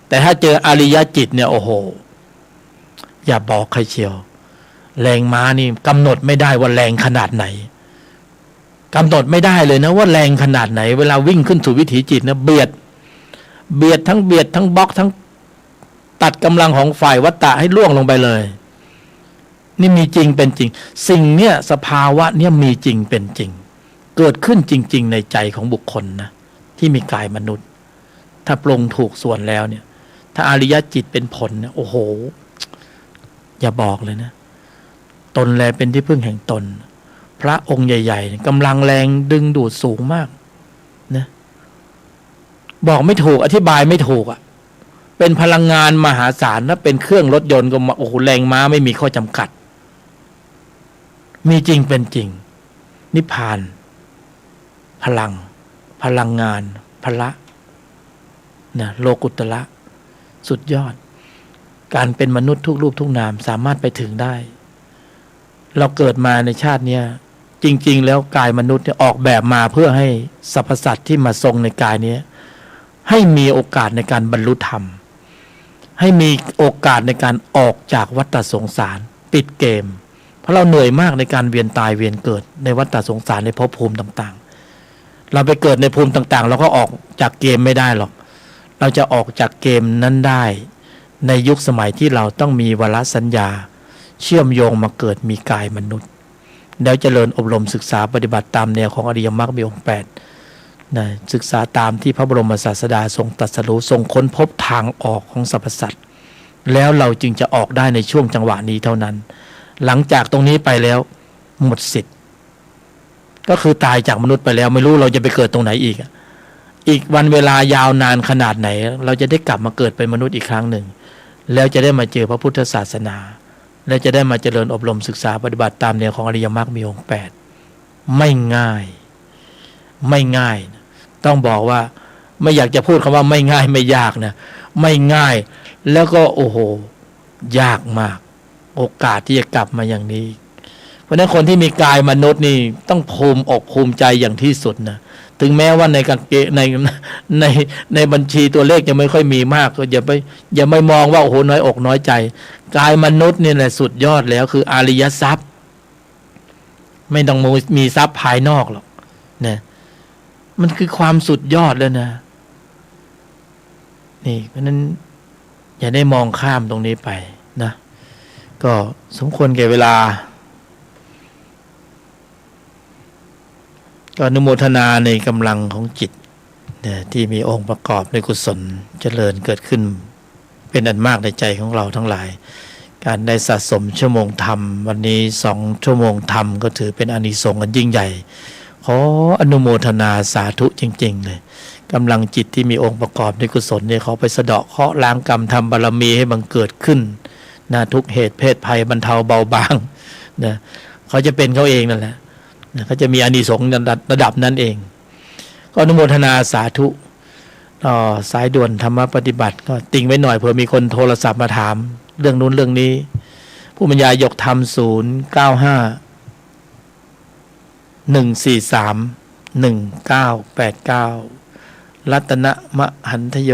แต่ถ้าเจออริยจิตเนี่ยโอ้โหอย่าบอกใครเชียวแรงม้านี่กำหนดไม่ได้ว่าแรงขนาดไหนกำหนดไม่ได้เลยนะว่าแรงขนาดไหนเวลาวิ่งขึ้นสู่วิถีจิตนะเบียดทั้งบล็อกทั้งตัดกำลังของฝ่ายวัตตะให้ล่วงลงไปเลยนี่มีจริงเป็นจริงสิ่งเนี้ยสภาวะเนี้ยมีจริงเป็นจริงเกิดขึ้นจริงๆในใจของบุคคลนะที่มีกายมนุษย์ถ้าปรุงถูกส่วนแล้วเนี่ยถ้าอริยจิตเป็นผลเนี่ยโอ้โหอย่าบอกเลยนะตนแลเป็นที่พึ่งแห่งตนพระองค์ใหญ่ๆกำลังแรงดึงดูดสูงมากนะบอกไม่ถูกอธิบายไม่ถูกอ่ะเป็นพลังงานมหาศาลนะเป็นเครื่องรถยนต์ก็โอ้โหแรงม้าไม่มีข้อจำกัดมีจริงเป็นจริงนิพพานพลังงานพละนะโลกุตระสุดยอดการเป็นมนุษย์ทุกรูปทุกนามสามารถไปถึงได้เราเกิดมาในชาติเนี้ยจริงๆแล้วกายมนุษย์เนี่ยออกแบบมาเพื่อให้สรรพสัตว์ที่มาทรงในกายนี้ให้มีโอกาสในการบรรลุธรรมให้มีโอกาสในการออกจากวัฏสงสารปิดเกมเพราะเราเหนื่อยมากในการเวียนตายเวียนเกิดในวัฏสงสารในภพภูมิต่างๆเราไปเกิดในภูมิต่างๆเราก็ออกจากเกมไม่ได้หรอกเราจะออกจากเกมนั้นได้ในยุคสมัยที่เราต้องมีวรสัญญาเชื่อมโยงมาเกิดมีกายมนุษย์แล้วเจริญอบรมศึกษาปฏิบัติตามแนวของอริยมรรคมีองค์8นะศึกษาตามที่พระบรมศาสดาทรงตรัสรู้ทรงค้นพบทางออกของสรรพสัตว์แล้วเราจึงจะออกได้ในช่วงจังหวะนี้เท่านั้นหลังจากตรงนี้ไปแล้วหมดสิทธิ์ก็คือตายจากมนุษย์ไปแล้วไม่รู้เราจะไปเกิดตรงไหนอีกวันเวลายาวนานขนาดไหนเราจะได้กลับมาเกิดเป็นมนุษย์อีกครั้งหนึ่งแล้วจะได้มาเจอพระพุทธศาสนาและจะได้มาเจริญอบรมศึกษาปฏิบัติตามแนวของอริยมรรคมีองค์8ไม่ง่ายต้องบอกว่าไม่อยากจะพูดคำว่าไม่ง่ายไม่ยากนะไม่ง่ายแล้วก็โอ้โหยากมากโอกาสที่จะกลับมาอย่างนี้เพราะฉะนั้นคนที่มีกายมนุษย์นี่ต้องภูมิอกภูมิใจอย่างที่สุดนะถึงแม้ว่าในการในบัญชีตัวเลขจะไม่ค่อยมีมากก็อย่าไม่มองว่าโอ้โหน้อยอกน้อยใจกายมนุษย์นี่แหละสุดยอดแล้วคืออริยทรัพย์ไม่ต้องมีทรัพย์ภายนอกหรอกนะมันคือความสุดยอดแล้วนะนี่เพราะนั้นอย่าได้มองข้ามตรงนี้ไปนะก็สมควรแก่เวลาก็อนุโมทนาในกำลังของจิตที่มีองค์ประกอบในกุศลเจริญเกิดขึ้นเป็นอันมากในใจของเราทั้งหลายการได้สะสมชั่วโมงธรรมวันนี้2 ชั่วโมงธรรมก็ถือเป็นอานิสงส์อันยิ่งใหญ่ข ออนุโมทนาสาธุจริงๆเลยกำลังจิตที่มีองค์ประกอบในกุศลเนี่ยเขาไปสะเดาะเคราะห์ล้างกรรมทำบารมีให้บังเกิดขึ้นนะทุกเหตุเพศภัยบรรเทาเบาบางนะเขาจะเป็นเขาเองนั่นแหละนะเขาจะมีอานิสงส์ระดับนั้นเองก็อนุโมทนาสาธุสายด่วนธรรมปฏิบัติก็ติ่งไว้หน่อยเผื่อมีคนโทรศัพท์มาถามเรื่องนู้นเรื่องนี้ผู้บรรยายยกธรรม095 143 1989รัตนมหันทโย